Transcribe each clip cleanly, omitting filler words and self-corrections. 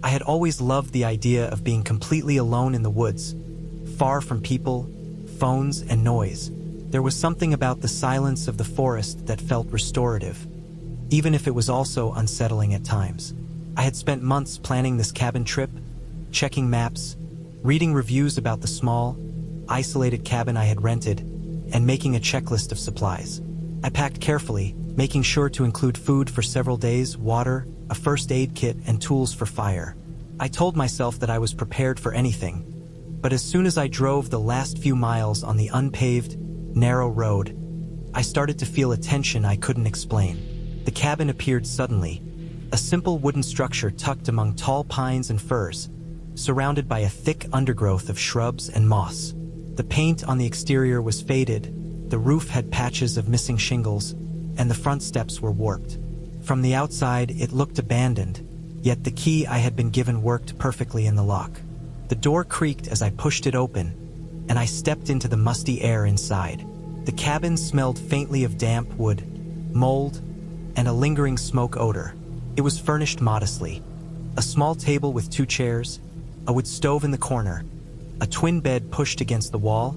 I had always loved the idea of being completely alone in the woods, far from people, phones, and noise. There was something about the silence of the forest that felt restorative, even if it was also unsettling at times. I had spent months planning this cabin trip, checking maps, reading reviews about the small, isolated cabin I had rented, and making a checklist of supplies. I packed carefully, making sure to include food for several days, water, a first aid kit, and tools for fire. I told myself that I was prepared for anything, but as soon as I drove the last few miles on the unpaved, narrow road, I started to feel a tension I couldn't explain. The cabin appeared suddenly, a simple wooden structure tucked among tall pines and firs, surrounded by a thick undergrowth of shrubs and moss. The paint on the exterior was faded, the roof had patches of missing shingles, and the front steps were warped. From the outside, it looked abandoned, yet the key I had been given worked perfectly in the lock. The door creaked as I pushed it open, and I stepped into the musty air inside. The cabin smelled faintly of damp wood, mold, and a lingering smoke odor. It was furnished modestly. A small table with 2 chairs, a wood stove in the corner, a twin bed pushed against the wall,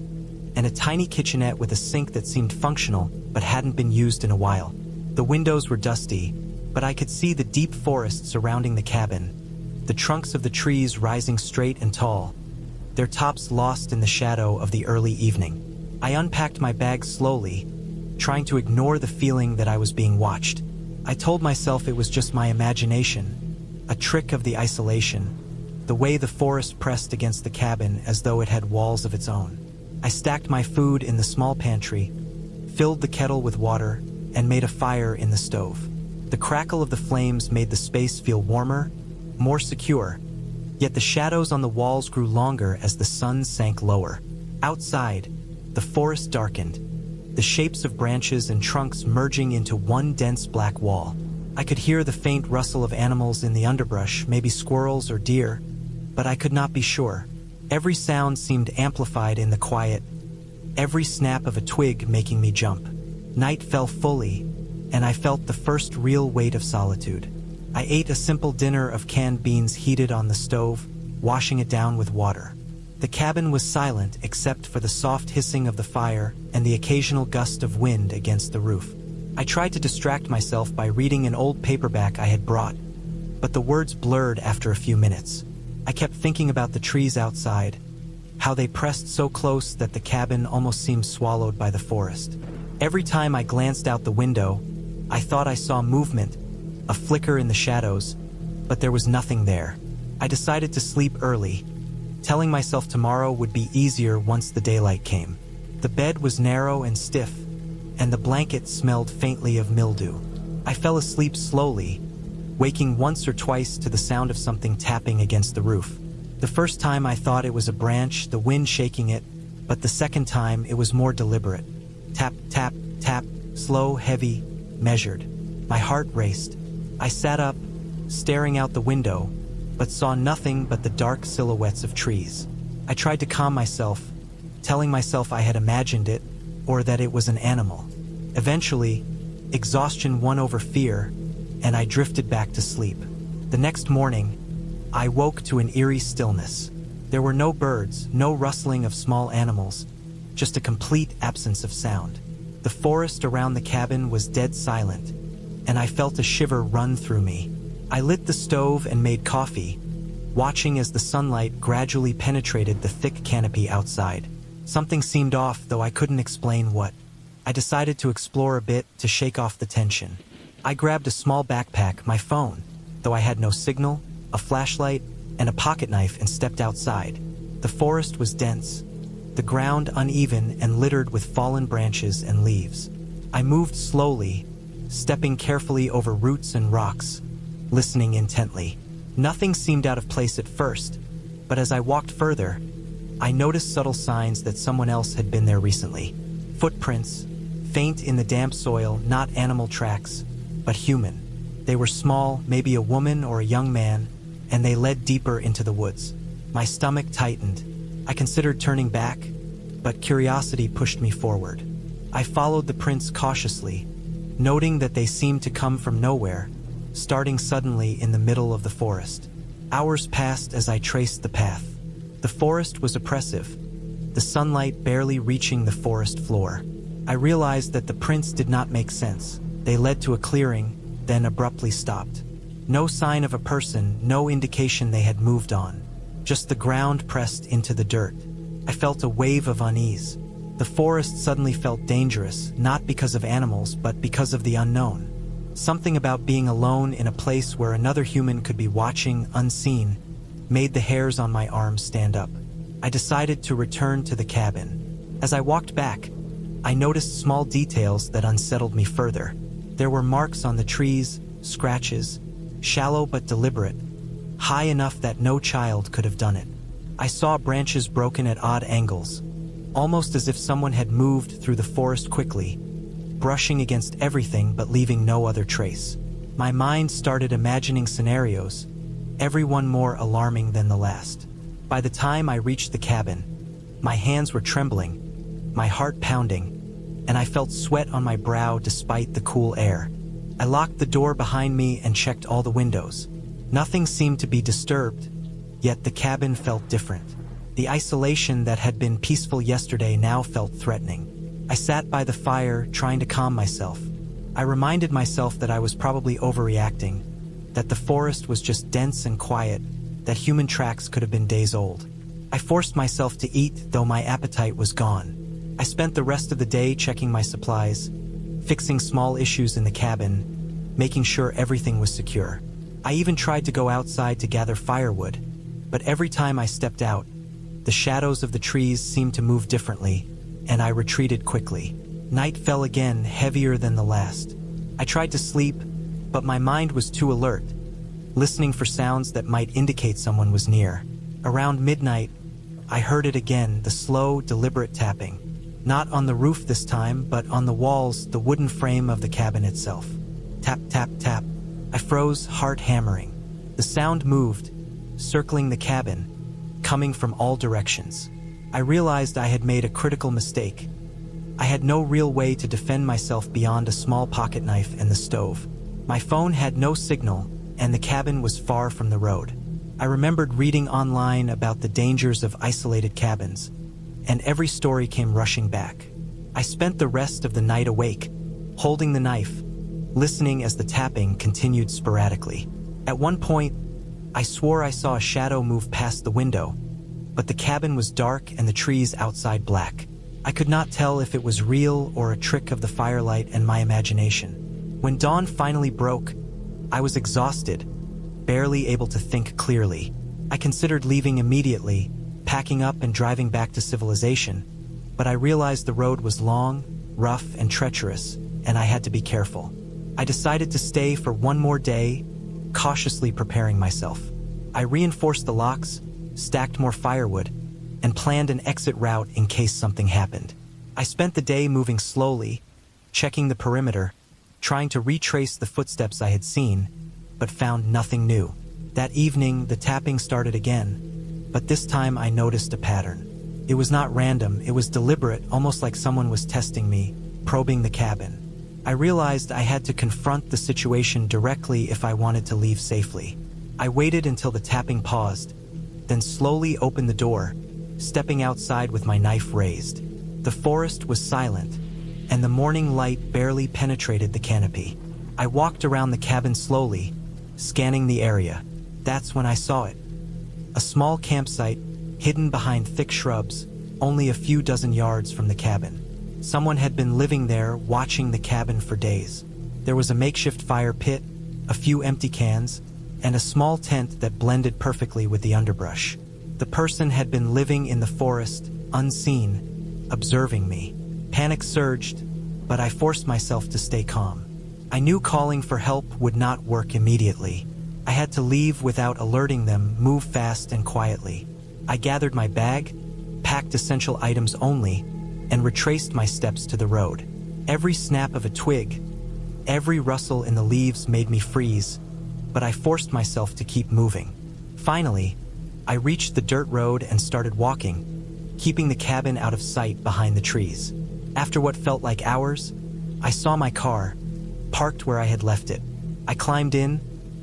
and a tiny kitchenette with a sink that seemed functional but hadn't been used in a while. The windows were dusty, but I could see the deep forest surrounding the cabin, the trunks of the trees rising straight and tall, their tops lost in the shadow of the early evening. I unpacked my bag slowly, trying to ignore the feeling that I was being watched. I told myself it was just my imagination, a trick of the isolation, the way the forest pressed against the cabin as though it had walls of its own. I stacked my food in the small pantry, filled the kettle with water, and made a fire in the stove. The crackle of the flames made the space feel warmer, more secure, yet the shadows on the walls grew longer as the sun sank lower. Outside, the forest darkened, the shapes of branches and trunks merging into one dense black wall. I could hear the faint rustle of animals in the underbrush, maybe squirrels or deer, but I could not be sure. Every sound seemed amplified in the quiet, every snap of a twig making me jump. Night fell fully, and I felt the first real weight of solitude. I ate a simple dinner of canned beans heated on the stove, washing it down with water. The cabin was silent except for the soft hissing of the fire and the occasional gust of wind against the roof. I tried to distract myself by reading an old paperback I had brought, but the words blurred after a few minutes. I kept thinking about the trees outside, how they pressed so close that the cabin almost seemed swallowed by the forest. Every time I glanced out the window, I thought I saw movement, a flicker in the shadows, but there was nothing there. I decided to sleep early, telling myself tomorrow would be easier once the daylight came. The bed was narrow and stiff, and the blanket smelled faintly of mildew. I fell asleep slowly, waking once or twice to the sound of something tapping against the roof. The first time I thought it was a branch, the wind shaking it, but the second time it was more deliberate. Tap, tap, tap, slow, heavy, measured. My heart raced. I sat up, staring out the window, but saw nothing but the dark silhouettes of trees. I tried to calm myself, telling myself I had imagined it, or that it was an animal. Eventually, exhaustion won over fear, and I drifted back to sleep. The next morning, I woke to an eerie stillness. There were no birds, no rustling of small animals, just a complete absence of sound. The forest around the cabin was dead silent, and I felt a shiver run through me. I lit the stove and made coffee, watching as the sunlight gradually penetrated the thick canopy outside. Something seemed off, though I couldn't explain what. I decided to explore a bit to shake off the tension. I grabbed a small backpack, my phone, though I had no signal, a flashlight, and a pocket knife, and stepped outside. The forest was dense, the ground uneven and littered with fallen branches and leaves. I moved slowly, stepping carefully over roots and rocks, listening intently. Nothing seemed out of place at first, but as I walked further, I noticed subtle signs that someone else had been there recently. Footprints, faint in the damp soil, not animal tracks, but human. They were small, maybe a woman or a young man, and they led deeper into the woods. My stomach tightened. I considered turning back, but curiosity pushed me forward. I followed the prints cautiously, noting that they seemed to come from nowhere, starting suddenly in the middle of the forest. Hours passed as I traced the path. The forest was oppressive, the sunlight barely reaching the forest floor. I realized that the prints did not make sense. They led to a clearing, then abruptly stopped. No sign of a person, no indication they had moved on. Just the ground pressed into the dirt. I felt a wave of unease. The forest suddenly felt dangerous, not because of animals, but because of the unknown. Something about being alone in a place where another human could be watching, unseen, made the hairs on my arms stand up. I decided to return to the cabin. As I walked back, I noticed small details that unsettled me further. There were marks on the trees, scratches, shallow but deliberate, high enough that no child could have done it. I saw branches broken at odd angles, almost as if someone had moved through the forest quickly, brushing against everything but leaving no other trace. My mind started imagining scenarios, every one more alarming than the last. By the time I reached the cabin, my hands were trembling, my heart pounding, and I felt sweat on my brow despite the cool air. I locked the door behind me and checked all the windows. Nothing seemed to be disturbed, yet the cabin felt different. The isolation that had been peaceful yesterday now felt threatening. I sat by the fire, trying to calm myself. I reminded myself that I was probably overreacting, that the forest was just dense and quiet, that human tracks could have been days old. I forced myself to eat, though my appetite was gone. I spent the rest of the day checking my supplies, fixing small issues in the cabin, making sure everything was secure. I even tried to go outside to gather firewood, but every time I stepped out, the shadows of the trees seemed to move differently, and I retreated quickly. Night fell again, heavier than the last. I tried to sleep, but my mind was too alert, listening for sounds that might indicate someone was near. Around midnight, I heard it again, the slow, deliberate tapping. Not on the roof this time, but on the walls, the wooden frame of the cabin itself. Tap, tap, tap. I froze, heart hammering. The sound moved, circling the cabin, coming from all directions. I realized I had made a critical mistake. I had no real way to defend myself beyond a small pocket knife and the stove. My phone had no signal, and the cabin was far from the road. I remembered reading online about the dangers of isolated cabins, and every story came rushing back. I spent the rest of the night awake, holding the knife, listening as the tapping continued sporadically. At one point, I swore I saw a shadow move past the window, but the cabin was dark and the trees outside black. I could not tell if it was real or a trick of the firelight and my imagination. When dawn finally broke, I was exhausted, barely able to think clearly. I considered leaving immediately, packing up and driving back to civilization, but I realized the road was long, rough, and treacherous, and I had to be careful. I decided to stay for one more day, cautiously preparing myself. I reinforced the locks, stacked more firewood, and planned an exit route in case something happened. I spent the day moving slowly, checking the perimeter, trying to retrace the footsteps I had seen, but found nothing new. That evening, the tapping started again, but this time I noticed a pattern. It was not random, it was deliberate, almost like someone was testing me, probing the cabin. I realized I had to confront the situation directly if I wanted to leave safely. I waited until the tapping paused, then slowly opened the door, stepping outside with my knife raised. The forest was silent, and the morning light barely penetrated the canopy. I walked around the cabin slowly, scanning the area. That's when I saw it. A small campsite, hidden behind thick shrubs, only a few dozen yards from the cabin. Someone had been living there, watching the cabin for days. There was a makeshift fire pit, a few empty cans, and a small tent that blended perfectly with the underbrush. The person had been living in the forest, unseen, observing me. Panic surged, but I forced myself to stay calm. I knew calling for help would not work immediately. I had to leave without alerting them, move fast and quietly. I gathered my bag, packed essential items only, and retraced my steps to the road. Every snap of a twig, every rustle in the leaves made me freeze, but I forced myself to keep moving. Finally, I reached the dirt road and started walking, keeping the cabin out of sight behind the trees. After what felt like hours, I saw my car, parked where I had left it. I climbed in,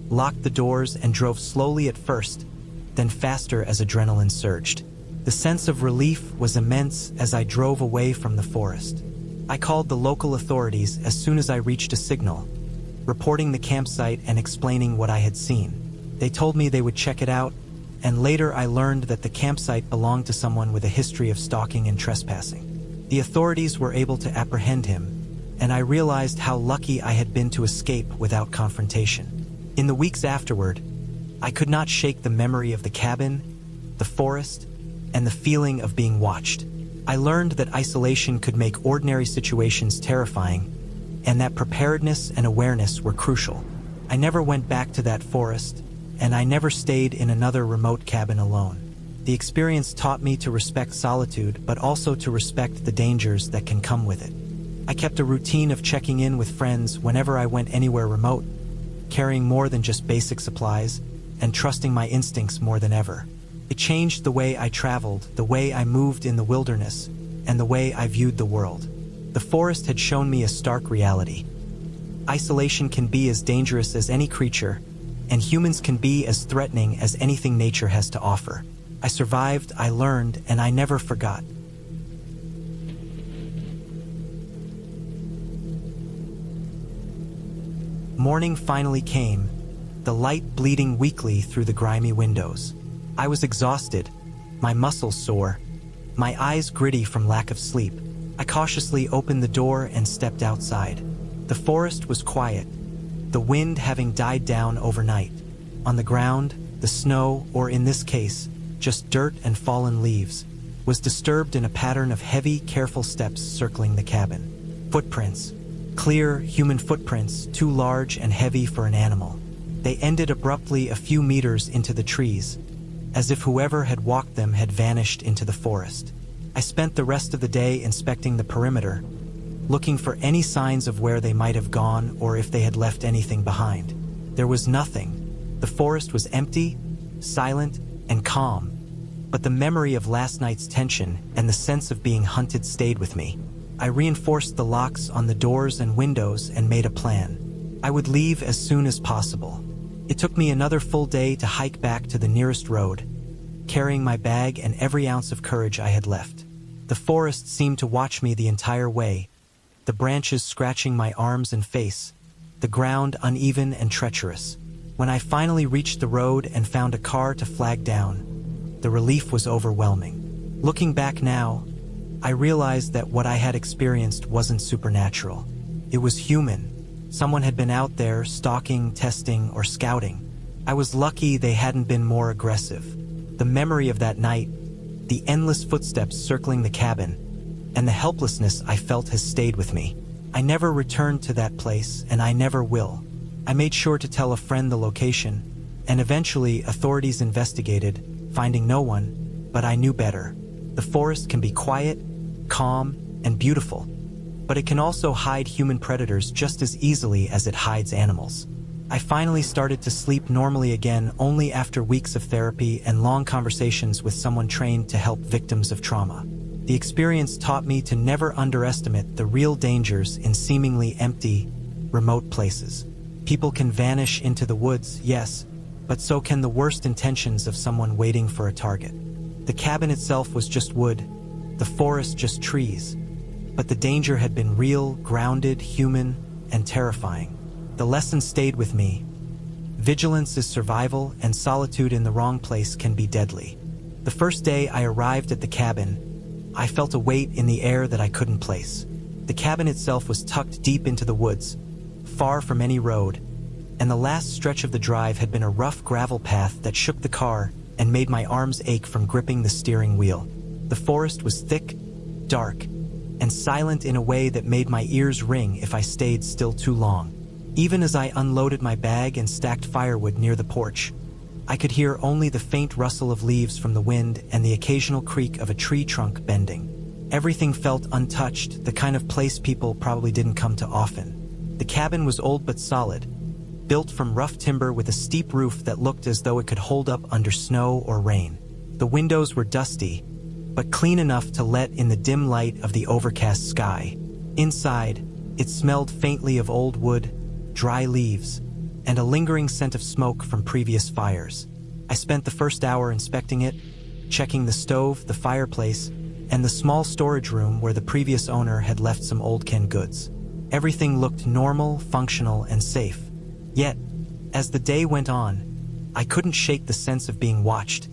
locked the doors, and drove slowly at first, then faster as adrenaline surged. The sense of relief was immense as I drove away from the forest. I called the local authorities as soon as I reached a signal, reporting the campsite and explaining what I had seen. They told me they would check it out, and later I learned that the campsite belonged to someone with a history of stalking and trespassing. The authorities were able to apprehend him, and I realized how lucky I had been to escape without confrontation. In the weeks afterward, I could not shake the memory of the cabin, the forest, and the feeling of being watched. I learned that isolation could make ordinary situations terrifying, and that preparedness and awareness were crucial. I never went back to that forest, and I never stayed in another remote cabin alone. The experience taught me to respect solitude, but also to respect the dangers that can come with it. I kept a routine of checking in with friends whenever I went anywhere remote, carrying more than just basic supplies, and trusting my instincts more than ever. It changed the way I traveled, the way I moved in the wilderness, and the way I viewed the world. The forest had shown me a stark reality. Isolation can be as dangerous as any creature, and humans can be as threatening as anything nature has to offer. I survived, I learned, and I never forgot. Morning finally came, the light bleeding weakly through the grimy windows. I was exhausted, my muscles sore, my eyes gritty from lack of sleep. I cautiously opened the door and stepped outside. The forest was quiet, the wind having died down overnight. On the ground, the snow, or in this case, just dirt and fallen leaves, was disturbed in a pattern of heavy, careful steps circling the cabin. Footprints. Clear, human footprints, too large and heavy for an animal. They ended abruptly a few meters into the trees, as if whoever had walked them had vanished into the forest. I spent the rest of the day inspecting the perimeter, looking for any signs of where they might have gone or if they had left anything behind. There was nothing. The forest was empty, silent, and calm, but the memory of last night's tension and the sense of being hunted stayed with me. I reinforced the locks on the doors and windows and made a plan. I would leave as soon as possible. It took me another full day to hike back to the nearest road, carrying my bag and every ounce of courage I had left. The forest seemed to watch me the entire way, the branches scratching my arms and face, the ground uneven and treacherous. When I finally reached the road and found a car to flag down, the relief was overwhelming. Looking back now, I realized that what I had experienced wasn't supernatural. It was human. Someone had been out there stalking, testing, or scouting. I was lucky they hadn't been more aggressive. The memory of that night, the endless footsteps circling the cabin, and the helplessness I felt has stayed with me. I never returned to that place, and I never will. I made sure to tell a friend the location, and eventually authorities investigated, finding no one, but I knew better. The forest can be quiet, calm, and beautiful, but it can also hide human predators just as easily as it hides animals. I finally started to sleep normally again only after weeks of therapy and long conversations with someone trained to help victims of trauma. The experience taught me to never underestimate the real dangers in seemingly empty, remote places. People can vanish into the woods, yes, but so can the worst intentions of someone waiting for a target. The cabin itself was just wood, the forest just trees, but the danger had been real, grounded, human, and terrifying. The lesson stayed with me. Vigilance is survival, and solitude in the wrong place can be deadly. The first day I arrived at the cabin, I felt a weight in the air that I couldn't place. The cabin itself was tucked deep into the woods, far from any road, and the last stretch of the drive had been a rough gravel path that shook the car and made my arms ache from gripping the steering wheel. The forest was thick, dark, and silent in a way that made my ears ring if I stayed still too long. Even as I unloaded my bag and stacked firewood near the porch, I could hear only the faint rustle of leaves from the wind and the occasional creak of a tree trunk bending. Everything felt untouched, the kind of place people probably didn't come to often. The cabin was old but solid, built from rough timber with a steep roof that looked as though it could hold up under snow or rain. The windows were dusty, but clean enough to let in the dim light of the overcast sky. Inside, it smelled faintly of old wood, dry leaves, and a lingering scent of smoke from previous fires. I spent the first hour inspecting it, checking the stove, the fireplace, and the small storage room where the previous owner had left some old canned goods. Everything looked normal, functional, and safe. Yet, as the day went on, I couldn't shake the sense of being watched,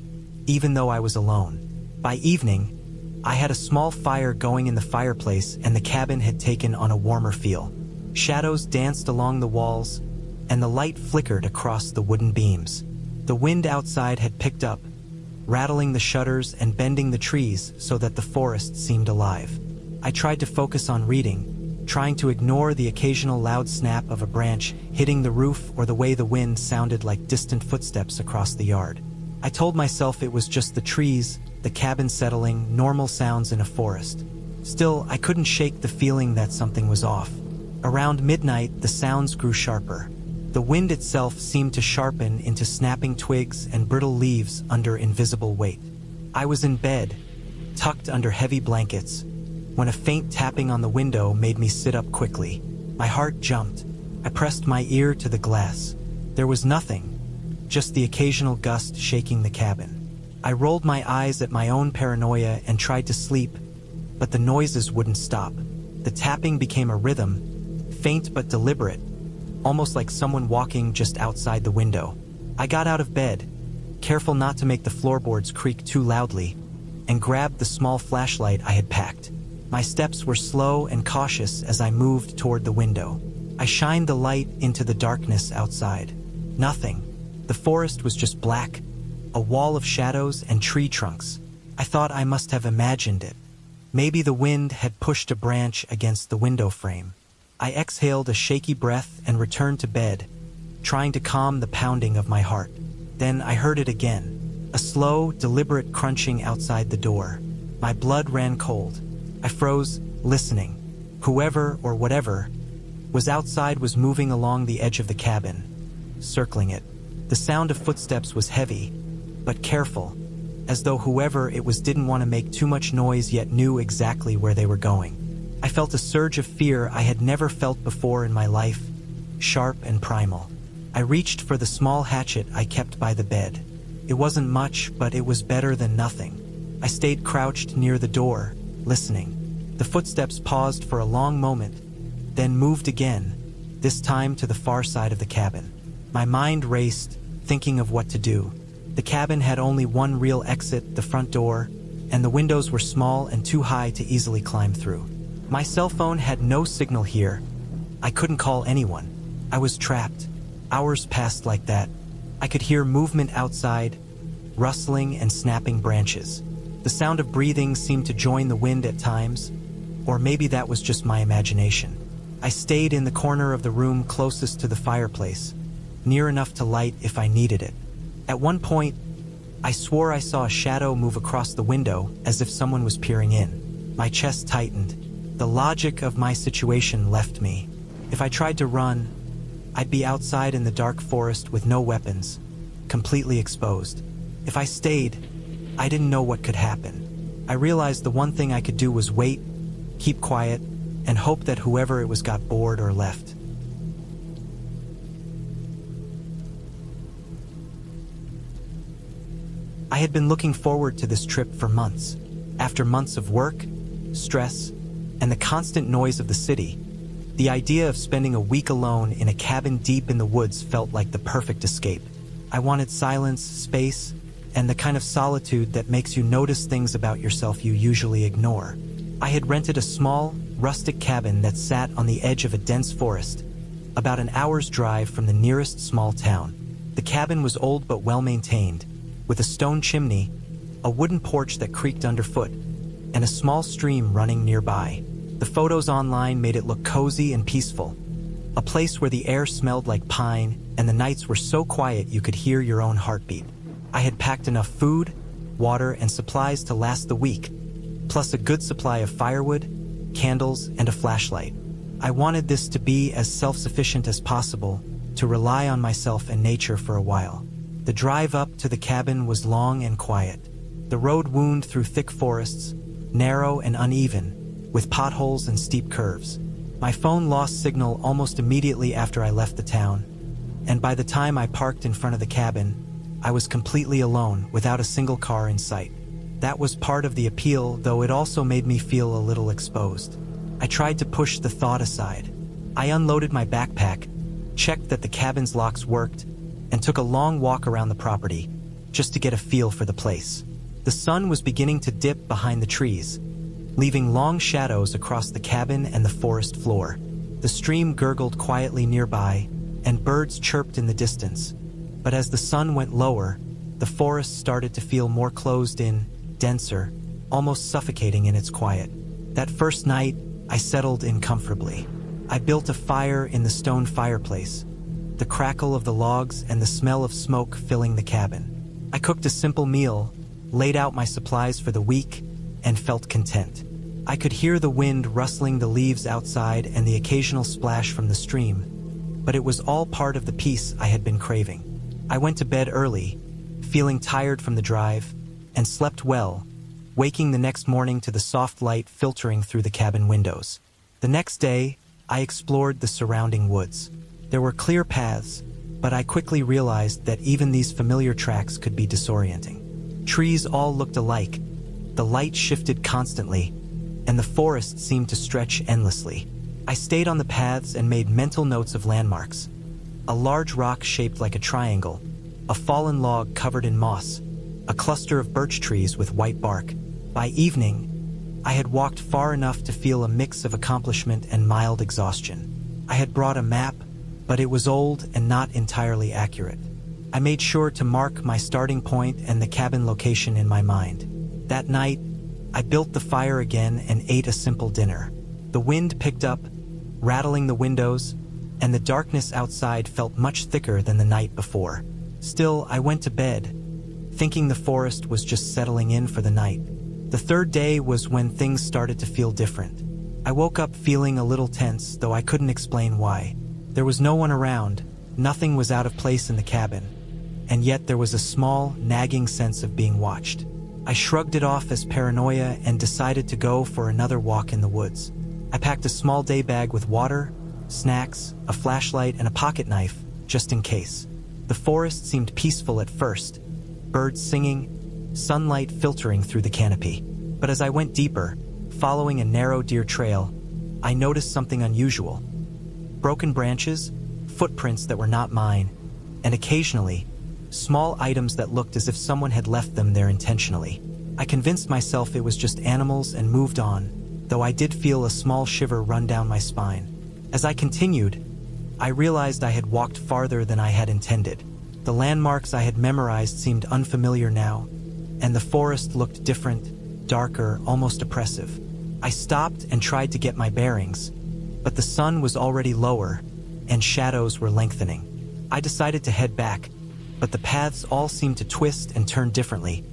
even though I was alone. By evening, I had a small fire going in the fireplace and the cabin had taken on a warmer feel. Shadows danced along the walls, and the light flickered across the wooden beams. The wind outside had picked up, rattling the shutters and bending the trees so that the forest seemed alive. I tried to focus on reading, trying to ignore the occasional loud snap of a branch hitting the roof or the way the wind sounded like distant footsteps across the yard. I told myself it was just the trees, the cabin settling, normal sounds in a forest. Still, I couldn't shake the feeling that something was off. Around midnight, the sounds grew sharper. The wind itself seemed to sharpen into snapping twigs and brittle leaves under invisible weight. I was in bed, tucked under heavy blankets, when a faint tapping on the window made me sit up quickly. My heart jumped. I pressed my ear to the glass. There was nothing, just the occasional gust shaking the cabin. I rolled my eyes at my own paranoia and tried to sleep, but the noises wouldn't stop. The tapping became a rhythm, faint but deliberate, almost like someone walking just outside the window. I got out of bed, careful not to make the floorboards creak too loudly, and grabbed the small flashlight I had packed. My steps were slow and cautious as I moved toward the window. I shined the light into the darkness outside. Nothing. The forest was just black, a wall of shadows and tree trunks. I thought I must have imagined it. Maybe the wind had pushed a branch against the window frame. I exhaled a shaky breath and returned to bed, trying to calm the pounding of my heart. Then I heard it again, a slow, deliberate crunching outside the door. My blood ran cold. I froze, listening. Whoever or whatever was outside was moving along the edge of the cabin, circling it. The sound of footsteps was heavy, but careful, as though whoever it was didn't want to make too much noise yet knew exactly where they were going. I felt a surge of fear I had never felt before in my life, sharp and primal. I reached for the small hatchet I kept by the bed. It wasn't much, but it was better than nothing. I stayed crouched near the door, listening. The footsteps paused for a long moment, then moved again, this time to the far side of the cabin. My mind raced, thinking of what to do. The cabin had only one real exit, the front door, and the windows were small and too high to easily climb through. My cell phone had no signal here. I couldn't call anyone. I was trapped. Hours passed like that. I could hear movement outside, rustling and snapping branches. The sound of breathing seemed to join the wind at times, or maybe that was just my imagination. I stayed in the corner of the room closest to the fireplace, near enough to light if I needed it. At one point, I swore I saw a shadow move across the window as if someone was peering in. My chest tightened. The logic of my situation left me. If I tried to run, I'd be outside in the dark forest with no weapons, completely exposed. If I stayed, I didn't know what could happen. I realized the one thing I could do was wait, keep quiet, and hope that whoever it was got bored or left. I had been looking forward to this trip for months. After months of work, stress, and the constant noise of the city, the idea of spending a week alone in a cabin deep in the woods felt like the perfect escape. I wanted silence, space, and the kind of solitude that makes you notice things about yourself you usually ignore. I had rented a small, rustic cabin that sat on the edge of a dense forest, about an hour's drive from the nearest small town. The cabin was old but well-maintained, with a stone chimney, a wooden porch that creaked underfoot, and a small stream running nearby. The photos online made it look cozy and peaceful, a place where the air smelled like pine and the nights were so quiet you could hear your own heartbeat. I had packed enough food, water, and supplies to last the week, plus a good supply of firewood, candles, and a flashlight. I wanted this to be as self-sufficient as possible, to rely on myself and nature for a while. The drive up to the cabin was long and quiet. The road wound through thick forests, narrow and uneven, with potholes and steep curves. My phone lost signal almost immediately after I left the town, and by the time I parked in front of the cabin, I was completely alone, without a single car in sight. That was part of the appeal, though it also made me feel a little exposed. I tried to push the thought aside. I unloaded my backpack, checked that the cabin's locks worked, and took a long walk around the property, just to get a feel for the place. The sun was beginning to dip behind the trees, leaving long shadows across the cabin and the forest floor. The stream gurgled quietly nearby, and birds chirped in the distance. But as the sun went lower, the forest started to feel more closed in, denser, almost suffocating in its quiet. That first night, I settled in comfortably. I built a fire in the stone fireplace, the crackle of the logs and the smell of smoke filling the cabin. I cooked a simple meal, laid out my supplies for the week, and felt content. I could hear the wind rustling the leaves outside and the occasional splash from the stream, but it was all part of the peace I had been craving. I went to bed early, feeling tired from the drive, and slept well, waking the next morning to the soft light filtering through the cabin windows. The next day, I explored the surrounding woods. There were clear paths, but I quickly realized that even these familiar tracks could be disorienting. Trees all looked alike, the light shifted constantly, and the forest seemed to stretch endlessly. I stayed on the paths and made mental notes of landmarks. A large rock shaped like a triangle, a fallen log covered in moss, a cluster of birch trees with white bark. By evening, I had walked far enough to feel a mix of accomplishment and mild exhaustion. I had brought a map, but it was old and not entirely accurate. I made sure to mark my starting point and the cabin location in my mind. That night, I built the fire again and ate a simple dinner. The wind picked up, rattling the windows, and the darkness outside felt much thicker than the night before. Still, I went to bed, thinking the forest was just settling in for the night. The third day was when things started to feel different. I woke up feeling a little tense, though I couldn't explain why. There was no one around, nothing was out of place in the cabin, and yet there was a small, nagging sense of being watched. I shrugged it off as paranoia and decided to go for another walk in the woods. I packed a small day bag with water, snacks, a flashlight, and a pocket knife, just in case. The forest seemed peaceful at first, birds singing, sunlight filtering through the canopy. But as I went deeper, following a narrow deer trail, I noticed something unusual. Broken branches, footprints that were not mine, and occasionally, small items that looked as if someone had left them there intentionally. I convinced myself it was just animals and moved on, though I did feel a small shiver run down my spine. As I continued, I realized I had walked farther than I had intended. The landmarks I had memorized seemed unfamiliar now, and the forest looked different, darker, almost oppressive. I stopped and tried to get my bearings, but the sun was already lower, and shadows were lengthening. I decided to head back, but the paths all seemed to twist and turn differently,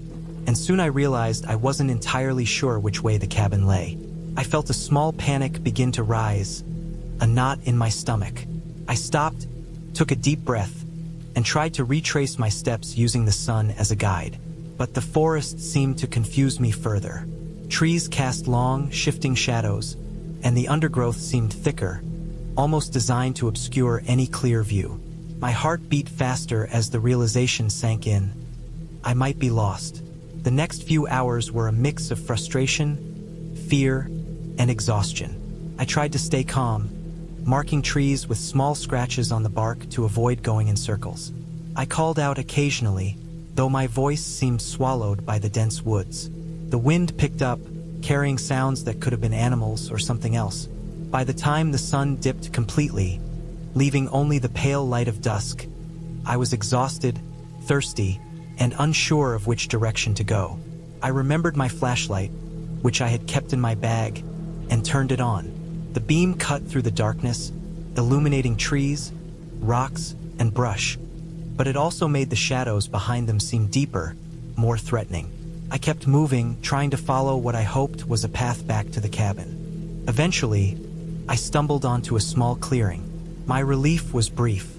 and soon I realized I wasn't entirely sure which way the cabin lay. I felt a small panic begin to rise, a knot in my stomach. I stopped, took a deep breath, and tried to retrace my steps using the sun as a guide. But the forest seemed to confuse me further. Trees cast long, shifting shadows, and the undergrowth seemed thicker, almost designed to obscure any clear view. My heart beat faster as the realization sank in. I might be lost. The next few hours were a mix of frustration, fear, and exhaustion. I tried to stay calm, marking trees with small scratches on the bark to avoid going in circles. I called out occasionally, though my voice seemed swallowed by the dense woods. The wind picked up, carrying sounds that could have been animals or something else. By the time the sun dipped completely, leaving only the pale light of dusk, I was exhausted, thirsty, and unsure of which direction to go. I remembered my flashlight, which I had kept in my bag, and turned it on. The beam cut through the darkness, illuminating trees, rocks, and brush, but it also made the shadows behind them seem deeper, more threatening. I kept moving, trying to follow what I hoped was a path back to the cabin. Eventually, I stumbled onto a small clearing. My relief was brief.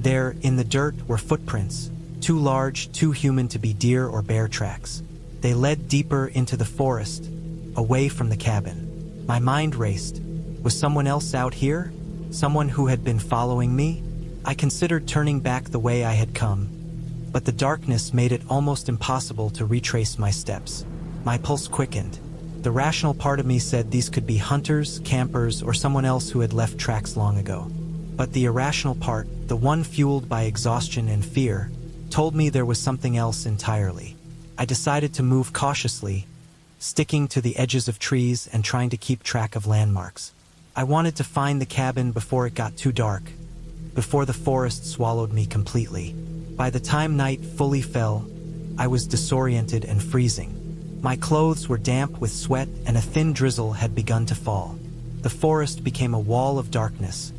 There, in the dirt, were footprints, too large, too human to be deer or bear tracks. They led deeper into the forest, away from the cabin. My mind raced. Was someone else out here? Someone who had been following me? I considered turning back the way I had come, but the darkness made it almost impossible to retrace my steps. My pulse quickened. The rational part of me said these could be hunters, campers, or someone else who had left tracks long ago. But the irrational part, the one fueled by exhaustion and fear, told me there was something else entirely. I decided to move cautiously, sticking to the edges of trees and trying to keep track of landmarks. I wanted to find the cabin before it got too dark, before the forest swallowed me completely. By the time night fully fell, I was disoriented and freezing. My clothes were damp with sweat and a thin drizzle had begun to fall. The forest became a wall of darkness,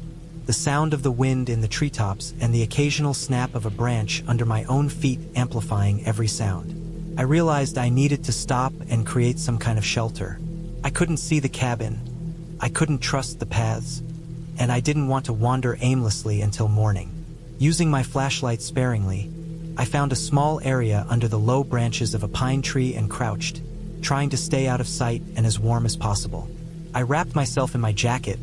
the sound of the wind in the treetops and the occasional snap of a branch under my own feet amplifying every sound. I realized I needed to stop and create some kind of shelter. I couldn't see the cabin, I couldn't trust the paths, and I didn't want to wander aimlessly until morning. Using my flashlight sparingly, I found a small area under the low branches of a pine tree and crouched, trying to stay out of sight and as warm as possible. I wrapped myself in my jacket,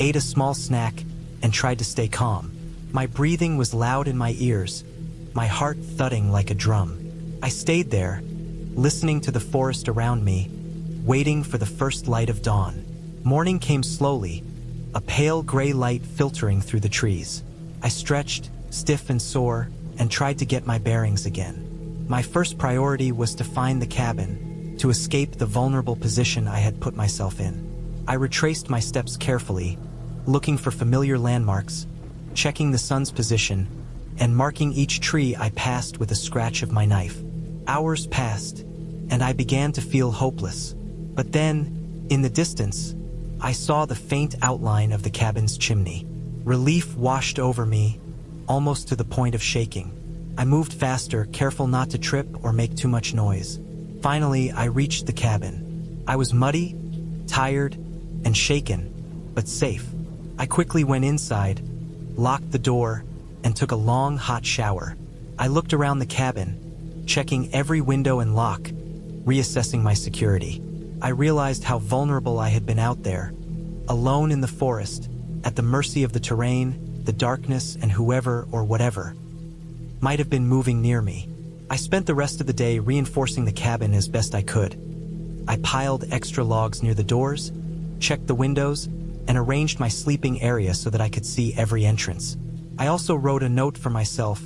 ate a small snack, and tried to stay calm. My breathing was loud in my ears, my heart thudding like a drum. I stayed there, listening to the forest around me, waiting for the first light of dawn. Morning came slowly, a pale gray light filtering through the trees. I stretched, stiff and sore, and tried to get my bearings again. My first priority was to find the cabin, to escape the vulnerable position I had put myself in. I retraced my steps carefully, looking for familiar landmarks, checking the sun's position, and marking each tree I passed with a scratch of my knife. Hours passed, and I began to feel hopeless. But then, in the distance, I saw the faint outline of the cabin's chimney. Relief washed over me, almost to the point of shaking. I moved faster, careful not to trip or make too much noise. Finally, I reached the cabin. I was muddy, tired, and shaken, but safe. I quickly went inside, locked the door, and took a long, hot shower. I looked around the cabin, checking every window and lock, reassessing my security. I realized how vulnerable I had been out there, alone in the forest, at the mercy of the terrain, the darkness, and whoever or whatever might have been moving near me. I spent the rest of the day reinforcing the cabin as best I could. I piled extra logs near the doors, checked the windows, and arranged my sleeping area so that I could see every entrance. I also wrote a note for myself,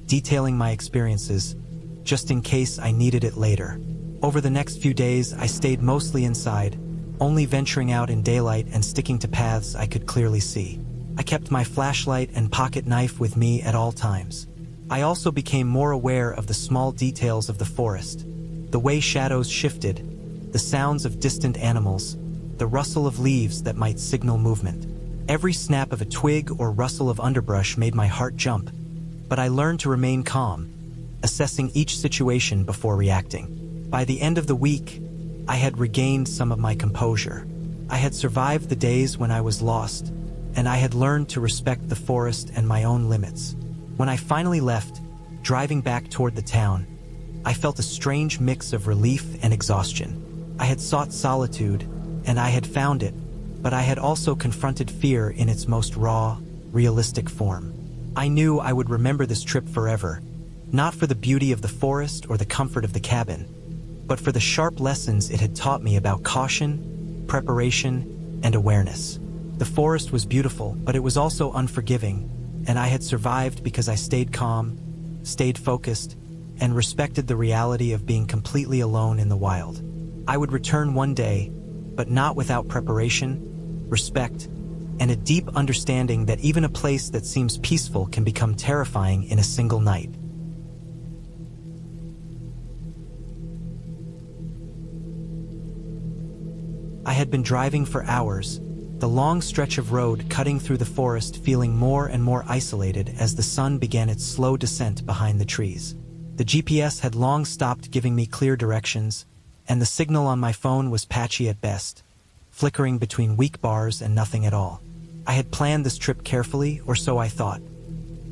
detailing my experiences, just in case I needed it later. Over the next few days, I stayed mostly inside, only venturing out in daylight and sticking to paths I could clearly see. I kept my flashlight and pocket knife with me at all times. I also became more aware of the small details of the forest, the way shadows shifted, the sounds of distant animals, the rustle of leaves that might signal movement. Every snap of a twig or rustle of underbrush made my heart jump, but I learned to remain calm, assessing each situation before reacting. By the end of the week, I had regained some of my composure. I had survived the days when I was lost, and I had learned to respect the forest and my own limits. When I finally left, driving back toward the town, I felt a strange mix of relief and exhaustion. I had sought solitude, and I had found it, but I had also confronted fear in its most raw, realistic form. I knew I would remember this trip forever, not for the beauty of the forest or the comfort of the cabin, but for the sharp lessons it had taught me about caution, preparation, and awareness. The forest was beautiful, but it was also unforgiving, and I had survived because I stayed calm, stayed focused, and respected the reality of being completely alone in the wild. I would return one day, but not without preparation, respect, and a deep understanding that even a place that seems peaceful can become terrifying in a single night. I had been driving for hours, the long stretch of road cutting through the forest feeling more and more isolated as the sun began its slow descent behind the trees. The GPS had long stopped giving me clear directions, and the signal on my phone was patchy at best, flickering between weak bars and nothing at all. I had planned this trip carefully, or so I thought,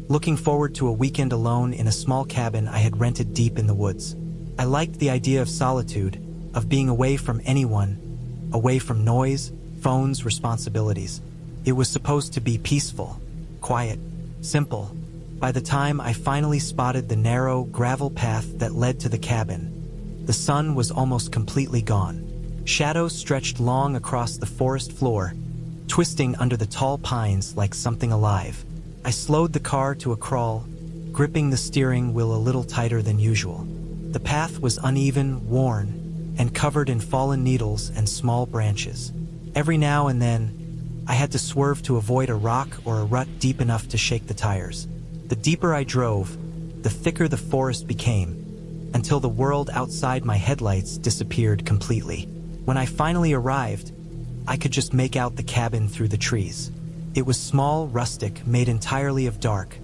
looking forward to a weekend alone in a small cabin I had rented deep in the woods. I liked the idea of solitude, of being away from anyone, away from noise, phones, responsibilities. It was supposed to be peaceful, quiet, simple, By the time I finally spotted the narrow, gravel path that led to the cabin, the sun was almost completely gone. Shadows stretched long across the forest floor, twisting under the tall pines like something alive. I slowed the car to a crawl, gripping the steering wheel a little tighter than usual. The path was uneven, worn, and covered in fallen needles and small branches. Every now and then, I had to swerve to avoid a rock or a rut deep enough to shake the tires. The deeper I drove, the thicker the forest became, until the world outside my headlights disappeared completely. When I finally arrived, I could just make out the cabin through the trees. It was small, rustic, made entirely of dark,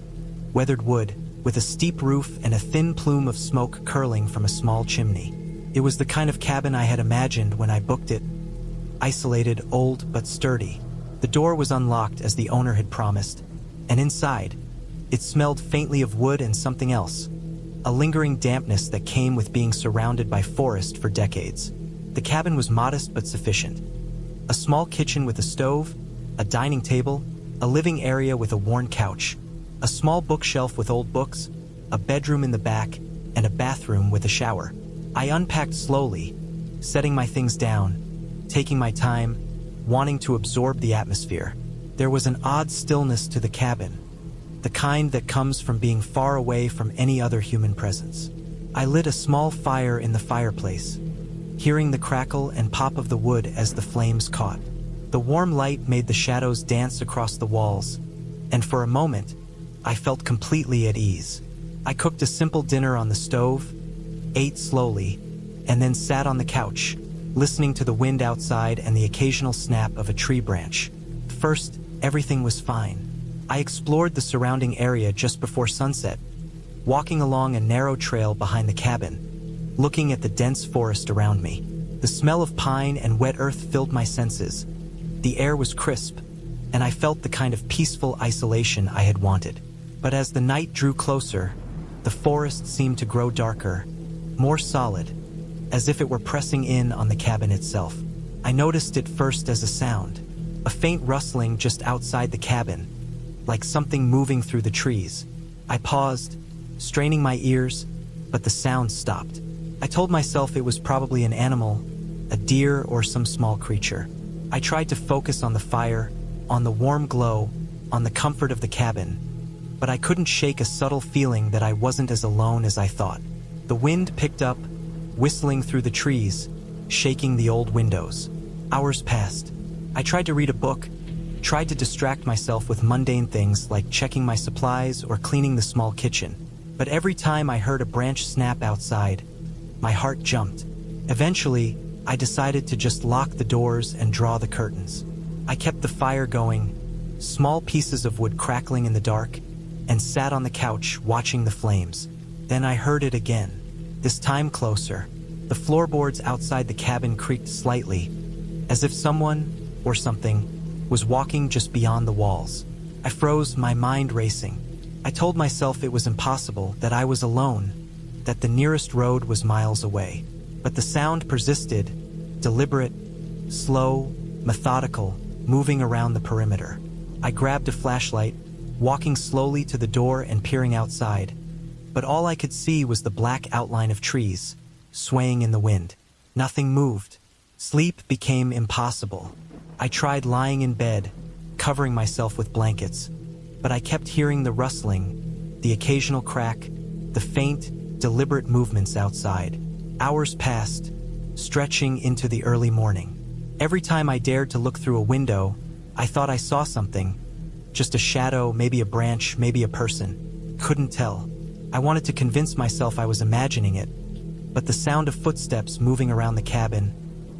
weathered wood, with a steep roof and a thin plume of smoke curling from a small chimney. It was the kind of cabin I had imagined when I booked it, isolated, old, but sturdy. The door was unlocked as the owner had promised, and inside, it smelled faintly of wood and something else, a lingering dampness that came with being surrounded by forest for decades. The cabin was modest but sufficient. A small kitchen with a stove, a dining table, a living area with a worn couch, a small bookshelf with old books, a bedroom in the back, and a bathroom with a shower. I unpacked slowly, setting my things down, taking my time, wanting to absorb the atmosphere. There was an odd stillness to the cabin, the kind that comes from being far away from any other human presence. I lit a small fire in the fireplace, hearing the crackle and pop of the wood as the flames caught. The warm light made the shadows dance across the walls, and for a moment, I felt completely at ease. I cooked a simple dinner on the stove, ate slowly, and then sat on the couch, listening to the wind outside and the occasional snap of a tree branch. First, everything was fine. I explored the surrounding area just before sunset, walking along a narrow trail behind the cabin, looking at the dense forest around me. The smell of pine and wet earth filled my senses. The air was crisp, and I felt the kind of peaceful isolation I had wanted. But as the night drew closer, the forest seemed to grow darker, more solid, as if it were pressing in on the cabin itself. I noticed it first as a sound, a faint rustling just outside the cabin, like something moving through the trees. I paused, straining my ears, but the sound stopped. I told myself it was probably an animal, a deer or some small creature. I tried to focus on the fire, on the warm glow, on the comfort of the cabin, but I couldn't shake a subtle feeling that I wasn't as alone as I thought. The wind picked up, whistling through the trees, shaking the old windows. Hours passed. I tried to read a book, tried to distract myself with mundane things like checking my supplies or cleaning the small kitchen. But every time I heard a branch snap outside, my heart jumped. Eventually, I decided to just lock the doors and draw the curtains. I kept the fire going, small pieces of wood crackling in the dark, and sat on the couch watching the flames. Then I heard it again, this time closer. The floorboards outside the cabin creaked slightly, as if someone, or something, was walking just beyond the walls. I froze, my mind racing. I told myself it was impossible, that I was alone, that the nearest road was miles away. But the sound persisted, deliberate, slow, methodical, moving around the perimeter. I grabbed a flashlight, walking slowly to the door and peering outside, but all I could see was the black outline of trees, swaying in the wind. Nothing moved. Sleep became impossible. I tried lying in bed, covering myself with blankets, but I kept hearing the rustling, the occasional crack, the faint, deliberate movements outside. Hours passed, stretching into the early morning. Every time I dared to look through a window, I thought I saw something. Just a shadow, maybe a branch, maybe a person. Couldn't tell. I wanted to convince myself I was imagining it, but the sound of footsteps moving around the cabin,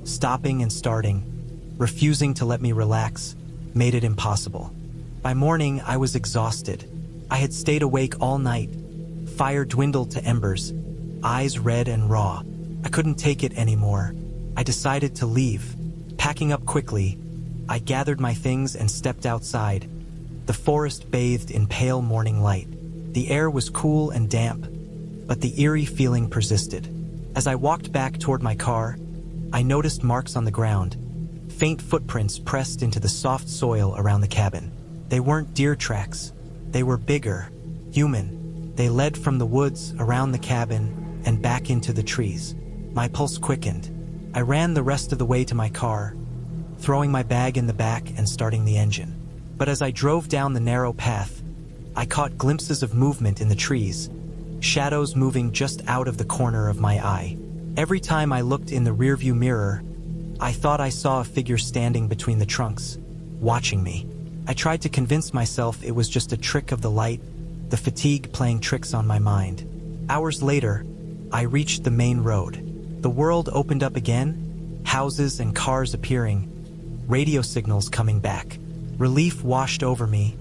stopping and starting, refusing to let me relax, made it impossible. By morning, I was exhausted. I had stayed awake all night. Fire dwindled to embers, eyes red and raw. I couldn't take it anymore. I decided to leave. Packing up quickly, I gathered my things and stepped outside. The forest bathed in pale morning light. The air was cool and damp, but the eerie feeling persisted. As I walked back toward my car, I noticed marks on the ground, faint footprints pressed into the soft soil around the cabin. They weren't deer tracks. They were bigger, Human. They led from the woods, around the cabin, and back into the trees. My pulse quickened. I ran the rest of the way to my car, throwing my bag in the back and starting the engine. But as I drove down the narrow path, I caught glimpses of movement in the trees, shadows moving just out of the corner of my eye. Every time I looked in the rearview mirror, I thought I saw a figure standing between the trunks, watching me. I tried to convince myself it was just a trick of the light, the fatigue playing tricks on my mind. Hours later, I reached the main road. The world opened up again, houses and cars appearing, radio signals coming back. Relief washed over me,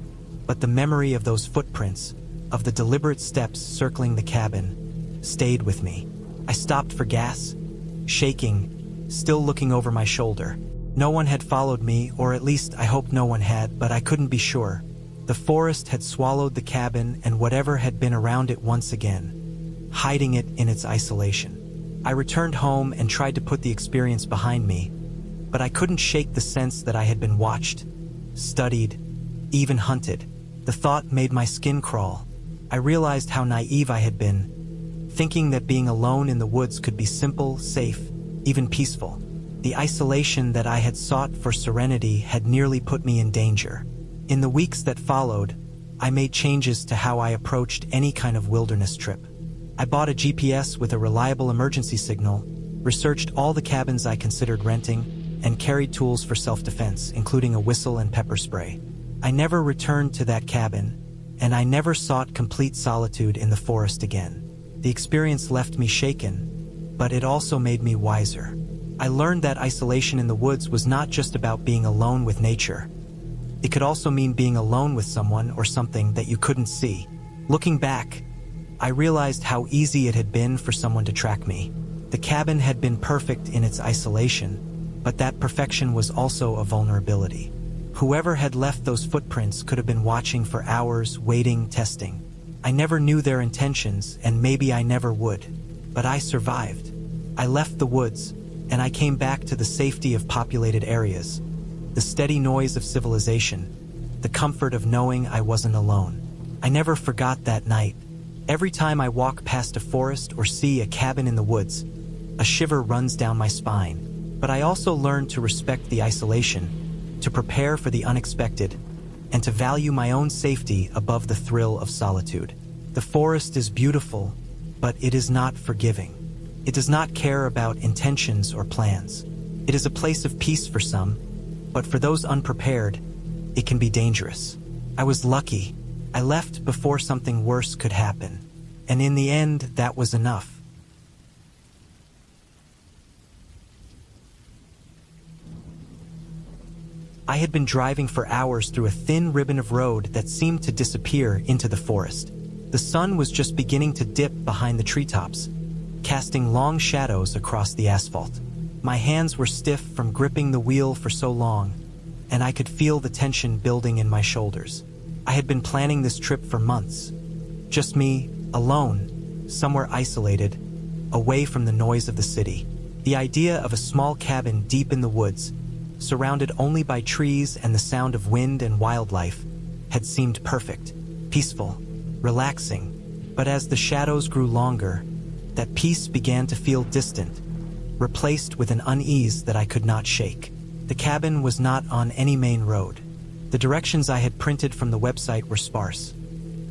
but the memory of those footprints, of the deliberate steps circling the cabin, stayed with me. I stopped for gas, shaking, still looking over my shoulder. No one had followed me, or at least I hoped no one had, but I couldn't be sure. The forest had swallowed the cabin and whatever had been around it once again, hiding it in its isolation. I returned home and tried to put the experience behind me, but I couldn't shake the sense that I had been watched, studied, even hunted. The thought made my skin crawl. I realized how naive I had been, thinking that being alone in the woods could be simple, safe, even peaceful. The isolation that I had sought for serenity had nearly put me in danger. In the weeks that followed, I made changes to how I approached any kind of wilderness trip. I bought a GPS with a reliable emergency signal, researched all the cabins I considered renting, and carried tools for self-defense, including a whistle and pepper spray. I never returned to that cabin, and I never sought complete solitude in the forest again. The experience left me shaken, but it also made me wiser. I learned that isolation in the woods was not just about being alone with nature. It could also mean being alone with someone or something that you couldn't see. Looking back, I realized how easy it had been for someone to track me. The cabin had been perfect in its isolation, but that perfection was also a vulnerability. Whoever had left those footprints could have been watching for hours, waiting, testing. I never knew their intentions, and maybe I never would. But I survived. I left the woods, and I came back to the safety of populated areas, the steady noise of civilization, the comfort of knowing I wasn't alone. I never forgot that night. Every time I walk past a forest or see a cabin in the woods, a shiver runs down my spine. But I also learned to respect the isolation, to prepare for the unexpected, and to value my own safety above the thrill of solitude. The forest is beautiful, but it is not forgiving. It does not care about intentions or plans. It is a place of peace for some, but for those unprepared, it can be dangerous. I was lucky. I left before something worse could happen, and in the end, that was enough. I had been driving for hours through a thin ribbon of road that seemed to disappear into the forest. The sun was just beginning to dip behind the treetops, casting long shadows across the asphalt. My hands were stiff from gripping the wheel for so long, and I could feel the tension building in my shoulders. I had been planning this trip for months. Just me, alone, somewhere isolated, away from the noise of the city. The idea of a small cabin deep in the woods, surrounded only by trees and the sound of wind and wildlife, had seemed perfect, peaceful, relaxing. But as the shadows grew longer, that peace began to feel distant, replaced with an unease that I could not shake. The cabin was not on any main road. The directions I had printed from the website were sparse.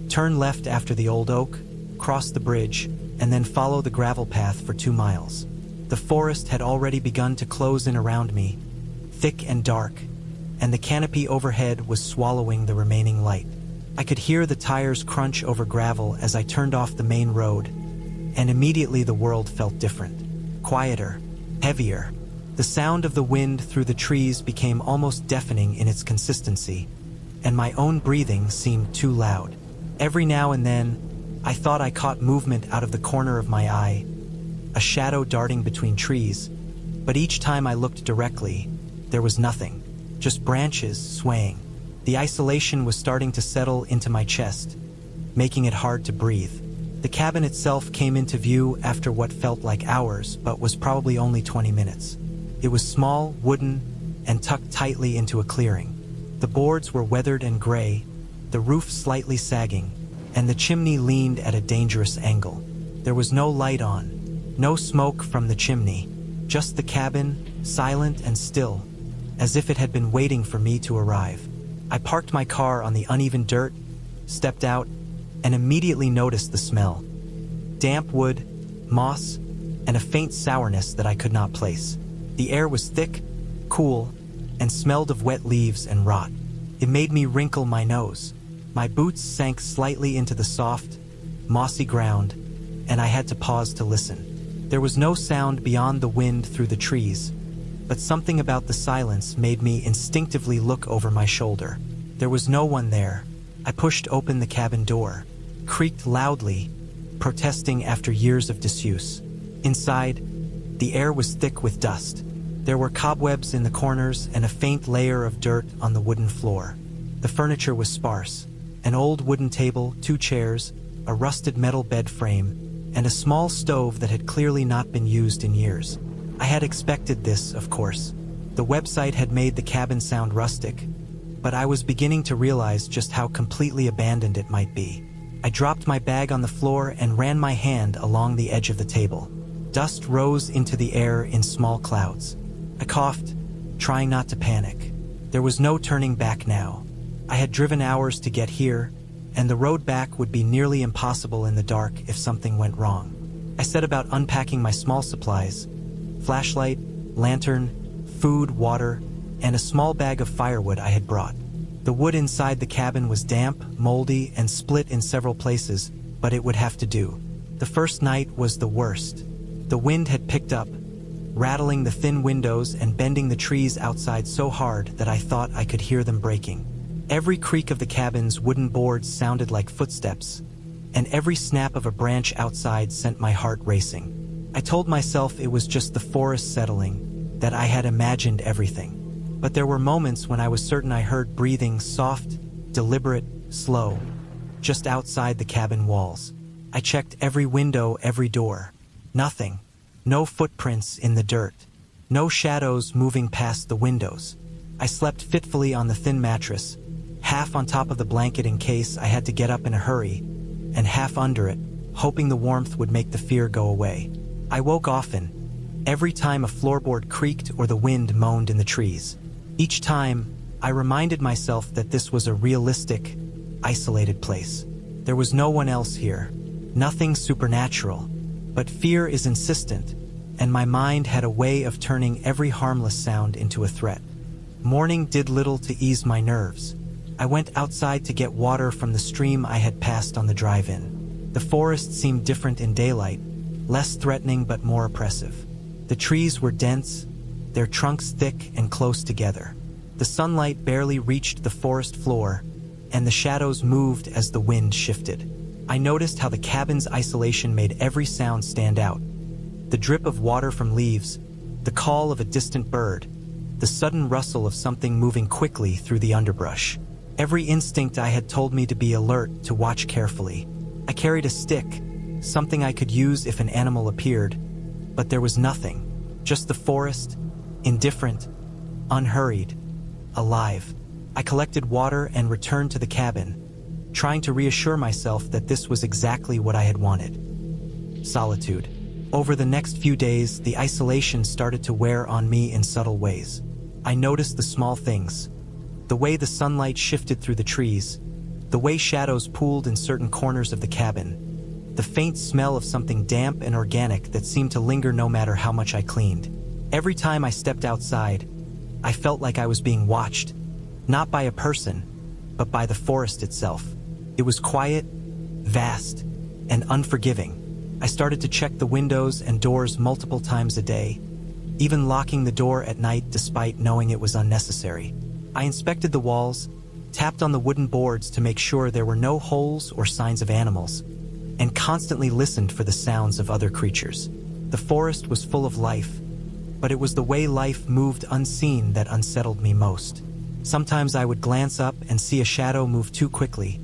Turn left after the old oak, cross the bridge, and then follow the gravel path for 2 miles. The forest had already begun to close in around me, thick and dark, and the canopy overhead was swallowing the remaining light. I could hear the tires crunch over gravel as I turned off the main road, and immediately the world felt different. Quieter, heavier. The sound of the wind through the trees became almost deafening in its consistency, and my own breathing seemed too loud. Every now and then, I thought I caught movement out of the corner of my eye, a shadow darting between trees, but each time I looked directly, there was nothing, just branches swaying. The isolation was starting to settle into my chest, making it hard to breathe. The cabin itself came into view after what felt like hours, but was probably only 20 minutes. It was small, wooden, and tucked tightly into a clearing. The boards were weathered and gray, the roof slightly sagging, and the chimney leaned at a dangerous angle. There was no light on, no smoke from the chimney, just the cabin, silent and still, as if it had been waiting for me to arrive. I parked my car on the uneven dirt, stepped out, and immediately noticed the smell. Damp wood, moss, and a faint sourness that I could not place. The air was thick, cool, and smelled of wet leaves and rot. It made me wrinkle my nose. My boots sank slightly into the soft, mossy ground, and I had to pause to listen. There was no sound beyond the wind through the trees, but something about the silence made me instinctively look over my shoulder. There was no one there. I pushed open the cabin door, creaked loudly, protesting after years of disuse. Inside, the air was thick with dust. There were cobwebs in the corners and a faint layer of dirt on the wooden floor. The furniture was sparse. An old wooden table, 2 chairs, a rusted metal bed frame, and a small stove that had clearly not been used in years. I had expected this, of course. The website had made the cabin sound rustic, but I was beginning to realize just how completely abandoned it might be. I dropped my bag on the floor and ran my hand along the edge of the table. Dust rose into the air in small clouds. I coughed, trying not to panic. There was no turning back now. I had driven hours to get here, and the road back would be nearly impossible in the dark if something went wrong. I set about unpacking my small supplies: flashlight, lantern, food, water, and a small bag of firewood I had brought. The wood inside the cabin was damp, moldy, and split in several places, but it would have to do. The first night was the worst. The wind had picked up, rattling the thin windows and bending the trees outside so hard that I thought I could hear them breaking. Every creak of the cabin's wooden boards sounded like footsteps, and every snap of a branch outside sent my heart racing. I told myself it was just the forest settling, that I had imagined everything. But there were moments when I was certain I heard breathing, soft, deliberate, slow, just outside the cabin walls. I checked every window, every door. Nothing. No footprints in the dirt. No shadows moving past the windows. I slept fitfully on the thin mattress, half on top of the blanket in case I had to get up in a hurry, and half under it, hoping the warmth would make the fear go away. I woke often, every time a floorboard creaked or the wind moaned in the trees. Each time, I reminded myself that this was a realistic, isolated place. There was no one else here, nothing supernatural, but fear is insistent, and my mind had a way of turning every harmless sound into a threat. Morning did little to ease my nerves. I went outside to get water from the stream I had passed on the drive-in. The forest seemed different in daylight, less threatening but more oppressive. The trees were dense, their trunks thick and close together. The sunlight barely reached the forest floor, and the shadows moved as the wind shifted. I noticed how the cabin's isolation made every sound stand out. The drip of water from leaves, the call of a distant bird, the sudden rustle of something moving quickly through the underbrush. Every instinct I had told me to be alert, to watch carefully. I carried a stick, something I could use if an animal appeared, but there was nothing. Just the forest, indifferent, unhurried, alive. I collected water and returned to the cabin, trying to reassure myself that this was exactly what I had wanted. Solitude. Over the next few days, the isolation started to wear on me in subtle ways. I noticed the small things. The way the sunlight shifted through the trees, the way shadows pooled in certain corners of the cabin, the faint smell of something damp and organic that seemed to linger no matter how much I cleaned. Every time I stepped outside, I felt like I was being watched, not by a person, but by the forest itself. It was quiet, vast, and unforgiving. I started to check the windows and doors multiple times a day, even locking the door at night despite knowing it was unnecessary. I inspected the walls, tapped on the wooden boards to make sure there were no holes or signs of animals, and constantly listened for the sounds of other creatures. The forest was full of life, but it was the way life moved unseen that unsettled me most. Sometimes I would glance up and see a shadow move too quickly,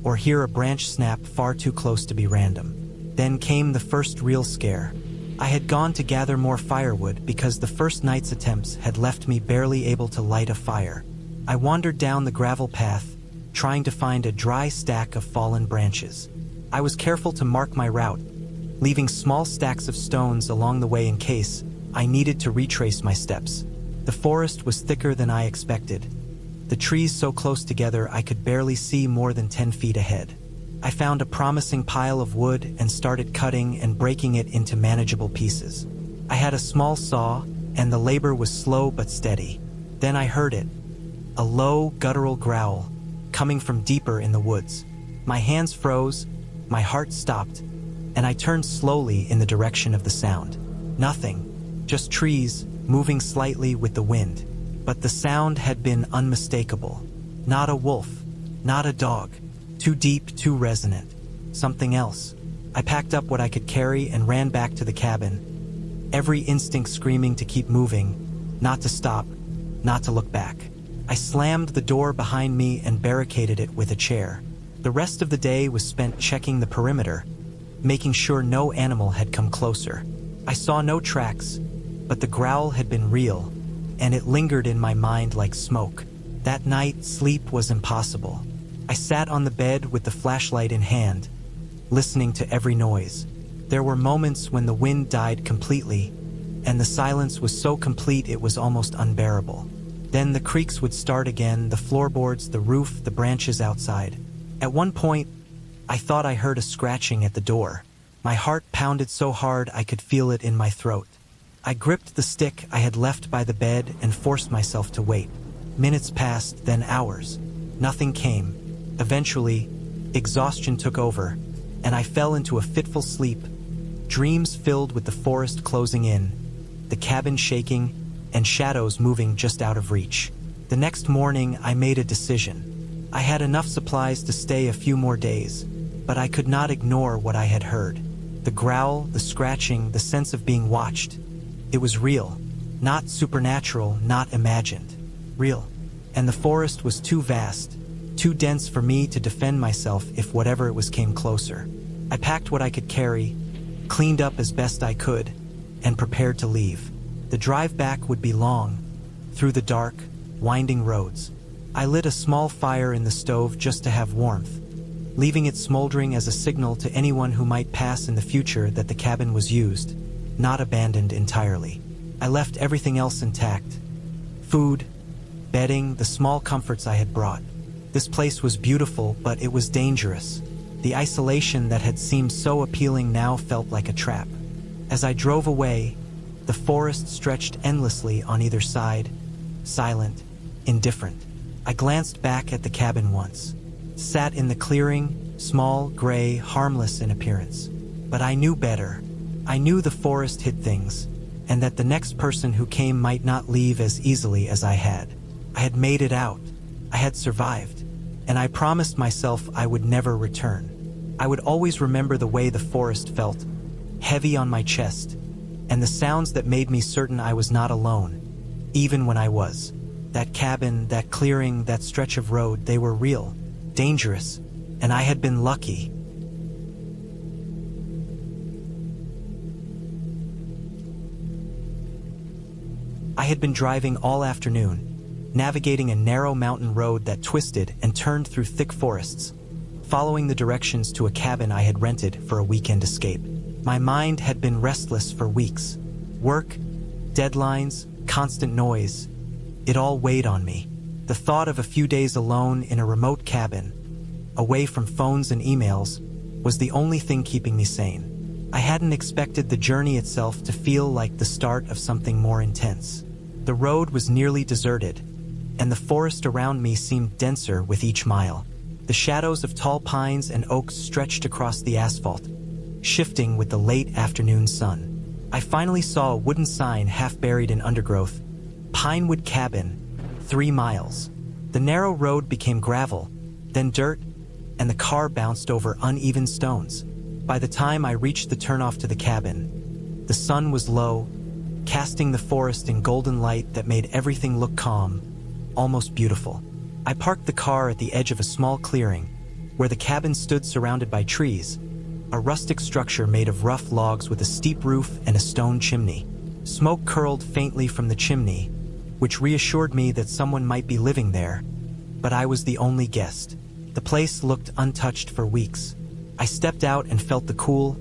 or hear a branch snap far too close to be random. Then came the first real scare. I had gone to gather more firewood because the first night's attempts had left me barely able to light a fire. I wandered down the gravel path, trying to find a dry stack of fallen branches. I was careful to mark my route, leaving small stacks of stones along the way in case I needed to retrace my steps. The forest was thicker than I expected, the trees so close together I could barely see more than 10 feet ahead. I found a promising pile of wood and started cutting and breaking it into manageable pieces. I had a small saw, and the labor was slow but steady. Then I heard it, a low, guttural growl, coming from deeper in the woods. My hands froze, my heart stopped, and I turned slowly in the direction of the sound. Nothing, just trees, moving slightly with the wind. But the sound had been unmistakable. Not a wolf, not a dog. Too deep, too resonant. Something else. I packed up what I could carry and ran back to the cabin, every instinct screaming to keep moving, not to stop, not to look back. I slammed the door behind me and barricaded it with a chair. The rest of the day was spent checking the perimeter, making sure no animal had come closer. I saw no tracks, but the growl had been real, and it lingered in my mind like smoke. That night, sleep was impossible. I sat on the bed with the flashlight in hand, listening to every noise. There were moments when the wind died completely, and the silence was so complete it was almost unbearable. Then the creaks would start again, the floorboards, the roof, the branches outside. At one point, I thought I heard a scratching at the door. My heart pounded so hard I could feel it in my throat. I gripped the stick I had left by the bed and forced myself to wait. Minutes passed, then hours. Nothing came. Eventually, exhaustion took over, and I fell into a fitful sleep, dreams filled with the forest closing in, the cabin shaking, and shadows moving just out of reach. The next morning, I made a decision. I had enough supplies to stay a few more days, but I could not ignore what I had heard. The growl, the scratching, the sense of being watched. It was real, not supernatural, not imagined. Real. And the forest was too vast, too dense for me to defend myself if whatever it was came closer. I packed what I could carry, cleaned up as best I could, and prepared to leave. The drive back would be long, through the dark, winding roads. I lit a small fire in the stove just to have warmth, leaving it smoldering as a signal to anyone who might pass in the future that the cabin was used, not abandoned entirely. I left everything else intact. Food, bedding, the small comforts I had brought. This place was beautiful, but it was dangerous. The isolation that had seemed so appealing now felt like a trap. As I drove away, the forest stretched endlessly on either side, silent, indifferent. I glanced back at the cabin once. Sat in the clearing, small, gray, harmless in appearance. But I knew better. I knew the forest hid things, and that the next person who came might not leave as easily as I had. I had made it out. I had survived, and I promised myself I would never return. I would always remember the way the forest felt, heavy on my chest, and the sounds that made me certain I was not alone, even when I was. That cabin, that clearing, that stretch of road, they were real, dangerous, and I had been lucky. I had been driving all afternoon, navigating a narrow mountain road that twisted and turned through thick forests, following the directions to a cabin I had rented for a weekend escape. My mind had been restless for weeks. Work, deadlines, constant noise. It all weighed on me. The thought of a few days alone in a remote cabin, away from phones and emails, was the only thing keeping me sane. I hadn't expected the journey itself to feel like the start of something more intense. The road was nearly deserted, and the forest around me seemed denser with each mile. The shadows of tall pines and oaks stretched across the asphalt, shifting with the late afternoon sun. I finally saw a wooden sign half buried in undergrowth. Pinewood Cabin, 3 miles. The narrow road became gravel, then dirt, and the car bounced over uneven stones. By the time I reached the turnoff to the cabin, the sun was low, casting the forest in golden light that made everything look calm, almost beautiful. I parked the car at the edge of a small clearing, where the cabin stood surrounded by trees, a rustic structure made of rough logs with a steep roof and a stone chimney. Smoke curled faintly from the chimney, which reassured me that someone might be living there, but I was the only guest. The place looked untouched for weeks. I stepped out and felt the cool,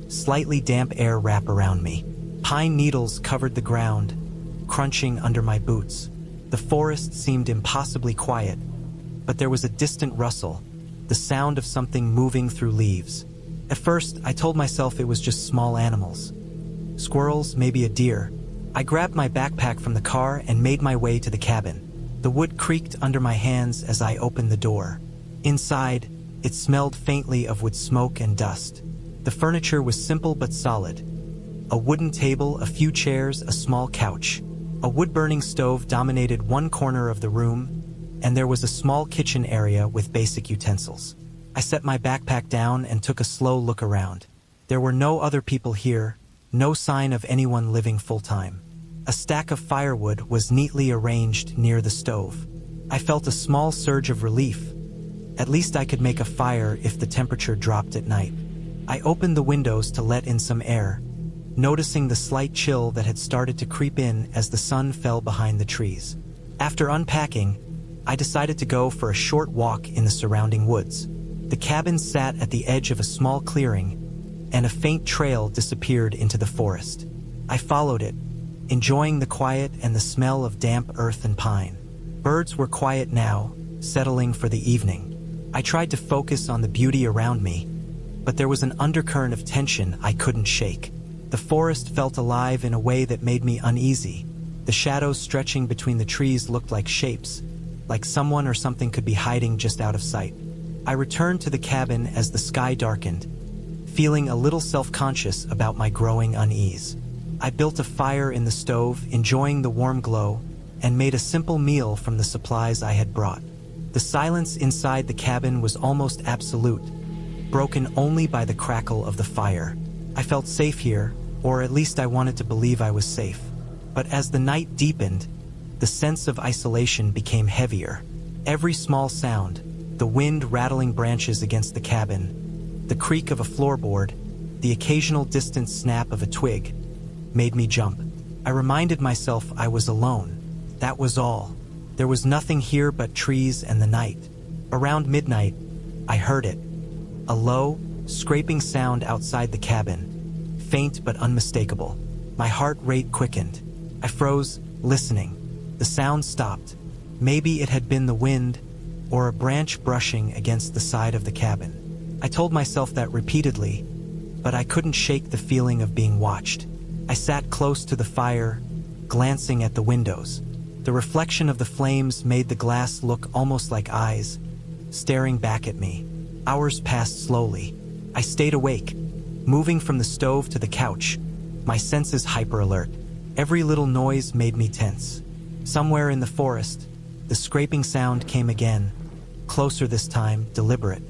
slightly damp air wrap around me. Pine needles covered the ground, crunching under my boots. The forest seemed impossibly quiet, but there was a distant rustle, the sound of something moving through leaves. At first, I told myself it was just small animals. Squirrels, maybe a deer. I grabbed my backpack from the car and made my way to the cabin. The wood creaked under my hands as I opened the door. Inside, it smelled faintly of wood smoke and dust. The furniture was simple but solid. A wooden table, a few chairs, a small couch. A wood-burning stove dominated one corner of the room, and there was a small kitchen area with basic utensils. I set my backpack down and took a slow look around. There were no other people here, no sign of anyone living full-time. A stack of firewood was neatly arranged near the stove. I felt a small surge of relief. At least I could make a fire if the temperature dropped at night. I opened the windows to let in some air, noticing the slight chill that had started to creep in as the sun fell behind the trees. After unpacking, I decided to go for a short walk in the surrounding woods. The cabin sat at the edge of a small clearing, and a faint trail disappeared into the forest. I followed it, enjoying the quiet and the smell of damp earth and pine. Birds were quiet now, settling for the evening. I tried to focus on the beauty around me, but there was an undercurrent of tension I couldn't shake. The forest felt alive in a way that made me uneasy. The shadows stretching between the trees looked like shapes, like someone or something could be hiding just out of sight. I returned to the cabin as the sky darkened, feeling a little self-conscious about my growing unease. I built a fire in the stove, enjoying the warm glow, and made a simple meal from the supplies I had brought. The silence inside the cabin was almost absolute, broken only by the crackle of the fire. I felt safe here, or at least I wanted to believe I was safe. But as the night deepened, the sense of isolation became heavier. Every small sound, the wind rattling branches against the cabin, the creak of a floorboard, the occasional distant snap of a twig, made me jump. I reminded myself I was alone. That was all. There was nothing here but trees and the night. Around midnight, I heard it. A low, scraping sound outside the cabin, faint but unmistakable. My heart rate quickened. I froze, listening. The sound stopped. Maybe it had been the wind, or a branch brushing against the side of the cabin. I told myself that repeatedly, but I couldn't shake the feeling of being watched. I sat close to the fire, glancing at the windows. The reflection of the flames made the glass look almost like eyes, staring back at me. Hours passed slowly. I stayed awake, moving from the stove to the couch, my senses hyper-alert. Every little noise made me tense. Somewhere in the forest, the scraping sound came again, closer this time, deliberate.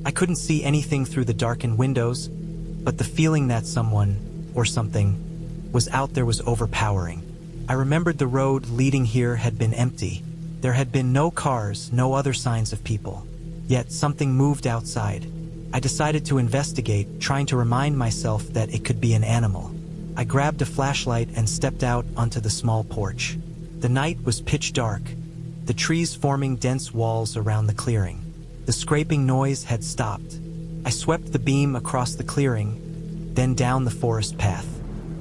I couldn't see anything through the darkened windows, but the feeling that someone, or something, was out there was overpowering. I remembered the road leading here had been empty. There had been no cars, no other signs of people. Yet something moved outside. I decided to investigate, trying to remind myself that it could be an animal. I grabbed a flashlight and stepped out onto the small porch. The night was pitch dark, the trees forming dense walls around the clearing. The scraping noise had stopped. I swept the beam across the clearing, then down the forest path.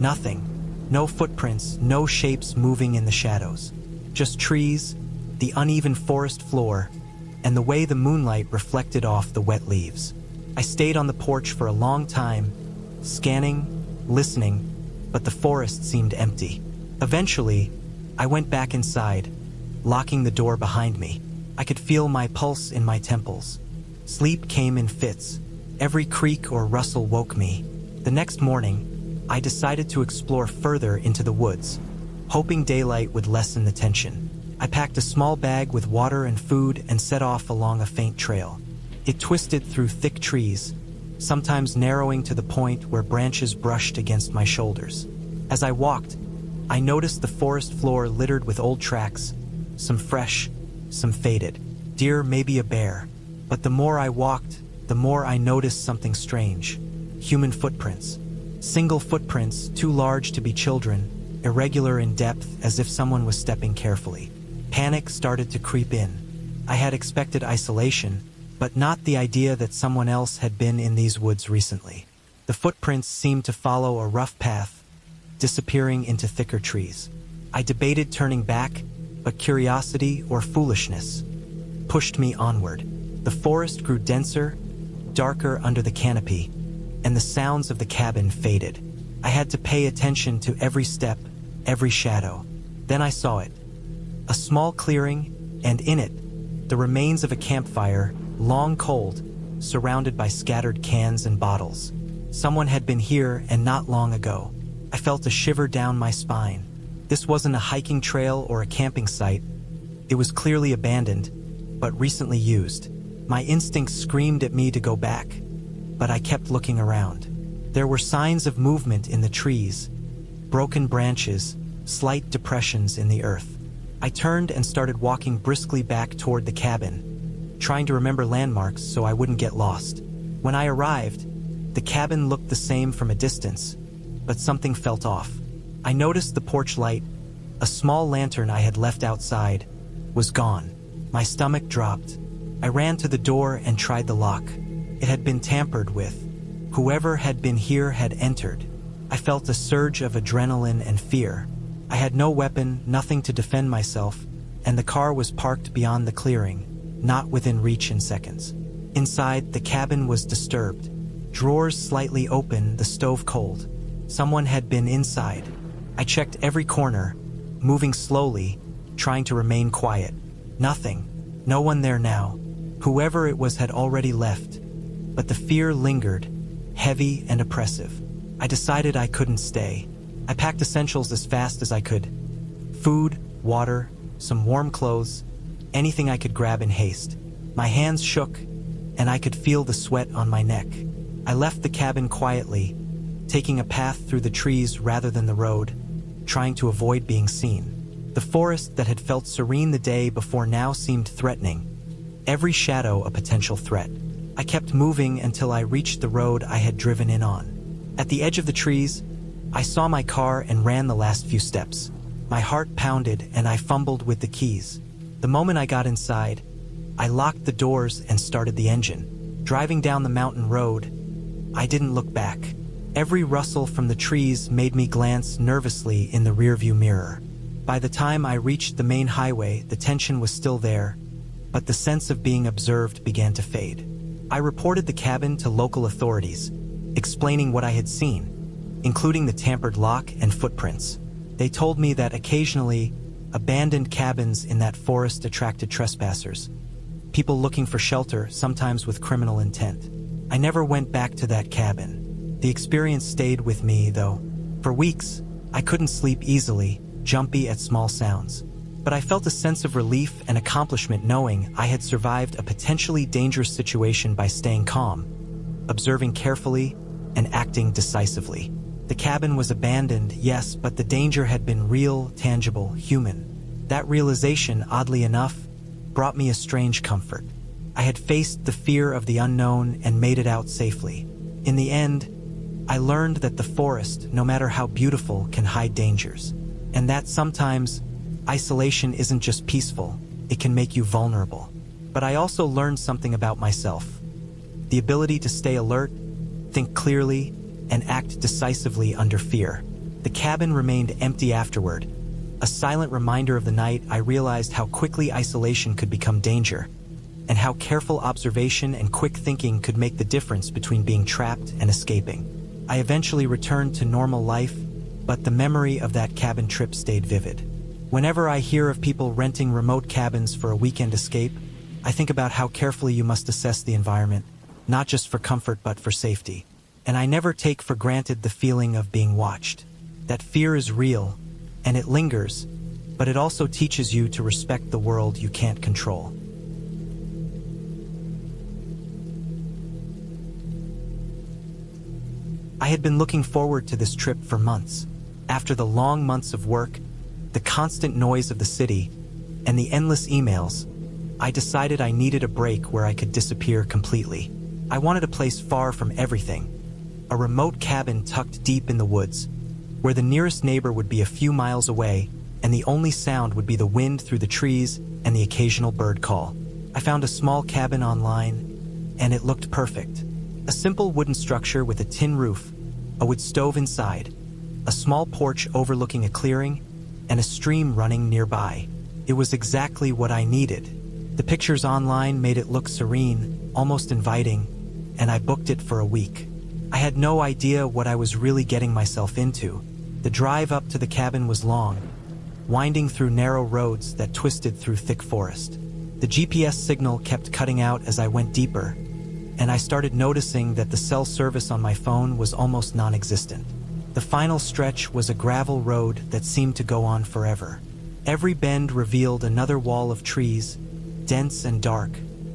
Nothing. No footprints, no shapes moving in the shadows. Just trees, the uneven forest floor, and the way the moonlight reflected off the wet leaves. I stayed on the porch for a long time, scanning, listening, but the forest seemed empty. Eventually, I went back inside, locking the door behind me. I could feel my pulse in my temples. Sleep came in fits. Every creak or rustle woke me. The next morning, I decided to explore further into the woods, hoping daylight would lessen the tension. I packed a small bag with water and food and set off along a faint trail. It twisted through thick trees, sometimes narrowing to the point where branches brushed against my shoulders. As I walked, I noticed the forest floor littered with old tracks, some fresh, some faded. Deer, maybe a bear. But the more I walked, the more I noticed something strange. Human footprints. Single footprints, too large to be children, irregular in depth as if someone was stepping carefully. Panic started to creep in. I had expected isolation, but not the idea that someone else had been in these woods recently. The footprints seemed to follow a rough path, disappearing into thicker trees. I debated turning back, but curiosity or foolishness pushed me onward. The forest grew denser, darker under the canopy, and the sounds of the cabin faded. I had to pay attention to every step, every shadow. Then I saw it. A small clearing, and in it, the remains of a campfire, long cold, surrounded by scattered cans and bottles. Someone had been here and not long ago. I felt a shiver down my spine. This wasn't a hiking trail or a camping site. It was clearly abandoned, but recently used. My instincts screamed at me to go back, but I kept looking around. There were signs of movement in the trees, broken branches, slight depressions in the earth. I turned and started walking briskly back toward the cabin, trying to remember landmarks so I wouldn't get lost. When I arrived, the cabin looked the same from a distance, but something felt off. I noticed the porch light, a small lantern I had left outside, was gone. My stomach dropped. I ran to the door and tried the lock. It had been tampered with. Whoever had been here had entered. I felt a surge of adrenaline and fear. I had no weapon, nothing to defend myself, and the car was parked beyond the clearing, not within reach in seconds. Inside, the cabin was disturbed. Drawers slightly open, the stove cold. Someone had been inside. I checked every corner, moving slowly, trying to remain quiet. Nothing. No one there now. Whoever it was had already left. But the fear lingered, heavy and oppressive. I decided I couldn't stay. I packed essentials as fast as I could. Food, water, some warm clothes, anything I could grab in haste. My hands shook, and I could feel the sweat on my neck. I left the cabin quietly, taking a path through the trees rather than the road, trying to avoid being seen. The forest that had felt serene the day before now seemed threatening, every shadow a potential threat. I kept moving until I reached the road I had driven in on. At the edge of the trees, I saw my car and ran the last few steps. My heart pounded and I fumbled with the keys. The moment I got inside, I locked the doors and started the engine. Driving down the mountain road, I didn't look back. Every rustle from the trees made me glance nervously in the rearview mirror. By the time I reached the main highway, the tension was still there, but the sense of being observed began to fade. I reported the cabin to local authorities, explaining what I had seen, including the tampered lock and footprints. They told me that occasionally, abandoned cabins in that forest attracted trespassers, people looking for shelter, sometimes with criminal intent. I never went back to that cabin. The experience stayed with me, though. For weeks, I couldn't sleep easily, jumpy at small sounds. But I felt a sense of relief and accomplishment knowing I had survived a potentially dangerous situation by staying calm, observing carefully, and acting decisively. The cabin was abandoned, yes, but the danger had been real, tangible, human. That realization, oddly enough, brought me a strange comfort. I had faced the fear of the unknown and made it out safely. In the end, I learned that the forest, no matter how beautiful, can hide dangers. And that sometimes, isolation isn't just peaceful, it can make you vulnerable. But I also learned something about myself. The ability to stay alert, think clearly, and act decisively under fear. The cabin remained empty afterward. A silent reminder of the night, I realized how quickly isolation could become danger, and how careful observation and quick thinking could make the difference between being trapped and escaping. I eventually returned to normal life, but the memory of that cabin trip stayed vivid. Whenever I hear of people renting remote cabins for a weekend escape, I think about how carefully you must assess the environment, not just for comfort but for safety. And I never take for granted the feeling of being watched. That fear is real, and it lingers, but it also teaches you to respect the world you can't control. I had been looking forward to this trip for months. After the long months of work, the constant noise of the city, and the endless emails, I decided I needed a break where I could disappear completely. I wanted a place far from everything. A remote cabin tucked deep in the woods, where the nearest neighbor would be a few miles away, and the only sound would be the wind through the trees and the occasional bird call. I found a small cabin online, and it looked perfect. A simple wooden structure with a tin roof, a wood stove inside, a small porch overlooking a clearing, and a stream running nearby. It was exactly what I needed. The pictures online made it look serene, almost inviting, and I booked it for a week. I had no idea what I was really getting myself into. The drive up to the cabin was long, winding through narrow roads that twisted through thick forest. The GPS signal kept cutting out as I went deeper, and I started noticing that the cell service on my phone was almost non-existent. The final stretch was a gravel road that seemed to go on forever. Every bend revealed another wall of trees, dense and dark,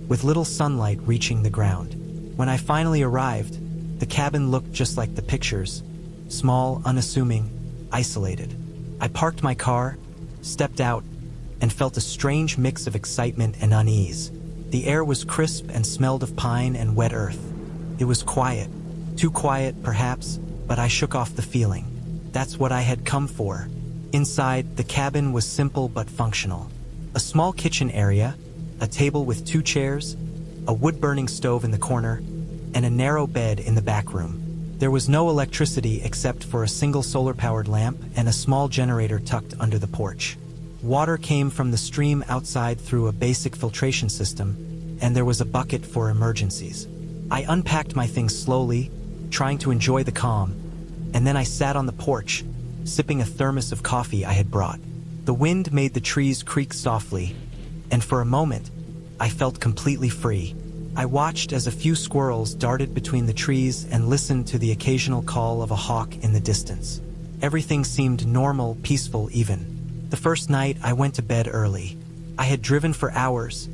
with little sunlight reaching the ground. When I finally arrived, the cabin looked just like the pictures, small, unassuming, isolated. I parked my car, stepped out, and felt a strange mix of excitement and unease. The air was crisp and smelled of pine and wet earth. It was quiet, too quiet perhaps, but I shook off the feeling. That's what I had come for. Inside, the cabin was simple but functional. A small kitchen area, a table with 2 chairs, a wood-burning stove in the corner, and a narrow bed in the back room. There was no electricity except for a single solar-powered lamp and a small generator tucked under the porch. Water came from the stream outside through a basic filtration system, and there was a bucket for emergencies. I unpacked my things slowly, trying to enjoy the calm, and then I sat on the porch, sipping a thermos of coffee I had brought. The wind made the trees creak softly, and for a moment, I felt completely free. I watched as a few squirrels darted between the trees and listened to the occasional call of a hawk in the distance. Everything seemed normal, peaceful even. The first night, I went to bed early. I had driven for hours,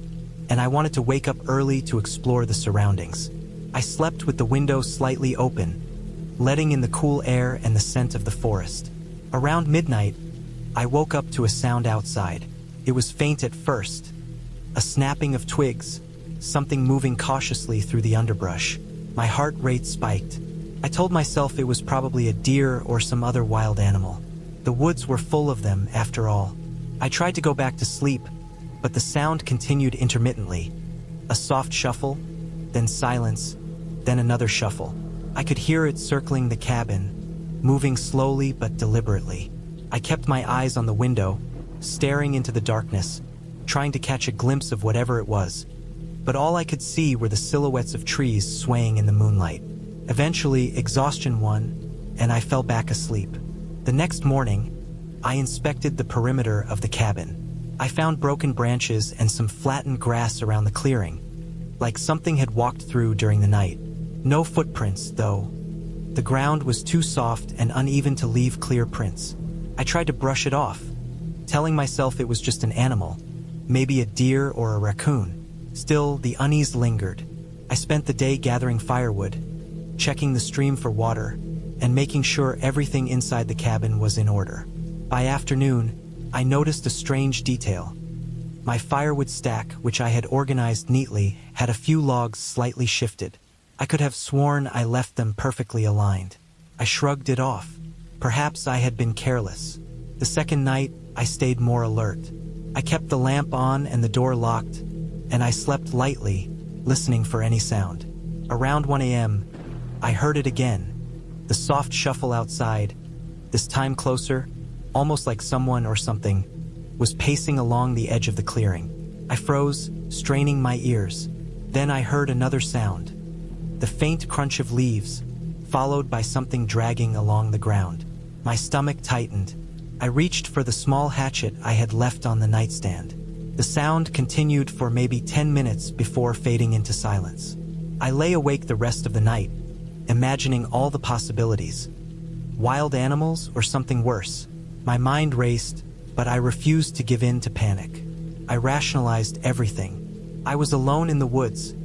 and I wanted to wake up early to explore the surroundings. I slept with the window slightly open, letting in the cool air and the scent of the forest. Around midnight, I woke up to a sound outside. It was faint at first, a snapping of twigs, something moving cautiously through the underbrush. My heart rate spiked. I told myself it was probably a deer or some other wild animal. The woods were full of them, after all. I tried to go back to sleep, but the sound continued intermittently. A soft shuffle, then silence, then another shuffle. I could hear it circling the cabin, moving slowly but deliberately. I kept my eyes on the window, staring into the darkness, trying to catch a glimpse of whatever it was. But all I could see were the silhouettes of trees swaying in the moonlight. Eventually, exhaustion won, and I fell back asleep. The next morning, I inspected the perimeter of the cabin. I found broken branches and some flattened grass around the clearing, like something had walked through during the night. No footprints, though. The ground was too soft and uneven to leave clear prints. I tried to brush it off, telling myself it was just an animal, maybe a deer or a raccoon. Still, the unease lingered. I spent the day gathering firewood, checking the stream for water, and making sure everything inside the cabin was in order. By afternoon, I noticed a strange detail. My firewood stack, which I had organized neatly, had a few logs slightly shifted. I could have sworn I left them perfectly aligned. I shrugged it off. Perhaps I had been careless. The second night, I stayed more alert. I kept the lamp on and the door locked, and I slept lightly, listening for any sound. Around 1 a.m., I heard it again. The soft shuffle outside, this time closer, almost like someone or something, was pacing along the edge of the clearing. I froze, straining my ears. Then I heard another sound. The faint crunch of leaves, followed by something dragging along the ground. My stomach tightened. I reached for the small hatchet I had left on the nightstand. The sound continued for maybe 10 minutes before fading into silence. I lay awake the rest of the night, imagining all the possibilities. Wild animals or something worse. My mind raced, but I refused to give in to panic. I rationalized everything. I was alone in the woods.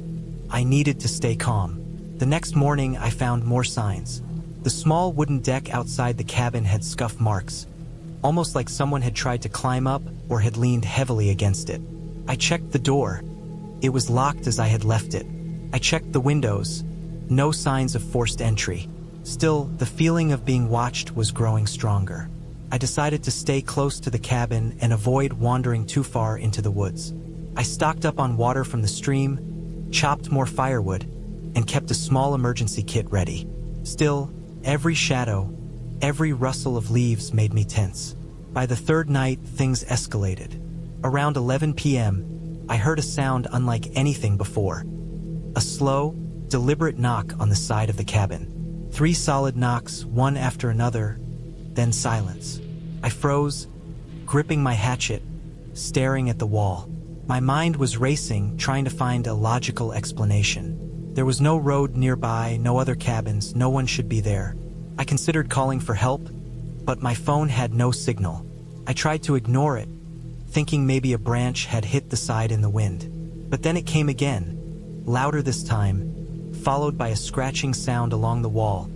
I needed to stay calm. The next morning, I found more signs. The small wooden deck outside the cabin had scuff marks, almost like someone had tried to climb up or had leaned heavily against it. I checked the door. It was locked as I had left it. I checked the windows. No signs of forced entry. Still, the feeling of being watched was growing stronger. I decided to stay close to the cabin and avoid wandering too far into the woods. I stocked up on water from the stream, chopped more firewood, and kept a small emergency kit ready. Still, every shadow, every rustle of leaves made me tense. By the third night, things escalated. Around 11 p.m., I heard a sound unlike anything before. A slow, deliberate knock on the side of the cabin. 3 solid knocks, one after another, then silence. I froze, gripping my hatchet, staring at the wall. My mind was racing, trying to find a logical explanation. There was no road nearby, no other cabins, no one should be there. I considered calling for help, but my phone had no signal. I tried to ignore it, thinking maybe a branch had hit the side in the wind. But then it came again, louder this time, followed by a scratching sound along the wall,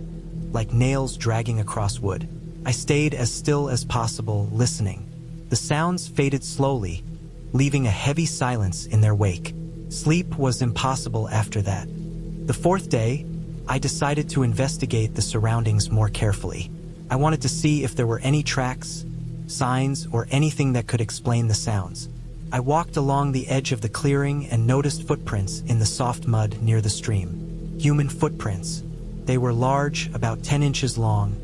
like nails dragging across wood. I stayed as still as possible, listening. The sounds faded slowly, leaving a heavy silence in their wake. Sleep was impossible after that. The 4th day, I decided to investigate the surroundings more carefully. I wanted to see if there were any tracks, signs, or anything that could explain the sounds. I walked along the edge of the clearing and noticed footprints in the soft mud near the stream. Human footprints. They were large, about 10 inches long,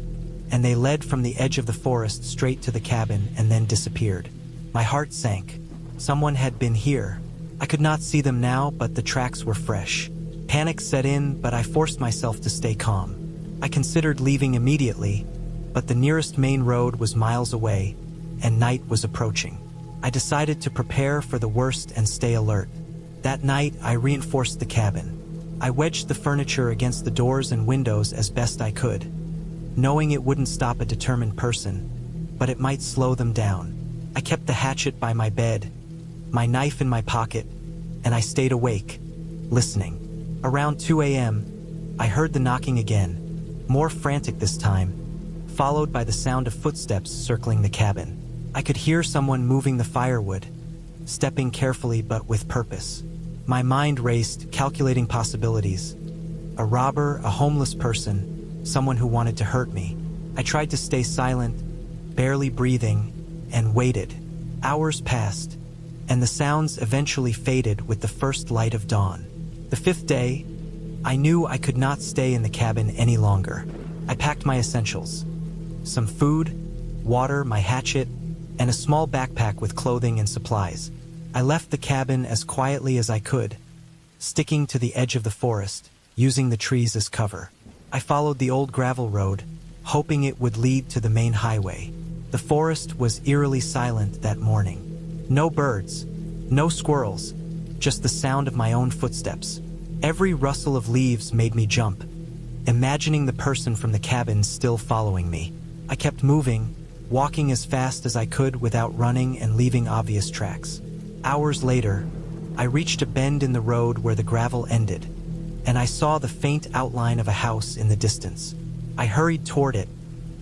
and they led from the edge of the forest straight to the cabin and then disappeared. My heart sank. Someone had been here. I could not see them now, but the tracks were fresh. Panic set in, but I forced myself to stay calm. I considered leaving immediately, but the nearest main road was miles away, and night was approaching. I decided to prepare for the worst and stay alert. That night, I reinforced the cabin. I wedged the furniture against the doors and windows as best I could, knowing it wouldn't stop a determined person, but it might slow them down. I kept the hatchet by my bed, my knife in my pocket, and I stayed awake, listening. Around 2 a.m., I heard the knocking again, more frantic this time, followed by the sound of footsteps circling the cabin. I could hear someone moving the firewood, stepping carefully but with purpose. My mind raced, calculating possibilities. A robber, a homeless person, someone who wanted to hurt me. I tried to stay silent, barely breathing, and waited. Hours passed, and the sounds eventually faded with the first light of dawn. The 5th day, I knew I could not stay in the cabin any longer. I packed my essentials: some food, water, my hatchet, and a small backpack with clothing and supplies. I left the cabin as quietly as I could, sticking to the edge of the forest, using the trees as cover. I followed the old gravel road, hoping it would lead to the main highway. The forest was eerily silent that morning. No birds, no squirrels, just the sound of my own footsteps. Every rustle of leaves made me jump, imagining the person from the cabin still following me. I kept moving, walking as fast as I could without running and leaving obvious tracks. Hours later, I reached a bend in the road where the gravel ended, and I saw the faint outline of a house in the distance. I hurried toward it,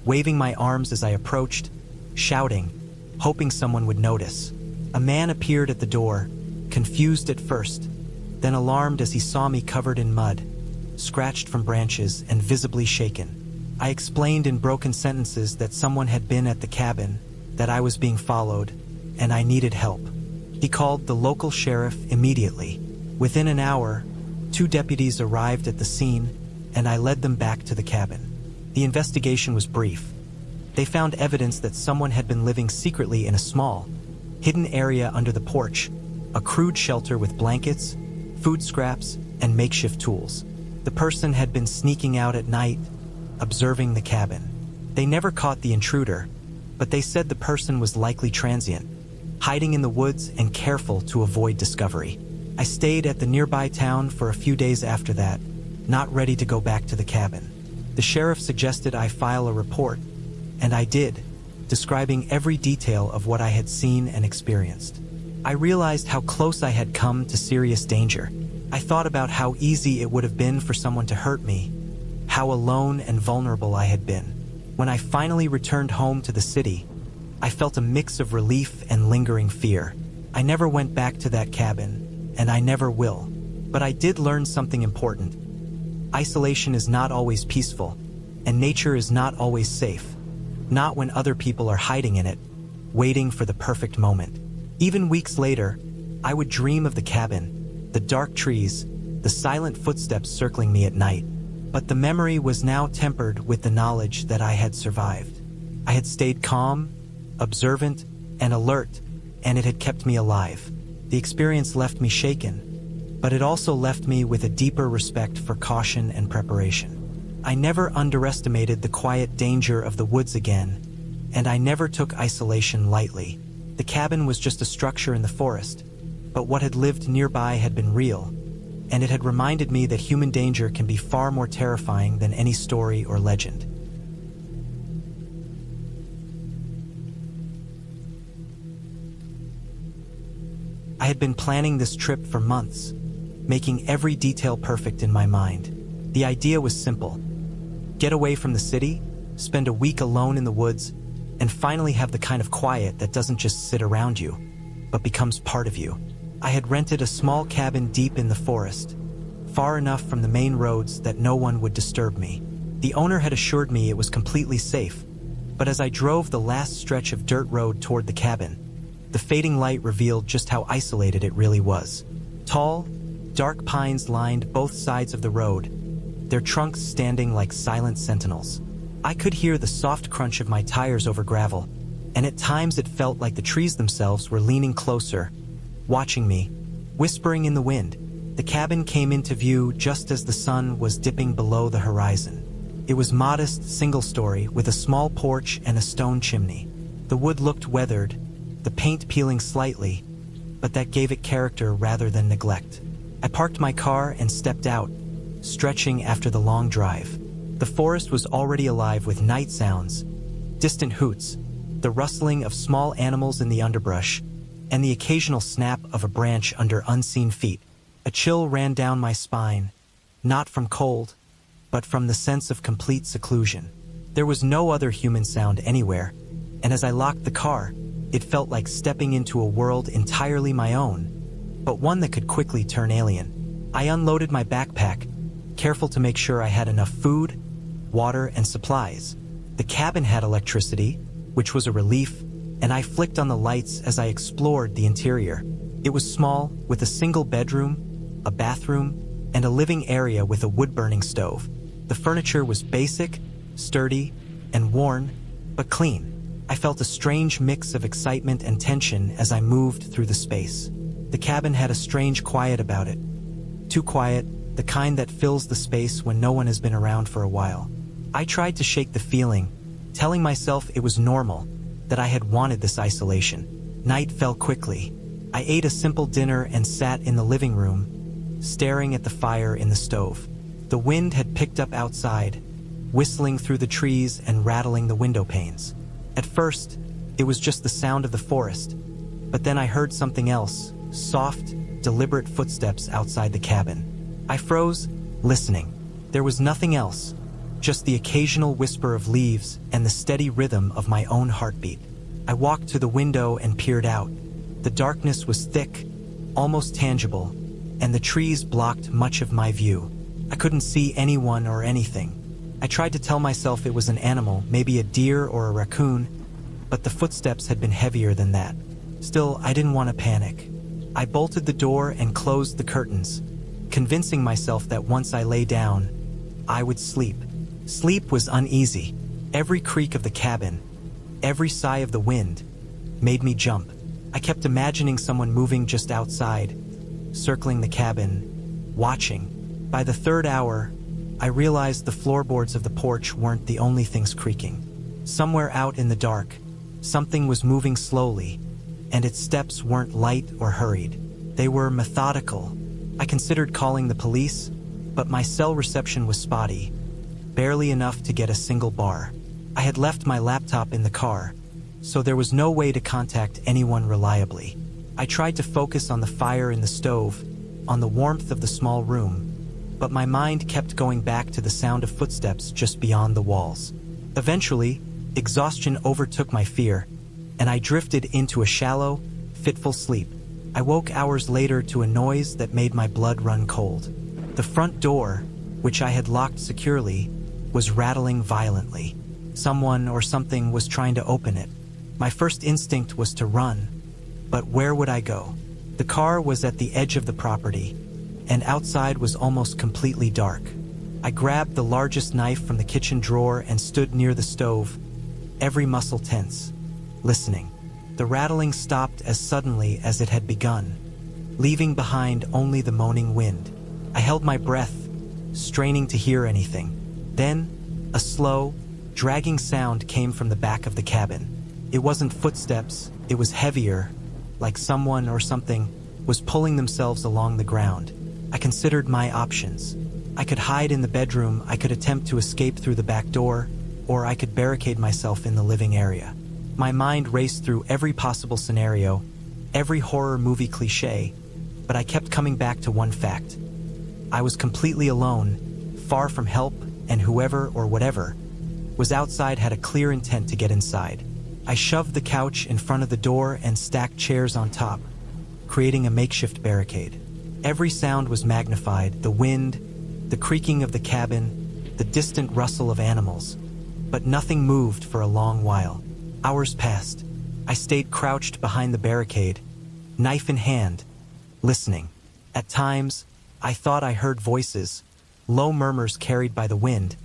waving my arms as I approached, shouting, hoping someone would notice. A man appeared at the door, confused at first, then alarmed as he saw me covered in mud, scratched from branches and visibly shaken. I explained in broken sentences that someone had been at the cabin, that I was being followed, and I needed help. He called the local sheriff immediately. Within an hour, 2 deputies arrived at the scene, and I led them back to the cabin. The investigation was brief. They found evidence that someone had been living secretly in a small, hidden area under the porch, a crude shelter with blankets, food scraps, and makeshift tools. The person had been sneaking out at night, observing the cabin. They never caught the intruder, but they said the person was likely transient, hiding in the woods and careful to avoid discovery. I stayed at the nearby town for a few days after that, not ready to go back to the cabin. The sheriff suggested I file a report, and I did, describing every detail of what I had seen and experienced. I realized how close I had come to serious danger. I thought about how easy it would have been for someone to hurt me, how alone and vulnerable I had been. When I finally returned home to the city, I felt a mix of relief and lingering fear. I never went back to that cabin, and I never will. But I did learn something important. Isolation is not always peaceful, and nature is not always safe. Not when other people are hiding in it, waiting for the perfect moment. Even weeks later, I would dream of the cabin, the dark trees, the silent footsteps circling me at night. But the memory was now tempered with the knowledge that I had survived. I had stayed calm, observant, and alert, and it had kept me alive. The experience left me shaken, but it also left me with a deeper respect for caution and preparation. I never underestimated the quiet danger of the woods again, and I never took isolation lightly. The cabin was just a structure in the forest, but what had lived nearby had been real, and it had reminded me that human danger can be far more terrifying than any story or legend. I had been planning this trip for months, making every detail perfect in my mind. The idea was simple: get away from the city, spend a week alone in the woods, and finally have the kind of quiet that doesn't just sit around you, but becomes part of you. I had rented a small cabin deep in the forest, far enough from the main roads that no one would disturb me. The owner had assured me it was completely safe, but as I drove the last stretch of dirt road toward the cabin, the fading light revealed just how isolated it really was. Tall, dark pines lined both sides of the road, their trunks standing like silent sentinels. I could hear the soft crunch of my tires over gravel, and at times it felt like the trees themselves were leaning closer, watching me, whispering in the wind. The cabin came into view just as the sun was dipping below the horizon. It was modest, single-story, with a small porch and a stone chimney. The wood looked weathered, the paint peeling slightly, but that gave it character rather than neglect. I parked my car and stepped out, stretching after the long drive. The forest was already alive with night sounds, distant hoots, the rustling of small animals in the underbrush, and the occasional snap of a branch under unseen feet. A chill ran down my spine, not from cold, but from the sense of complete seclusion. There was no other human sound anywhere, and as I locked the car, it felt like stepping into a world entirely my own, but one that could quickly turn alien. I unloaded my backpack, careful to make sure I had enough food, water, and supplies. The cabin had electricity, which was a relief, and I flicked on the lights as I explored the interior. It was small, with a single bedroom, a bathroom, and a living area with a wood-burning stove. The furniture was basic, sturdy, and worn, but clean. I felt a strange mix of excitement and tension as I moved through the space. The cabin had a strange quiet about it. Too quiet, the kind that fills the space when no one has been around for a while. I tried to shake the feeling, telling myself it was normal, that I had wanted this isolation. Night fell quickly. I ate a simple dinner and sat in the living room, staring at the fire in the stove. The wind had picked up outside, whistling through the trees and rattling the window panes. At first, it was just the sound of the forest, but then I heard something else, soft, deliberate footsteps outside the cabin. I froze, listening. There was nothing else, just the occasional whisper of leaves and the steady rhythm of my own heartbeat. I walked to the window and peered out. The darkness was thick, almost tangible, and the trees blocked much of my view. I couldn't see anyone or anything. I tried to tell myself it was an animal, maybe a deer or a raccoon, but the footsteps had been heavier than that. Still, I didn't want to panic. I bolted the door and closed the curtains, convincing myself that once I lay down, I would sleep. Sleep was uneasy. Every creak of the cabin, every sigh of the wind, made me jump. I kept imagining someone moving just outside, circling the cabin, watching. By the third hour, I realized the floorboards of the porch weren't the only things creaking. Somewhere out in the dark, something was moving slowly, and its steps weren't light or hurried. They were methodical. I considered calling the police, but my cell reception was spotty, barely enough to get a single bar. I had left my laptop in the car, so there was no way to contact anyone reliably. I tried to focus on the fire in the stove, on the warmth of the small room, but my mind kept going back to the sound of footsteps just beyond the walls. Eventually, exhaustion overtook my fear, and I drifted into a shallow, fitful sleep. I woke hours later to a noise that made my blood run cold. The front door, which I had locked securely, was rattling violently. Someone or something was trying to open it. My first instinct was to run, but where would I go? The car was at the edge of the property, and outside was almost completely dark. I grabbed the largest knife from the kitchen drawer and stood near the stove, every muscle tense, listening. The rattling stopped as suddenly as it had begun, leaving behind only the moaning wind. I held my breath, straining to hear anything. Then, a slow, dragging sound came from the back of the cabin. It wasn't footsteps, it was heavier, like someone or something was pulling themselves along the ground. I considered my options. I could hide in the bedroom, I could attempt to escape through the back door, or I could barricade myself in the living area. My mind raced through every possible scenario, every horror movie cliché, but I kept coming back to one fact. I was completely alone, far from help, and whoever or whatever was outside had a clear intent to get inside. I shoved the couch in front of the door and stacked chairs on top, creating a makeshift barricade. Every sound was magnified, the wind, the creaking of the cabin, the distant rustle of animals, but nothing moved for a long while. Hours passed. I stayed crouched behind the barricade, knife in hand, listening. At times, I thought I heard voices, low murmurs carried by the wind,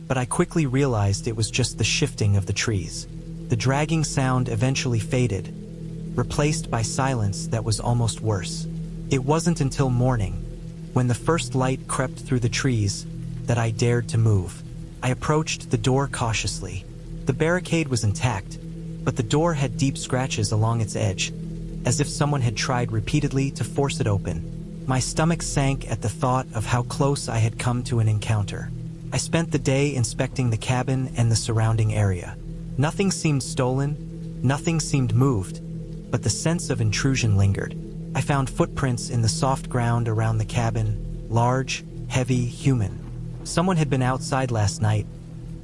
but I quickly realized it was just the shifting of the trees. The dragging sound eventually faded, replaced by silence that was almost worse. It wasn't until morning, when the first light crept through the trees, that I dared to move. I approached the door cautiously. The barricade was intact, but the door had deep scratches along its edge, as if someone had tried repeatedly to force it open. My stomach sank at the thought of how close I had come to an encounter. I spent the day inspecting the cabin and the surrounding area. Nothing seemed stolen, nothing seemed moved, but the sense of intrusion lingered. I found footprints in the soft ground around the cabin, large, heavy, human. Someone had been outside last night,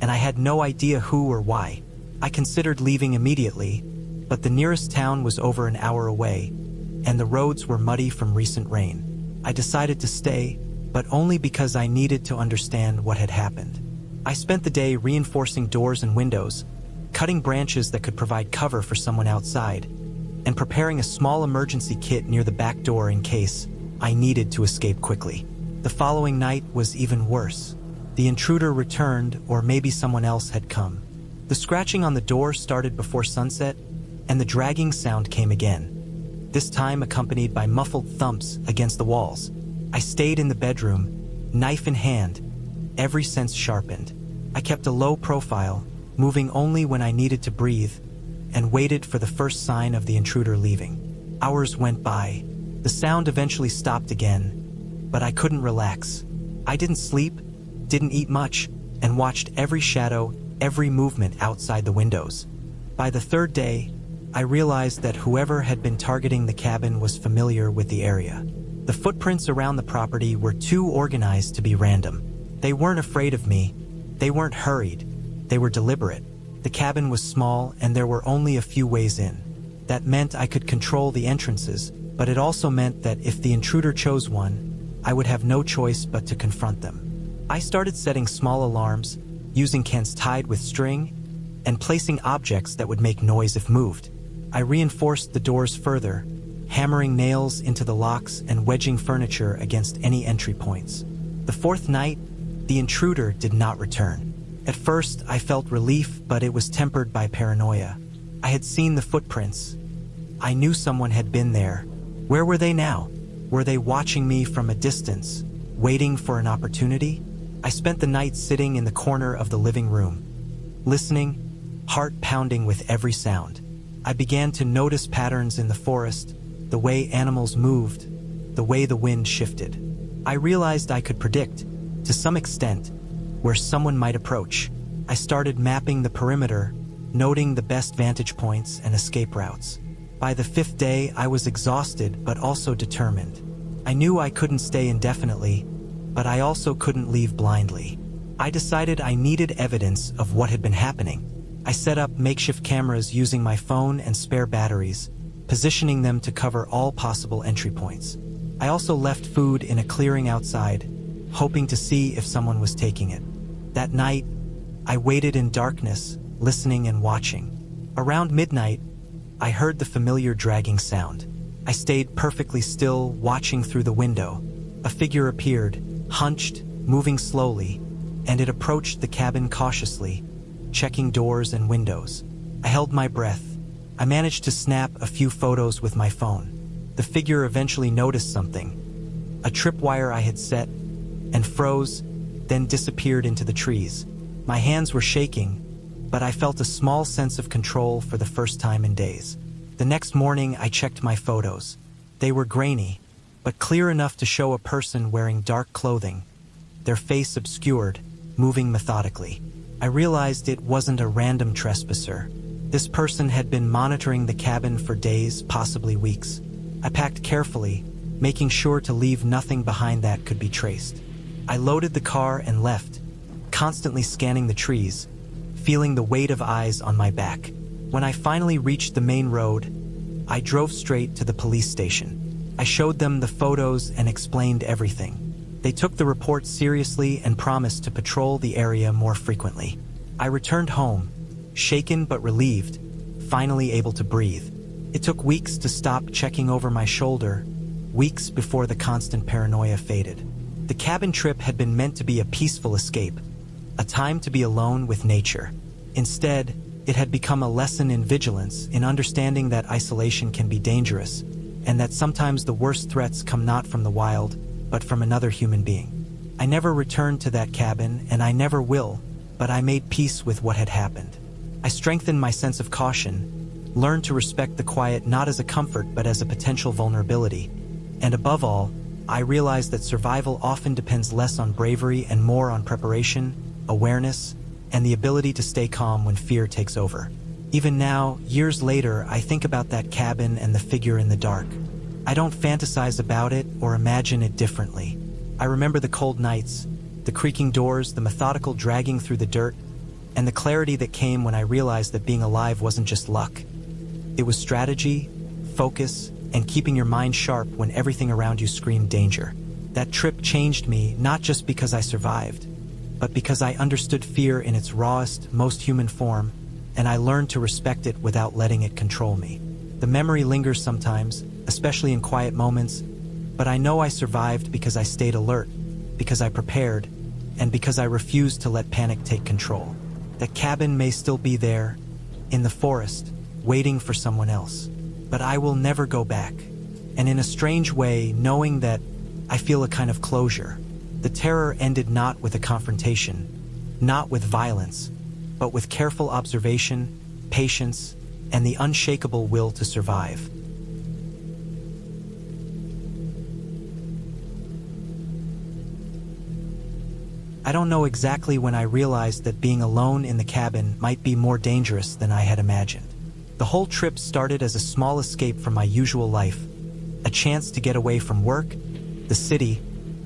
and I had no idea who or why. I considered leaving immediately, but the nearest town was over an hour away, and the roads were muddy from recent rain. I decided to stay, but only because I needed to understand what had happened. I spent the day reinforcing doors and windows, cutting branches that could provide cover for someone outside, and preparing a small emergency kit near the back door in case I needed to escape quickly. The following night was even worse. The intruder returned, or maybe someone else had come. The scratching on the door started before sunset, and the dragging sound came again, this time accompanied by muffled thumps against the walls. I stayed in the bedroom, knife in hand, every sense sharpened. I kept a low profile, moving only when I needed to breathe, and waited for the first sign of the intruder leaving. Hours went by. The sound eventually stopped again, but I couldn't relax. I didn't sleep, didn't eat much, and watched every shadow, every movement outside the windows. By the third day, I realized that whoever had been targeting the cabin was familiar with the area. The footprints around the property were too organized to be random. They weren't afraid of me. They weren't hurried. They were deliberate. The cabin was small, and there were only a few ways in. That meant I could control the entrances, but it also meant that if the intruder chose one, I would have no choice but to confront them. I started setting small alarms, using cans tied with string, and placing objects that would make noise if moved. I reinforced the doors further, hammering nails into the locks and wedging furniture against any entry points. The fourth night, the intruder did not return. At first, I felt relief, but it was tempered by paranoia. I had seen the footprints. I knew someone had been there. Where were they now? Were they watching me from a distance, waiting for an opportunity? I spent the night sitting in the corner of the living room, listening, heart pounding with every sound. I began to notice patterns in the forest, the way animals moved, the way the wind shifted. I realized I could predict, to some extent, where someone might approach. I started mapping the perimeter, noting the best vantage points and escape routes. By the fifth day, I was exhausted but also determined. I knew I couldn't stay indefinitely, but I also couldn't leave blindly. I decided I needed evidence of what had been happening. I set up makeshift cameras using my phone and spare batteries, positioning them to cover all possible entry points. I also left food in a clearing outside, hoping to see if someone was taking it. That night, I waited in darkness, listening and watching. Around midnight, I heard the familiar dragging sound. I stayed perfectly still, watching through the window. A figure appeared, hunched, moving slowly, and it approached the cabin cautiously, checking doors and windows. I held my breath. I managed to snap a few photos with my phone. The figure eventually noticed something. A tripwire I had set, and froze, then disappeared into the trees. My hands were shaking, but I felt a small sense of control for the first time in days. The next morning, I checked my photos. They were grainy, but clear enough to show a person wearing dark clothing, their face obscured, moving methodically. I realized it wasn't a random trespasser. This person had been monitoring the cabin for days, possibly weeks. I packed carefully, making sure to leave nothing behind that could be traced. I loaded the car and left, constantly scanning the trees, feeling the weight of eyes on my back. When I finally reached the main road, I drove straight to the police station. I showed them the photos and explained everything. They took the report seriously and promised to patrol the area more frequently. I returned home, shaken but relieved, finally able to breathe. It took weeks to stop checking over my shoulder, weeks before the constant paranoia faded. The cabin trip had been meant to be a peaceful escape, a time to be alone with nature. Instead, it had become a lesson in vigilance, in understanding that isolation can be dangerous, and that sometimes the worst threats come not from the wild, but from another human being. I never returned to that cabin, and I never will, but I made peace with what had happened. I strengthened my sense of caution, learned to respect the quiet not as a comfort but as a potential vulnerability, and above all, I realized that survival often depends less on bravery and more on preparation, awareness, and the ability to stay calm when fear takes over. Even now, years later, I think about that cabin and the figure in the dark. I don't fantasize about it or imagine it differently. I remember the cold nights, the creaking doors, the methodical dragging through the dirt, and the clarity that came when I realized that being alive wasn't just luck. It was strategy, focus, and keeping your mind sharp when everything around you screamed danger. That trip changed me, not just because I survived, but because I understood fear in its rawest, most human form, and I learned to respect it without letting it control me. The memory lingers sometimes, especially in quiet moments, but I know I survived because I stayed alert, because I prepared, and because I refused to let panic take control. That cabin may still be there, in the forest, waiting for someone else, but I will never go back. And in a strange way, knowing that, I feel a kind of closure. The terror ended not with a confrontation, not with violence, but with careful observation, patience, and the unshakable will to survive. I don't know exactly when I realized that being alone in the cabin might be more dangerous than I had imagined. The whole trip started as a small escape from my usual life, a chance to get away from work, the city,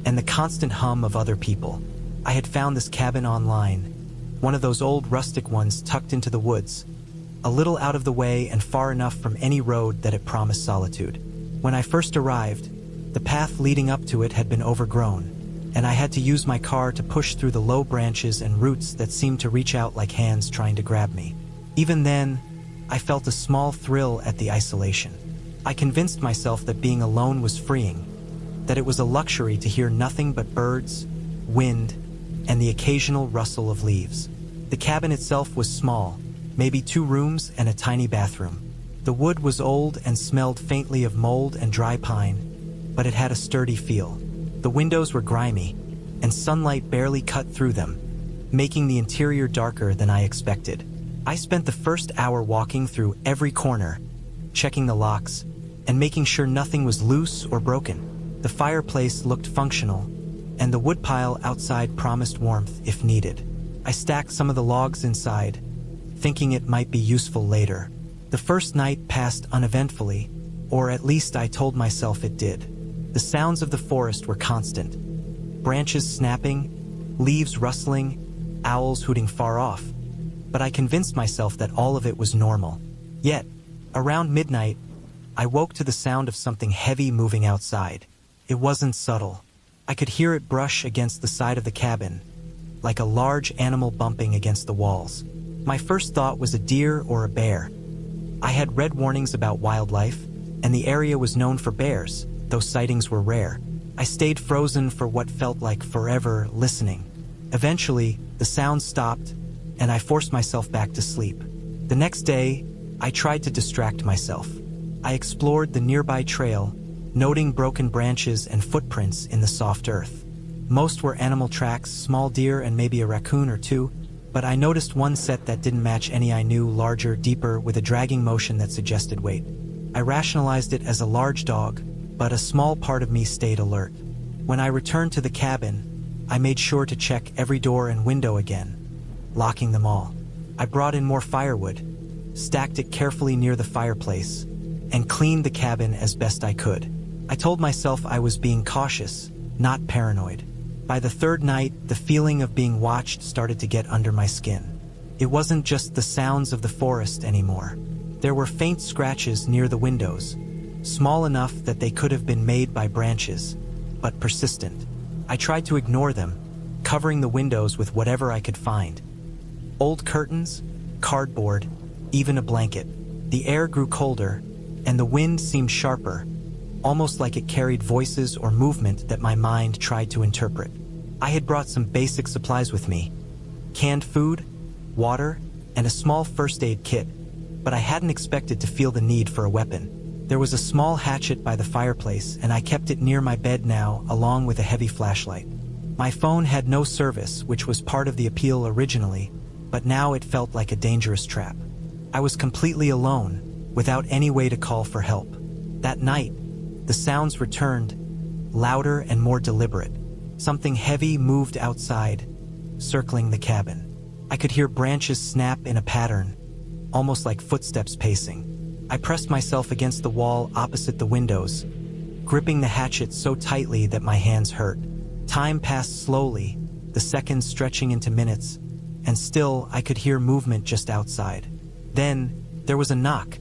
and the constant hum of other people. I had found this cabin online, one of those old rustic ones tucked into the woods, a little out of the way and far enough from any road that it promised solitude. When I first arrived, the path leading up to it had been overgrown, and I had to use my car to push through the low branches and roots that seemed to reach out like hands trying to grab me. Even then, I felt a small thrill at the isolation. I convinced myself that being alone was freeing, that it was a luxury to hear nothing but birds, wind, and the occasional rustle of leaves. The cabin itself was small, maybe 2 rooms and a tiny bathroom. The wood was old and smelled faintly of mold and dry pine, but it had a sturdy feel. The windows were grimy, and sunlight barely cut through them, making the interior darker than I expected. I spent the first hour walking through every corner, checking the locks, and making sure nothing was loose or broken. The fireplace looked functional, and the woodpile outside promised warmth if needed. I stacked some of the logs inside, thinking it might be useful later. The first night passed uneventfully, or at least I told myself it did. The sounds of the forest were constant. Branches snapping, leaves rustling, owls hooting far off. But I convinced myself that all of it was normal. Yet, around midnight, I woke to the sound of something heavy moving outside. It wasn't subtle. I could hear it brush against the side of the cabin, like a large animal bumping against the walls. My first thought was a deer or a bear. I had read warnings about wildlife, and the area was known for bears, though sightings were rare. I stayed frozen for what felt like forever, listening. Eventually, the sounds stopped, and I forced myself back to sleep. The next day, I tried to distract myself. I explored the nearby trail, noting broken branches and footprints in the soft earth. Most were animal tracks, small deer and maybe a raccoon or two, but I noticed one set that didn't match any I knew, larger, deeper, with a dragging motion that suggested weight. I rationalized it as a large dog, but a small part of me stayed alert. When I returned to the cabin, I made sure to check every door and window again, locking them all. I brought in more firewood, stacked it carefully near the fireplace, and cleaned the cabin as best I could. I told myself I was being cautious, not paranoid. By the third night, the feeling of being watched started to get under my skin. It wasn't just the sounds of the forest anymore. There were faint scratches near the windows, small enough that they could have been made by branches, but persistent. I tried to ignore them, covering the windows with whatever I could find. Old curtains, cardboard, even a blanket. The air grew colder, and the wind seemed sharper, almost like it carried voices or movement that my mind tried to interpret. I had brought some basic supplies with me: canned food, water, and a small first aid kit, but I hadn't expected to feel the need for a weapon. There was a small hatchet by the fireplace, and I kept it near my bed now, along with a heavy flashlight. My phone had no service, which was part of the appeal originally, but now it felt like a dangerous trap. I was completely alone, without any way to call for help. That night, the sounds returned, louder and more deliberate. Something heavy moved outside, circling the cabin. I could hear branches snap in a pattern, almost like footsteps pacing. I pressed myself against the wall opposite the windows, gripping the hatchet so tightly that my hands hurt. Time passed slowly, the seconds stretching into minutes, and still I could hear movement just outside. Then, there was a knock,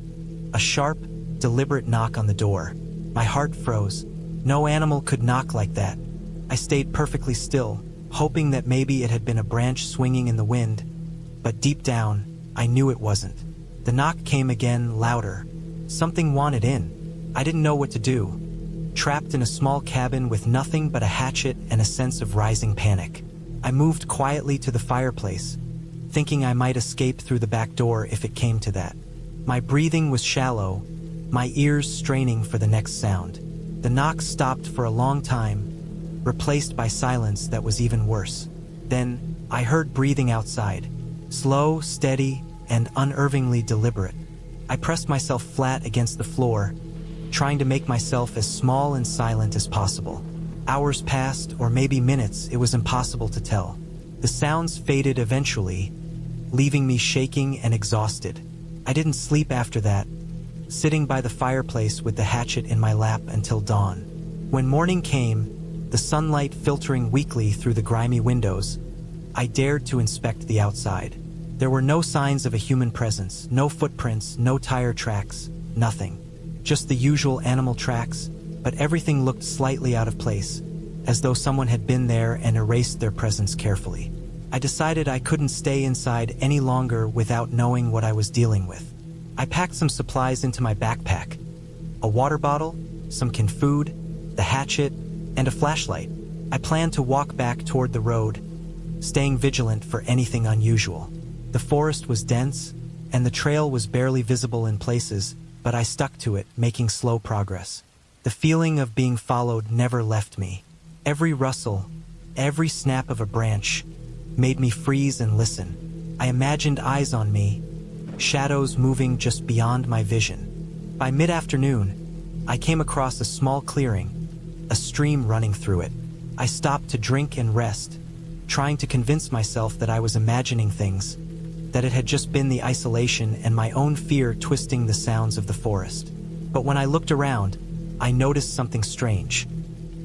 a sharp, deliberate knock on the door. My heart froze. No animal could knock like that. I stayed perfectly still, hoping that maybe it had been a branch swinging in the wind, but deep down, I knew it wasn't. The knock came again, louder. Something wanted in. I didn't know what to do. Trapped in a small cabin with nothing but a hatchet and a sense of rising panic. I moved quietly to the fireplace, thinking I might escape through the back door if it came to that. My breathing was shallow, my ears straining for the next sound. The knock stopped for a long time, replaced by silence that was even worse. Then, I heard breathing outside, slow, steady, and unnervingly deliberate. I pressed myself flat against the floor, trying to make myself as small and silent as possible. Hours passed, or maybe minutes, it was impossible to tell. The sounds faded eventually, leaving me shaking and exhausted. I didn't sleep after that, sitting by the fireplace with the hatchet in my lap until dawn. When morning came, the sunlight filtering weakly through the grimy windows, I dared to inspect the outside. There were no signs of a human presence, no footprints, no tire tracks, nothing. Just the usual animal tracks, but everything looked slightly out of place, as though someone had been there and erased their presence carefully. I decided I couldn't stay inside any longer without knowing what I was dealing with. I packed some supplies into my backpack: a water bottle, some canned food, the hatchet, and a flashlight. I planned to walk back toward the road, staying vigilant for anything unusual. The forest was dense, and the trail was barely visible in places, but I stuck to it, making slow progress. The feeling of being followed never left me. Every rustle, every snap of a branch, made me freeze and listen. I imagined eyes on me, shadows moving just beyond my vision. By mid-afternoon, I came across a small clearing, a stream running through it. I stopped to drink and rest, trying to convince myself that I was imagining things, that it had just been the isolation and my own fear twisting the sounds of the forest. But when I looked around, I noticed something strange: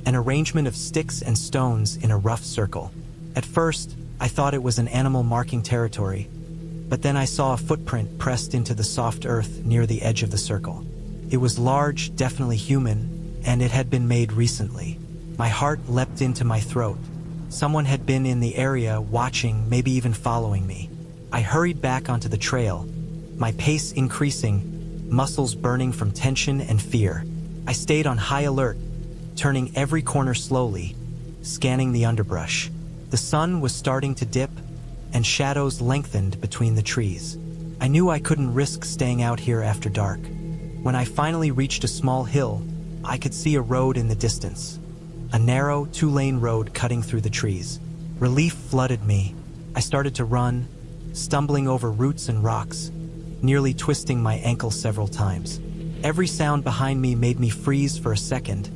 an arrangement of sticks and stones in a rough circle. At first, I thought it was an animal marking territory, but then I saw a footprint pressed into the soft earth near the edge of the circle. It was large, definitely human, and it had been made recently. My heart leapt into my throat. Someone had been in the area, watching, maybe even following me. I hurried back onto the trail, my pace increasing, muscles burning from tension and fear. I stayed on high alert, turning every corner slowly, scanning the underbrush. The sun was starting to dip, and shadows lengthened between the trees. I knew I couldn't risk staying out here after dark. When I finally reached a small hill, I could see a road in the distance. A narrow, two-lane road cutting through the trees. Relief flooded me. I started to run, stumbling over roots and rocks, nearly twisting my ankle several times. Every sound behind me made me freeze for a second,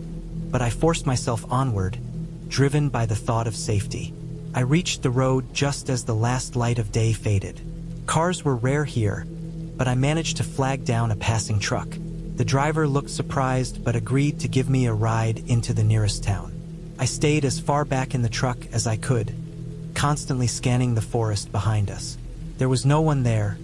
but I forced myself onward, driven by the thought of safety. I reached the road just as the last light of day faded. Cars were rare here, but I managed to flag down a passing truck. The driver looked surprised but agreed to give me a ride into the nearest town. I stayed as far back in the truck as I could, constantly scanning the forest behind us. There was no one there,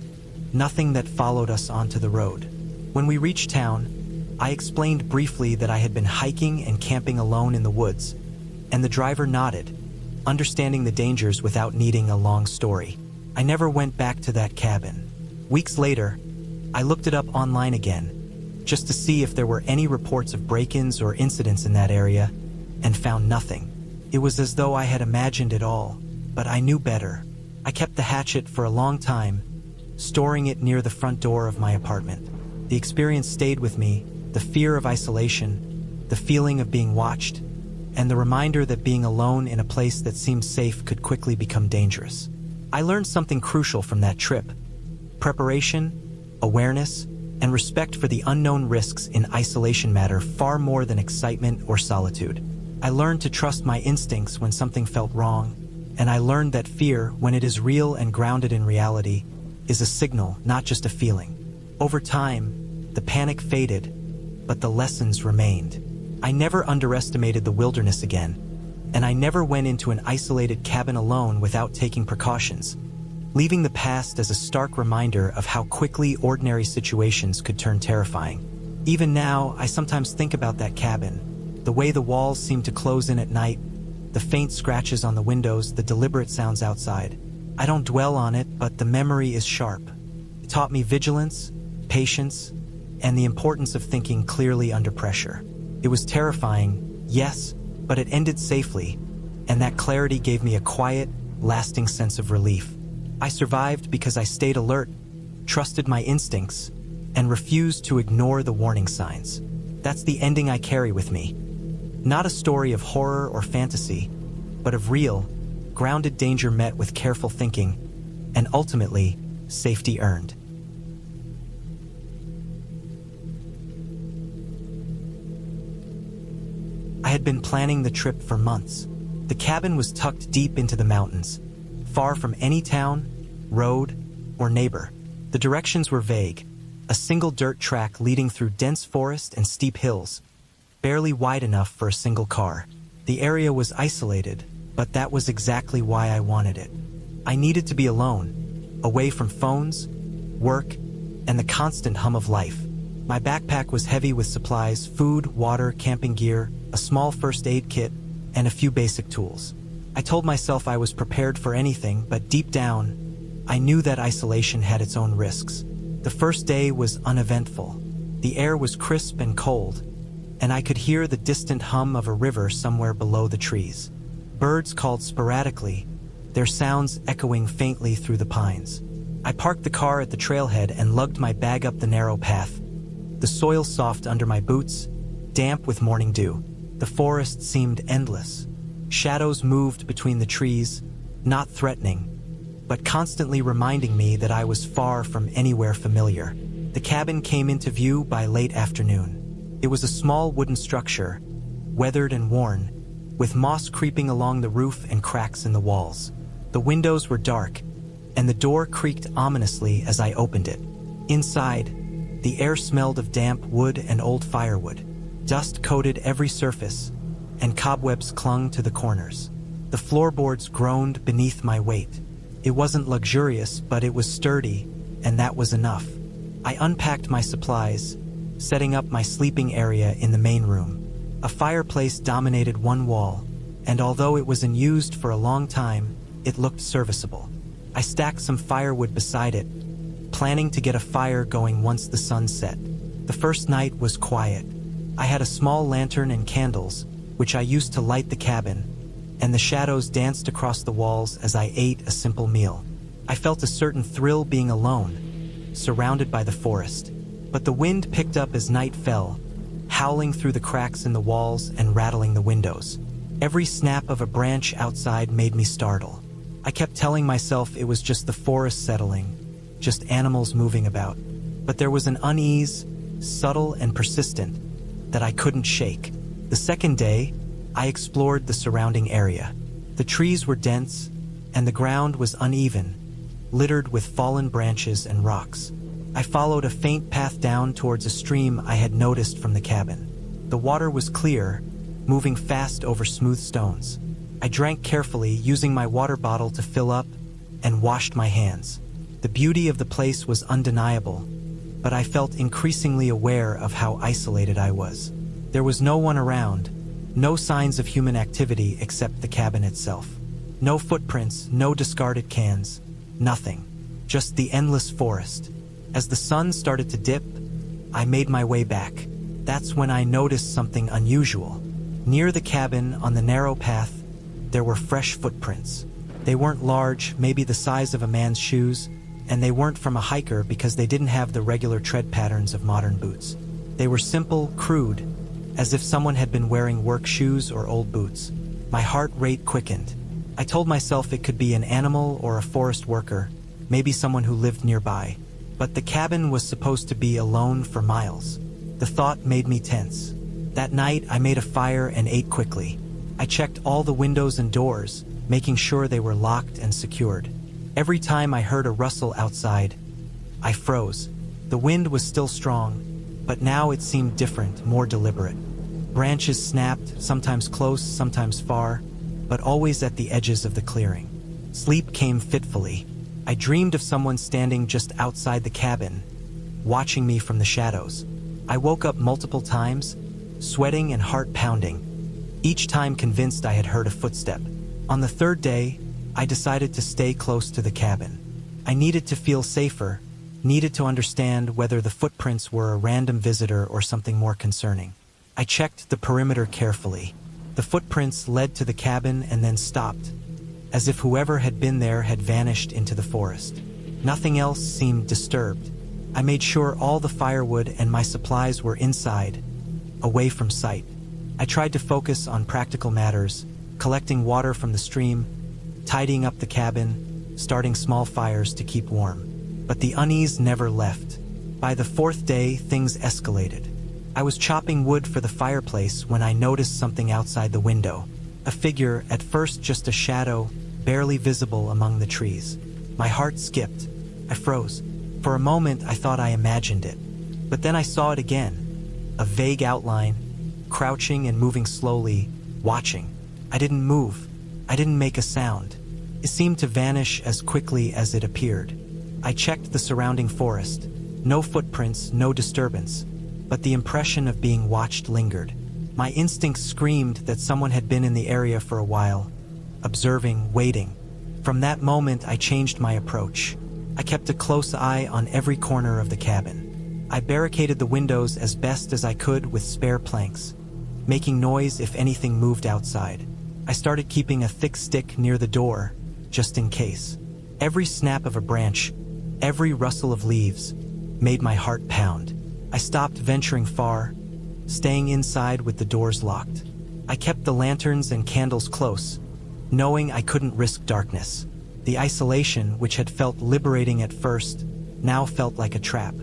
nothing that followed us onto the road. When we reached town, I explained briefly that I had been hiking and camping alone in the woods, and the driver nodded, understanding the dangers without needing a long story. I never went back to that cabin. Weeks later, I looked it up online again, just to see if there were any reports of break-ins or incidents in that area, and found nothing. It was as though I had imagined it all, but I knew better. I kept the hatchet for a long time, storing it near the front door of my apartment. The experience stayed with me, the fear of isolation, the feeling of being watched, and the reminder that being alone in a place that seemed safe could quickly become dangerous. I learned something crucial from that trip: preparation, awareness, and respect for the unknown risks in isolation matter far more than excitement or solitude. I learned to trust my instincts when something felt wrong, and I learned that fear, when it is real and grounded in reality, is a signal, not just a feeling. Over time, the panic faded, but the lessons remained. I never underestimated the wilderness again, and I never went into an isolated cabin alone without taking precautions, leaving the past as a stark reminder of how quickly ordinary situations could turn terrifying. Even now, I sometimes think about that cabin, the way the walls seemed to close in at night, the faint scratches on the windows, the deliberate sounds outside. I don't dwell on it, but the memory is sharp. It taught me vigilance, patience, and the importance of thinking clearly under pressure. It was terrifying, yes, but it ended safely, and that clarity gave me a quiet, lasting sense of relief. I survived because I stayed alert, trusted my instincts, and refused to ignore the warning signs. That's the ending I carry with me. Not a story of horror or fantasy, but of real, grounded danger met with careful thinking, and ultimately, safety earned. I had been planning the trip for months. The cabin was tucked deep into the mountains, far from any town, road, or neighbor. The directions were vague, a single dirt track leading through dense forest and steep hills, barely wide enough for a single car. The area was isolated, but that was exactly why I wanted it. I needed to be alone, away from phones, work, and the constant hum of life. My backpack was heavy with supplies, food, water, camping gear, a small first aid kit, and a few basic tools. I told myself I was prepared for anything, but deep down, I knew that isolation had its own risks. The first day was uneventful. The air was crisp and cold, and I could hear the distant hum of a river somewhere below the trees. Birds called sporadically, their sounds echoing faintly through the pines. I parked the car at the trailhead and lugged my bag up the narrow path. The soil soft under my boots, damp with morning dew. The forest seemed endless. Shadows moved between the trees, not threatening, but constantly reminding me that I was far from anywhere familiar. The cabin came into view by late afternoon. It was a small wooden structure, weathered and worn, with moss creeping along the roof and cracks in the walls. The windows were dark, and the door creaked ominously as I opened it. Inside, the air smelled of damp wood and old firewood. Dust coated every surface, and cobwebs clung to the corners. The floorboards groaned beneath my weight. It wasn't luxurious, but it was sturdy, and that was enough. I unpacked my supplies, setting up my sleeping area in the main room. A fireplace dominated one wall, and although it was unused for a long time, it looked serviceable. I stacked some firewood beside it, planning to get a fire going once the sun set. The first night was quiet. I had a small lantern and candles, which I used to light the cabin, and the shadows danced across the walls as I ate a simple meal. I felt a certain thrill being alone, surrounded by the forest. But the wind picked up as night fell, howling through the cracks in the walls and rattling the windows. Every snap of a branch outside made me startle. I kept telling myself it was just the forest settling, just animals moving about. But there was an unease, subtle and persistent, that I couldn't shake. The second day, I explored the surrounding area. The trees were dense, and the ground was uneven, littered with fallen branches and rocks. I followed a faint path down towards a stream I had noticed from the cabin. The water was clear, moving fast over smooth stones. I drank carefully, using my water bottle to fill up, and washed my hands. The beauty of the place was undeniable, but I felt increasingly aware of how isolated I was. There was no one around, no signs of human activity except the cabin itself. No footprints, no discarded cans, nothing. Just the endless forest. As the sun started to dip, I made my way back. That's when I noticed something unusual. Near the cabin, on the narrow path, there were fresh footprints. They weren't large, maybe the size of a man's shoes, and they weren't from a hiker because they didn't have the regular tread patterns of modern boots. They were simple, crude, as if someone had been wearing work shoes or old boots. My heart rate quickened. I told myself it could be an animal or a forest worker, maybe someone who lived nearby. But the cabin was supposed to be alone for miles. The thought made me tense. That night, I made a fire and ate quickly. I checked all the windows and doors, making sure they were locked and secured. Every time I heard a rustle outside, I froze. The wind was still strong, but now it seemed different, more deliberate. Branches snapped, sometimes close, sometimes far, but always at the edges of the clearing. Sleep came fitfully. I dreamed of someone standing just outside the cabin, watching me from the shadows. I woke up multiple times, sweating and heart pounding, each time convinced I had heard a footstep. On the third day, I decided to stay close to the cabin. I needed to feel safer, needed to understand whether the footprints were a random visitor or something more concerning. I checked the perimeter carefully. The footprints led to the cabin and then stopped, as if whoever had been there had vanished into the forest. Nothing else seemed disturbed. I made sure all the firewood and my supplies were inside, away from sight. I tried to focus on practical matters, collecting water from the stream, tidying up the cabin, starting small fires to keep warm. But the unease never left. By the fourth day, things escalated. I was chopping wood for the fireplace when I noticed something outside the window. A figure, at first just a shadow, barely visible among the trees. My heart skipped. I froze. For a moment, I thought I imagined it. But then I saw it again. A vague outline, crouching and moving slowly, watching. I didn't move. I didn't make a sound. It seemed to vanish as quickly as it appeared. I checked the surrounding forest. No footprints, no disturbance. But the impression of being watched lingered. My instincts screamed that someone had been in the area for a while, observing, waiting. From that moment, I changed my approach. I kept a close eye on every corner of the cabin. I barricaded the windows as best as I could with spare planks, making noise if anything moved outside. I started keeping a thick stick near the door, just in case. Every snap of a branch, every rustle of leaves, made my heart pound. I stopped venturing far, staying inside with the doors locked. I kept the lanterns and candles close, knowing I couldn't risk darkness. The isolation, which had felt liberating at first, now felt like a trap.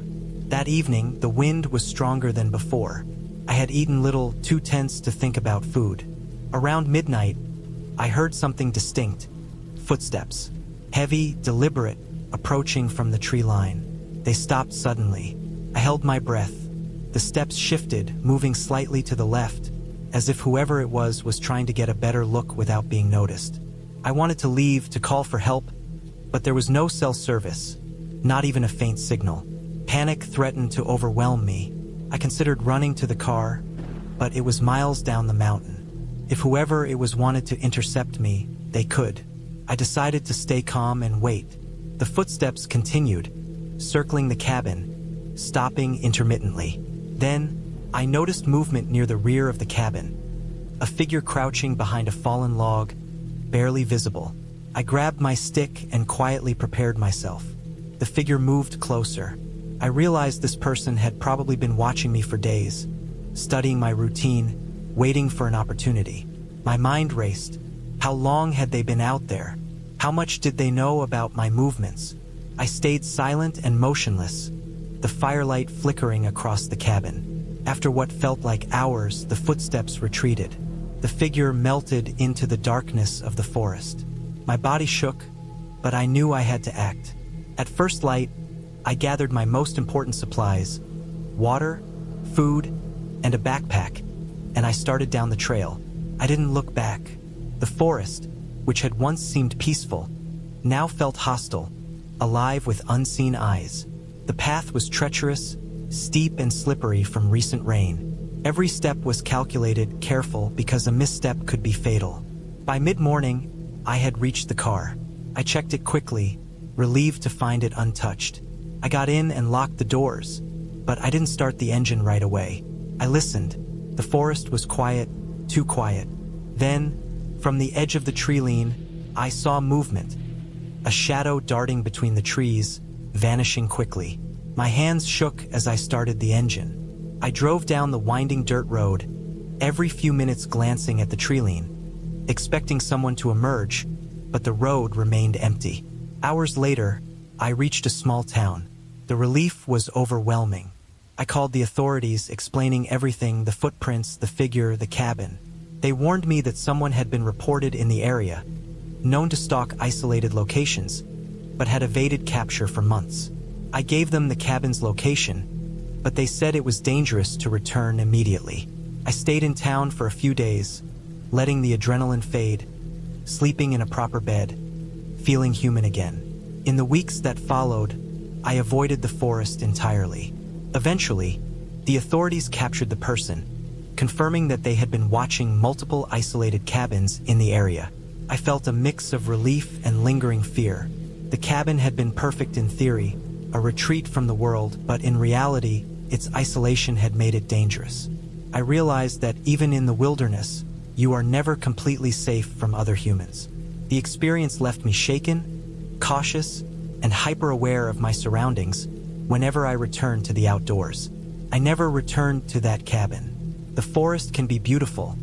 That evening, the wind was stronger than before. I had eaten little, too tense to think about food. Around midnight, I heard something distinct. Footsteps. Heavy, deliberate, approaching from the tree line. They stopped suddenly. I held my breath. The steps shifted, moving slightly to the left, as if whoever it was trying to get a better look without being noticed. I wanted to leave, to call for help, but there was no cell service, not even a faint signal. Panic threatened to overwhelm me. I considered running to the car, but it was miles down the mountain. If whoever it was wanted to intercept me, they could. I decided to stay calm and wait. The footsteps continued, circling the cabin, stopping intermittently. Then, I noticed movement near the rear of the cabin. A figure crouching behind a fallen log, barely visible. I grabbed my stick and quietly prepared myself. The figure moved closer. I realized this person had probably been watching me for days, studying my routine, waiting for an opportunity. My mind raced. How long had they been out there? How much did they know about my movements? I stayed silent and motionless, the firelight flickering across the cabin. After what felt like hours, the footsteps retreated. The figure melted into the darkness of the forest. My body shook, but I knew I had to act. At first light, I gathered my most important supplies, water, food, and a backpack, and I started down the trail. I didn't look back. The forest, which had once seemed peaceful, now felt hostile, alive with unseen eyes. The path was treacherous, steep and slippery from recent rain. Every step was calculated, careful, because a misstep could be fatal. By mid-morning, I had reached the car. I checked it quickly, relieved to find it untouched. I got in and locked the doors, but I didn't start the engine right away. I listened. The forest was quiet, too quiet. Then, from the edge of the tree-line, I saw movement. A shadow darting between the trees, vanishing quickly. My hands shook as I started the engine. I drove down the winding dirt road, every few minutes glancing at the tree-line, expecting someone to emerge, but the road remained empty. Hours later, I reached a small town. The relief was overwhelming. I called the authorities, explaining everything: the footprints, the figure, the cabin. They warned me that someone had been reported in the area, known to stalk isolated locations, but had evaded capture for months. I gave them the cabin's location, but they said it was dangerous to return immediately. I stayed in town for a few days, letting the adrenaline fade, sleeping in a proper bed, feeling human again. In the weeks that followed, I avoided the forest entirely. Eventually, the authorities captured the person, confirming that they had been watching multiple isolated cabins in the area. I felt a mix of relief and lingering fear. The cabin had been perfect in theory, a retreat from the world, but in reality, its isolation had made it dangerous. I realized that even in the wilderness, you are never completely safe from other humans. The experience left me shaken, cautious, and hyper-aware of my surroundings whenever I returned to the outdoors. I never returned to that cabin. The forest can be beautiful,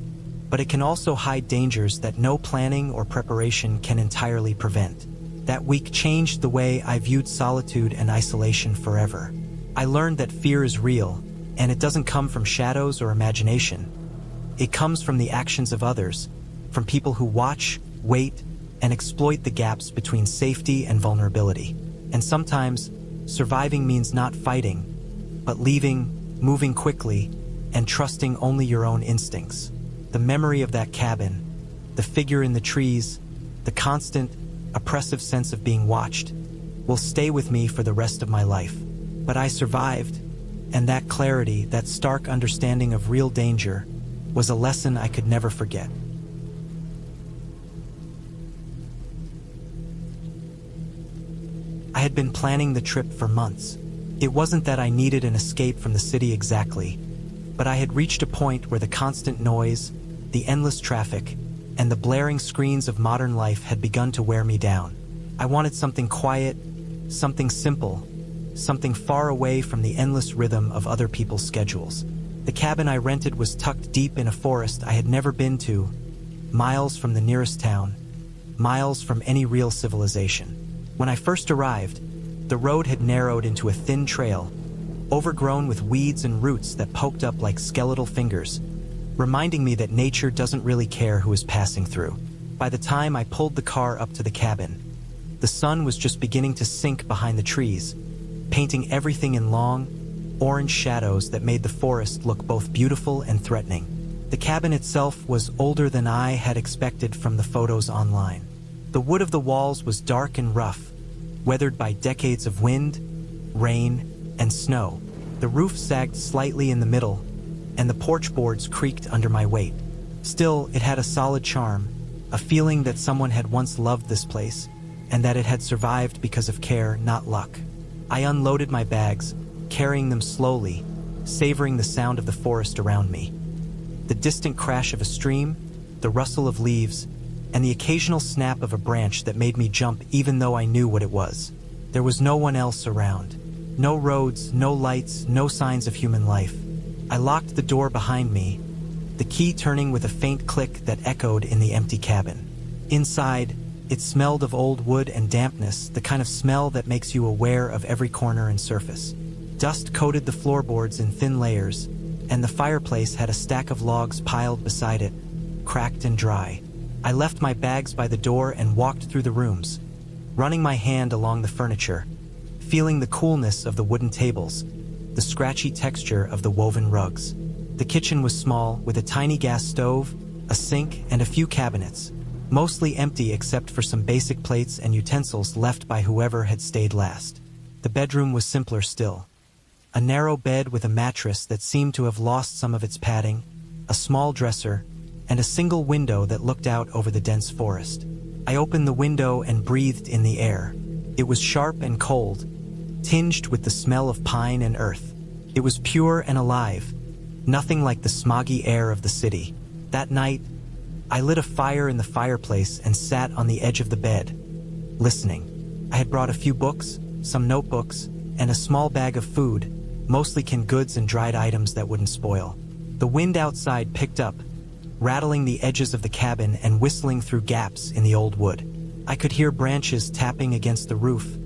but it can also hide dangers that no planning or preparation can entirely prevent. That week changed the way I viewed solitude and isolation forever. I learned that fear is real, and it doesn't come from shadows or imagination. It comes from the actions of others, from people who watch, wait, and exploit the gaps between safety and vulnerability. And sometimes, surviving means not fighting, but leaving, moving quickly, and trusting only your own instincts. The memory of that cabin, the figure in the trees, the constant, oppressive sense of being watched, will stay with me for the rest of my life. But I survived, and that clarity, that stark understanding of real danger, was a lesson I could never forget. I had been planning the trip for months. It wasn't that I needed an escape from the city exactly, but I had reached a point where the constant noise, the endless traffic, and the blaring screens of modern life had begun to wear me down. I wanted something quiet, something simple, something far away from the endless rhythm of other people's schedules. The cabin I rented was tucked deep in a forest I had never been to, miles from the nearest town, miles from any real civilization. When I first arrived, the road had narrowed into a thin trail, overgrown with weeds and roots that poked up like skeletal fingers, reminding me that nature doesn't really care who is passing through. By the time I pulled the car up to the cabin, the sun was just beginning to sink behind the trees, painting everything in long, orange shadows that made the forest look both beautiful and threatening. The cabin itself was older than I had expected from the photos online. The wood of the walls was dark and rough, weathered by decades of wind, rain, and snow. The roof sagged slightly in the middle, and the porch boards creaked under my weight. Still, it had a solid charm, a feeling that someone had once loved this place, and that it had survived because of care, not luck. I unloaded my bags, carrying them slowly, savoring the sound of the forest around me. The distant crash of a stream, the rustle of leaves, and the occasional snap of a branch that made me jump even though I knew what it was. There was no one else around. No roads, no lights, no signs of human life. I locked the door behind me, the key turning with a faint click that echoed in the empty cabin. Inside, it smelled of old wood and dampness, the kind of smell that makes you aware of every corner and surface. Dust coated the floorboards in thin layers, and the fireplace had a stack of logs piled beside it, cracked and dry. I left my bags by the door and walked through the rooms, running my hand along the furniture, feeling the coolness of the wooden tables, the scratchy texture of the woven rugs. The kitchen was small, with a tiny gas stove, a sink, and a few cabinets, mostly empty except for some basic plates and utensils left by whoever had stayed last. The bedroom was simpler still. A narrow bed with a mattress that seemed to have lost some of its padding, a small dresser, and a single window that looked out over the dense forest. I opened the window and breathed in the air. It was sharp and cold, tinged with the smell of pine and earth. It was pure and alive, nothing like the smoggy air of the city. That night, I lit a fire in the fireplace and sat on the edge of the bed, listening. I had brought a few books, some notebooks, and a small bag of food, mostly canned goods and dried items that wouldn't spoil. The wind outside picked up, rattling the edges of the cabin and whistling through gaps in the old wood. I could hear branches tapping against the roof,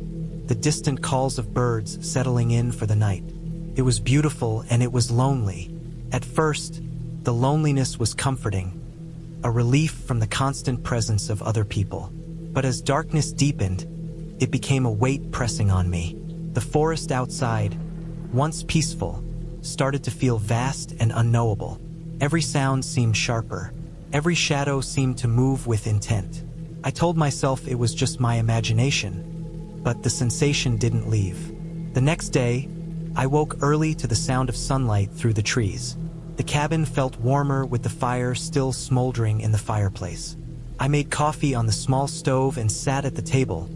the distant calls of birds settling in for the night. It was beautiful and it was lonely. At first, the loneliness was comforting, a relief from the constant presence of other people. But as darkness deepened, it became a weight pressing on me. The forest outside, once peaceful, started to feel vast and unknowable. Every sound seemed sharper. Every shadow seemed to move with intent. I told myself it was just my imagination, but the sensation didn't leave. The next day, I woke early to the sound of sunlight through the trees. The cabin felt warmer with the fire still smoldering in the fireplace. I made coffee on the small stove and sat at the table,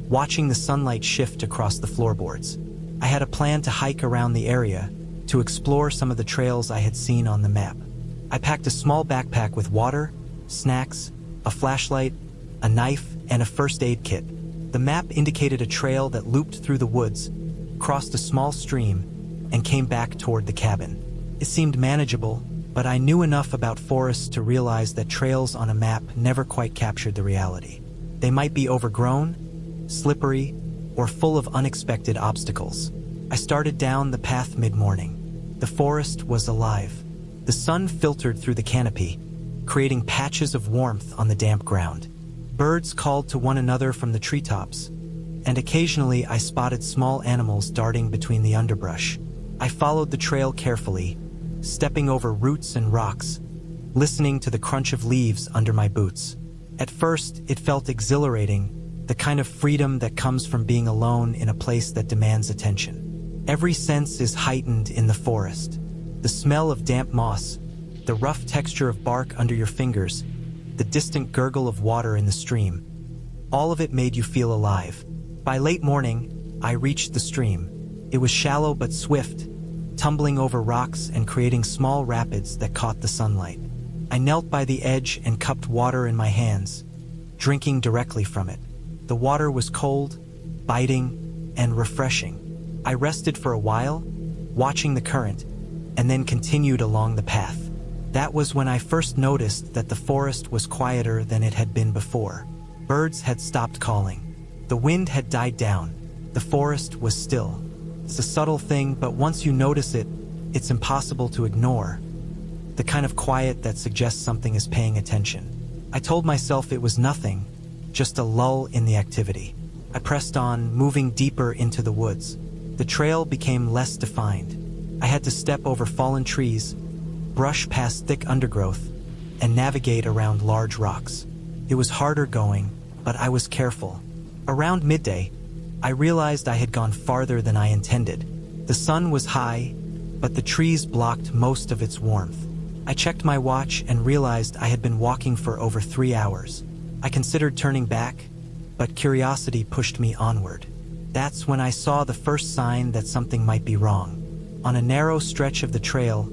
watching the sunlight shift across the floorboards. I had a plan to hike around the area, to explore some of the trails I had seen on the map. I packed a small backpack with water, snacks, a flashlight, a knife, and a first aid kit. The map indicated a trail that looped through the woods, crossed a small stream, and came back toward the cabin. It seemed manageable, but I knew enough about forests to realize that trails on a map never quite captured the reality. They might be overgrown, slippery, or full of unexpected obstacles. I started down the path mid-morning. The forest was alive. The sun filtered through the canopy, creating patches of warmth on the damp ground. Birds called to one another from the treetops, and occasionally I spotted small animals darting between the underbrush. I followed the trail carefully, stepping over roots and rocks, listening to the crunch of leaves under my boots. At first, it felt exhilarating, the kind of freedom that comes from being alone in a place that demands attention. Every sense is heightened in the forest. The smell of damp moss, the rough texture of bark under your fingers, the distant gurgle of water in the stream. All of it made you feel alive. By late morning, I reached the stream. It was shallow but swift, tumbling over rocks and creating small rapids that caught the sunlight. I knelt by the edge and cupped water in my hands, drinking directly from it. The water was cold, biting, and refreshing. I rested for a while, watching the current, and then continued along the path. That was when I first noticed that the forest was quieter than it had been before. Birds had stopped calling. The wind had died down. The forest was still. It's a subtle thing, but once you notice it, it's impossible to ignore. The kind of quiet that suggests something is paying attention. I told myself it was nothing, just a lull in the activity. I pressed on, moving deeper into the woods. The trail became less defined. I had to step over fallen trees, brush past thick undergrowth, and navigate around large rocks. It was harder going, but I was careful. Around midday, I realized I had gone farther than I intended. The sun was high, but the trees blocked most of its warmth. I checked my watch and realized I had been walking for over 3 hours. I considered turning back, but curiosity pushed me onward. That's when I saw the first sign that something might be wrong. On a narrow stretch of the trail,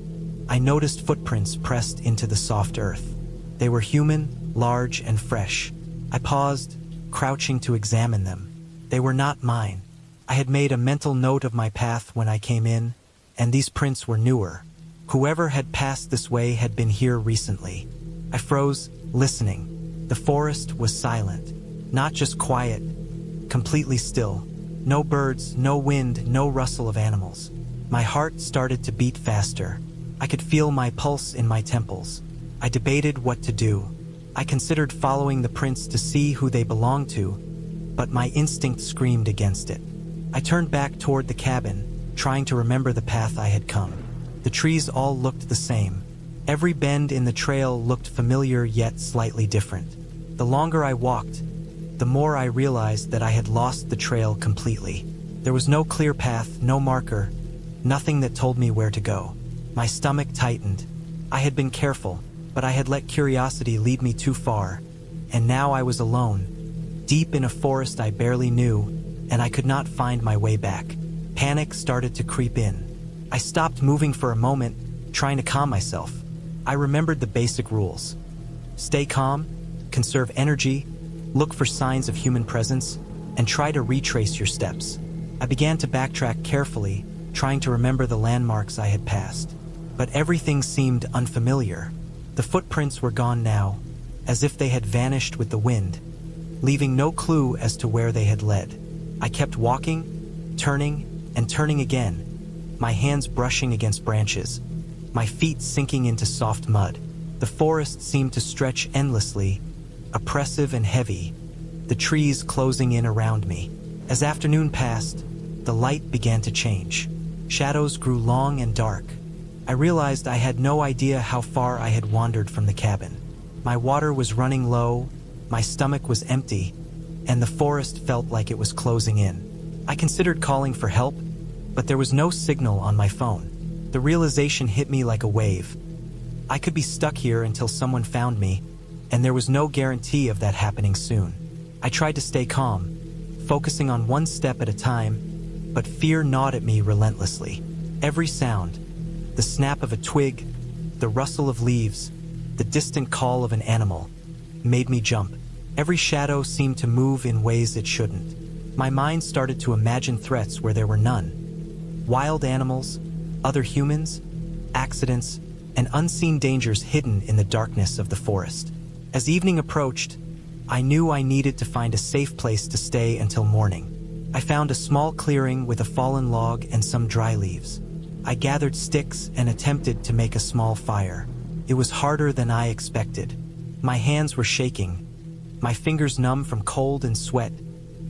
I noticed footprints pressed into the soft earth. They were human, large, and fresh. I paused, crouching to examine them. They were not mine. I had made a mental note of my path when I came in, and these prints were newer. Whoever had passed this way had been here recently. I froze, listening. The forest was silent. Not just quiet, completely still. No birds, no wind, no rustle of animals. My heart started to beat faster. I could feel my pulse in my temples. I debated what to do. I considered following the prints to see who they belonged to, but my instinct screamed against it. I turned back toward the cabin, trying to remember the path I had come. The trees all looked the same. Every bend in the trail looked familiar yet slightly different. The longer I walked, the more I realized that I had lost the trail completely. There was no clear path, no marker, nothing that told me where to go. My stomach tightened. I had been careful, but I had let curiosity lead me too far, and now I was alone, deep in a forest I barely knew, and I could not find my way back. Panic started to creep in. I stopped moving for a moment, trying to calm myself. I remembered the basic rules. Stay calm, conserve energy, look for signs of human presence, and try to retrace your steps. I began to backtrack carefully, trying to remember the landmarks I had passed. But everything seemed unfamiliar. The footprints were gone now, as if they had vanished with the wind, leaving no clue as to where they had led. I kept walking, turning, and turning again, my hands brushing against branches, my feet sinking into soft mud. The forest seemed to stretch endlessly, oppressive and heavy, the trees closing in around me. As afternoon passed, the light began to change. Shadows grew long and dark. I realized I had no idea how far I had wandered from the cabin. My water was running low, my stomach was empty, and the forest felt like it was closing in. I considered calling for help, but there was no signal on my phone. The realization hit me like a wave. I could be stuck here until someone found me, and there was no guarantee of that happening soon. I tried to stay calm, focusing on one step at a time, but fear gnawed at me relentlessly. Every sound, the snap of a twig, the rustle of leaves, the distant call of an animal, made me jump. Every shadow seemed to move in ways it shouldn't. My mind started to imagine threats where there were none. Wild animals, other humans, accidents, and unseen dangers hidden in the darkness of the forest. As evening approached, I knew I needed to find a safe place to stay until morning. I found a small clearing with a fallen log and some dry leaves. I gathered sticks and attempted to make a small fire. It was harder than I expected. My hands were shaking, my fingers numb from cold and sweat,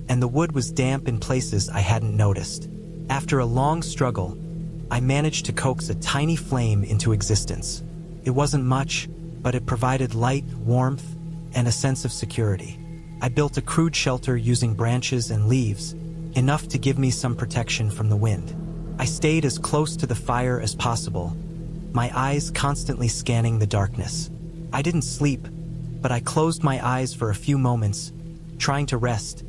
and the wood was damp in places I hadn't noticed. After a long struggle, I managed to coax a tiny flame into existence. It wasn't much, but it provided light, warmth, and a sense of security. I built a crude shelter using branches and leaves, enough to give me some protection from the wind. I stayed as close to the fire as possible, my eyes constantly scanning the darkness. I didn't sleep, but I closed my eyes for a few moments, trying to rest,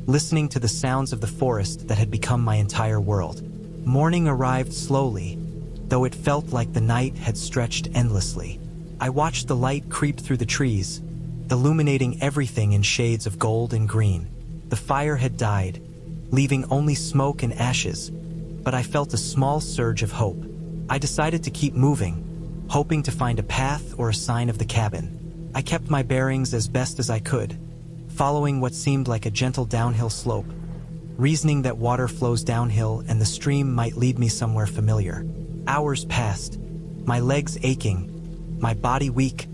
listening to the sounds of the forest that had become my entire world. Morning arrived slowly, though it felt like the night had stretched endlessly. I watched the light creep through the trees, illuminating everything in shades of gold and green. The fire had died, leaving only smoke and ashes, but I felt a small surge of hope. I decided to keep moving, hoping to find a path or a sign of the cabin. I kept my bearings as best as I could, following what seemed like a gentle downhill slope, reasoning that water flows downhill and the stream might lead me somewhere familiar. Hours passed, my legs aching, my body weak,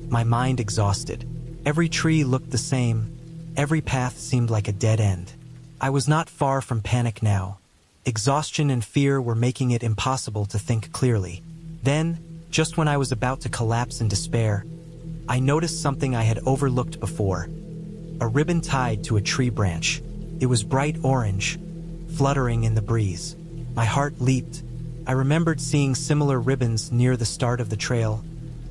my mind exhausted. Every tree looked the same, every path seemed like a dead end. I was not far from panic now. Exhaustion and fear were making it impossible to think clearly. Then, just when I was about to collapse in despair, I noticed something I had overlooked before. A ribbon tied to a tree branch. It was bright orange, fluttering in the breeze. My heart leaped. I remembered seeing similar ribbons near the start of the trail,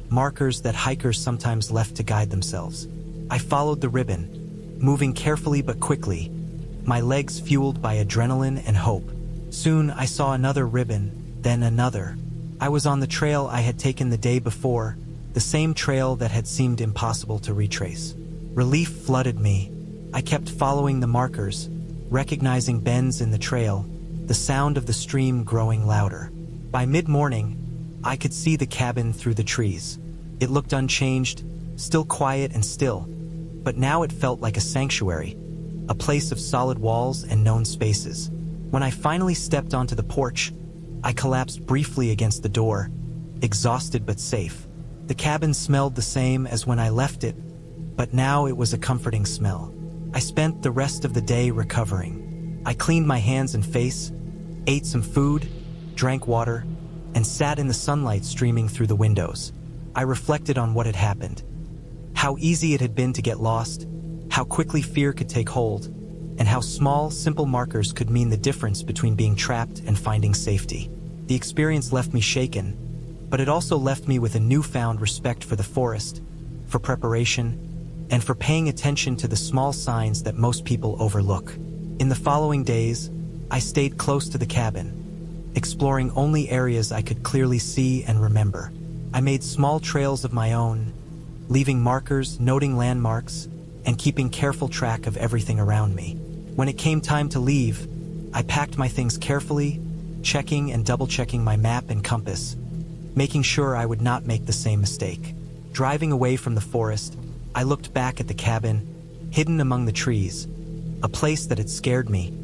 markers that hikers sometimes left to guide themselves. I followed the ribbon, moving carefully but quickly, my legs fueled by adrenaline and hope. Soon I saw another ribbon, then another. I was on the trail I had taken the day before, the same trail that had seemed impossible to retrace. Relief flooded me. I kept following the markers, recognizing bends in the trail, the sound of the stream growing louder. By mid-morning, I could see the cabin through the trees. It looked unchanged, still quiet and still, but now it felt like a sanctuary, a place of solid walls and known spaces. When I finally stepped onto the porch, I collapsed briefly against the door, exhausted but safe. The cabin smelled the same as when I left it, but now it was a comforting smell. I spent the rest of the day recovering. I cleaned my hands and face, ate some food, drank water, and sat in the sunlight streaming through the windows. I reflected on what had happened, how easy it had been to get lost, how quickly fear could take hold, and how small, simple markers could mean the difference between being trapped and finding safety. The experience left me shaken, but it also left me with a newfound respect for the forest, for preparation, and for paying attention to the small signs that most people overlook. In the following days, I stayed close to the cabin, exploring only areas I could clearly see and remember. I made small trails of my own, leaving markers, noting landmarks, and keeping careful track of everything around me. When it came time to leave, I packed my things carefully, checking and double-checking my map and compass, making sure I would not make the same mistake. Driving away from the forest, I looked back at the cabin, hidden among the trees, a place that had scared me,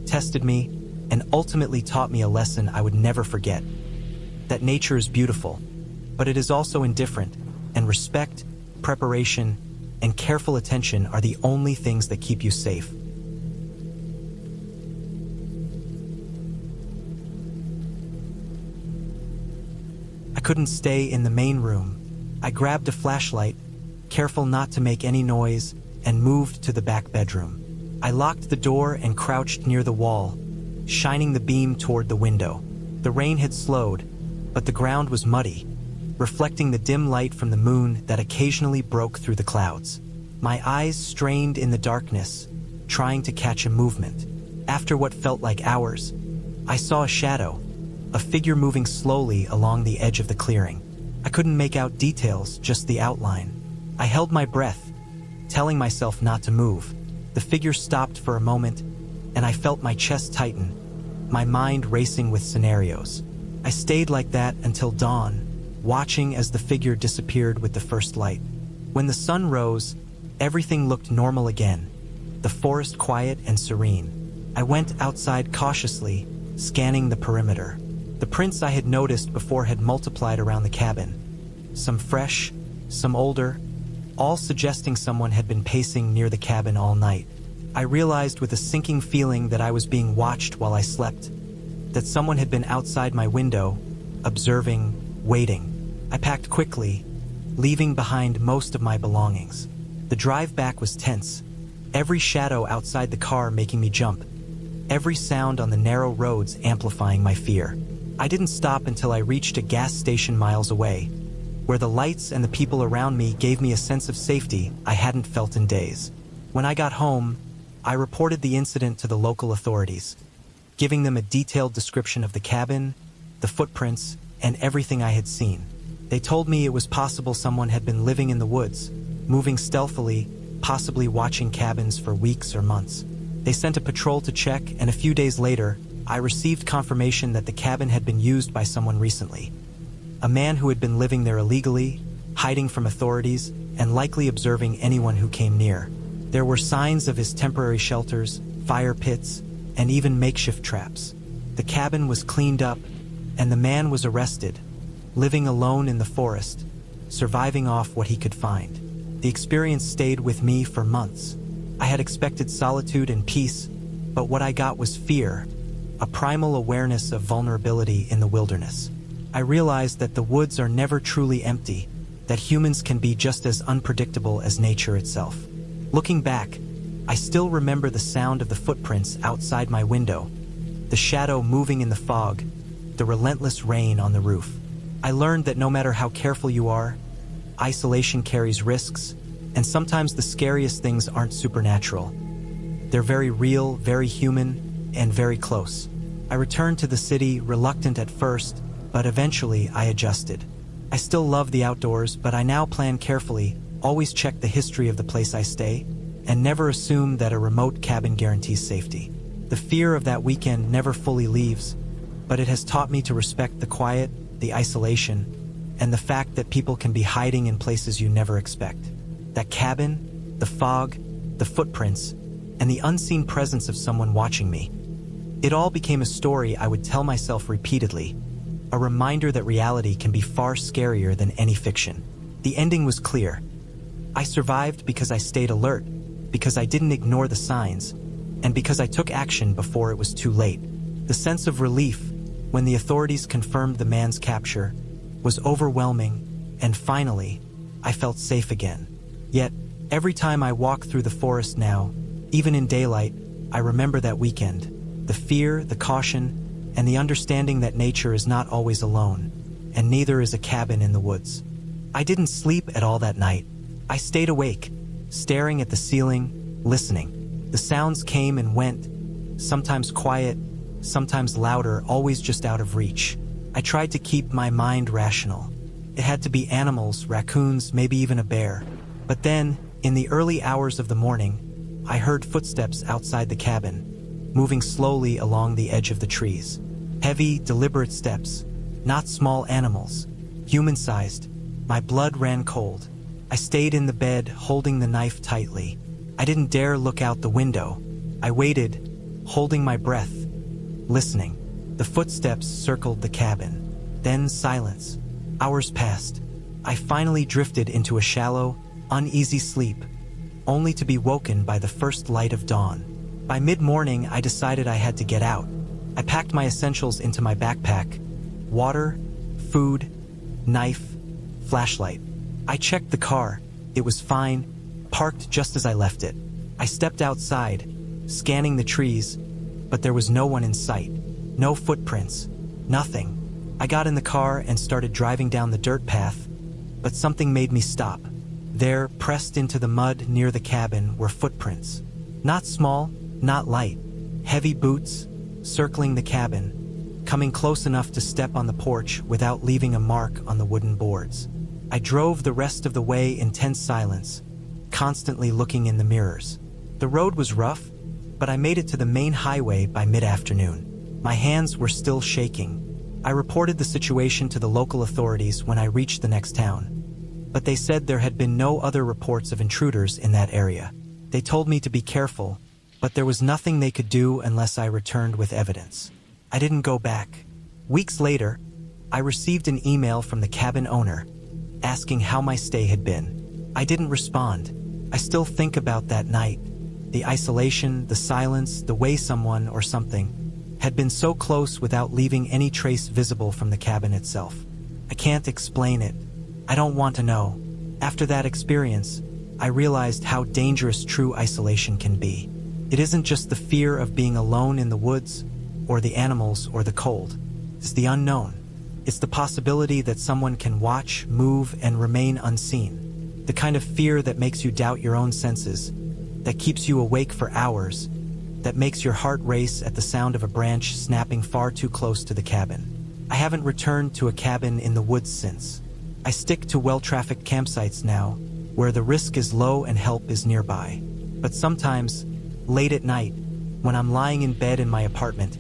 tested me, and ultimately taught me a lesson I would never forget. That nature is beautiful, but it is also indifferent, and respect, preparation, and careful attention are the only things that keep you safe. I couldn't stay in the main room. I grabbed a flashlight, careful not to make any noise, and moved to the back bedroom. I locked the door and crouched near the wall, shining the beam toward the window. The rain had slowed, but the ground was muddy, reflecting the dim light from the moon that occasionally broke through the clouds. My eyes strained in the darkness, trying to catch a movement. After what felt like hours, I saw a shadow, a figure moving slowly along the edge of the clearing. I couldn't make out details, just the outline. I held my breath, telling myself not to move. The figure stopped for a moment, and I felt my chest tighten, my mind racing with scenarios. I stayed like that until dawn, watching as the figure disappeared with the first light. When the sun rose, everything looked normal again, the forest quiet and serene. I went outside cautiously, scanning the perimeter. The prints I had noticed before had multiplied around the cabin. Some fresh, some older, all suggesting someone had been pacing near the cabin all night. I realized with a sinking feeling that I was being watched while I slept, that someone had been outside my window, observing, waiting. I packed quickly, leaving behind most of my belongings. The drive back was tense, every shadow outside the car making me jump, every sound on the narrow roads amplifying my fear. I didn't stop until I reached a gas station miles away, where the lights and the people around me gave me a sense of safety I hadn't felt in days. When I got home, I reported the incident to the local authorities, giving them a detailed description of the cabin, the footprints, and everything I had seen. They told me it was possible someone had been living in the woods, moving stealthily, possibly watching cabins for weeks or months. They sent a patrol to check, and a few days later, I received confirmation that the cabin had been used by someone recently. A man who had been living there illegally, hiding from authorities, and likely observing anyone who came near. There were signs of his temporary shelters, fire pits, and even makeshift traps. The cabin was cleaned up, and the man was arrested, living alone in the forest, surviving off what he could find. The experience stayed with me for months. I had expected solitude and peace, but what I got was fear, a primal awareness of vulnerability in the wilderness. I realized that the woods are never truly empty, that humans can be just as unpredictable as nature itself. Looking back, I still remember the sound of the footprints outside my window, the shadow moving in the fog, the relentless rain on the roof. I learned that no matter how careful you are, isolation carries risks, and sometimes the scariest things aren't supernatural. They're very real, very human, and very close. I returned to the city, reluctant at first, but eventually I adjusted. I still love the outdoors, but I now plan carefully, always check the history of the place I stay, and never assume that a remote cabin guarantees safety. The fear of that weekend never fully leaves, but it has taught me to respect the quiet, the isolation, and the fact that people can be hiding in places you never expect. That cabin, the fog, the footprints, and the unseen presence of someone watching me. It all became a story I would tell myself repeatedly, a reminder that reality can be far scarier than any fiction. The ending was clear. I survived because I stayed alert, because I didn't ignore the signs, and because I took action before it was too late. The sense of relief, when the authorities confirmed the man's capture, was overwhelming, and finally, I felt safe again. Yet, every time I walk through the forest now, even in daylight, I remember that weekend. The fear, the caution, and the understanding that nature is not always alone, and neither is a cabin in the woods. I didn't sleep at all that night. I stayed awake, staring at the ceiling, listening. The sounds came and went, sometimes quiet, sometimes louder, always just out of reach. I tried to keep my mind rational. It had to be animals, raccoons, maybe even a bear. But then, in the early hours of the morning, I heard footsteps outside the cabin, moving slowly along the edge of the trees. Heavy, deliberate steps, not small animals, human-sized. My blood ran cold. I stayed in the bed, holding the knife tightly. I didn't dare look out the window. I waited, holding my breath, listening. The footsteps circled the cabin. Then silence. Hours passed. I finally drifted into a shallow, uneasy sleep, only to be woken by the first light of dawn. By mid-morning, I decided I had to get out. I packed my essentials into my backpack: water, food, knife, flashlight. I checked the car. It was fine, parked just as I left it. I stepped outside, scanning the trees, but there was no one in sight. No footprints. Nothing. I got in the car and started driving down the dirt path, but something made me stop. There, pressed into the mud near the cabin, were footprints. Not small, not light. Heavy boots, circling the cabin, coming close enough to step on the porch without leaving a mark on the wooden boards. I drove the rest of the way in tense silence, constantly looking in the mirrors. The road was rough, but I made it to the main highway by mid-afternoon. My hands were still shaking. I reported the situation to the local authorities when I reached the next town, but they said there had been no other reports of intruders in that area. They told me to be careful, but there was nothing they could do unless I returned with evidence. I didn't go back. Weeks later, I received an email from the cabin owner, asking how my stay had been. I didn't respond. I still think about that night. The isolation, the silence, the way someone or something had been so close without leaving any trace visible from the cabin itself. I can't explain it. I don't want to know. After that experience, I realized how dangerous true isolation can be. It isn't just the fear of being alone in the woods, or the animals, or the cold. It's the unknown. It's the possibility that someone can watch, move, and remain unseen. The kind of fear that makes you doubt your own senses, that keeps you awake for hours, that makes your heart race at the sound of a branch snapping far too close to the cabin. I haven't returned to a cabin in the woods since. I stick to well-trafficked campsites now, where the risk is low and help is nearby. But sometimes, late at night, when I'm lying in bed in my apartment,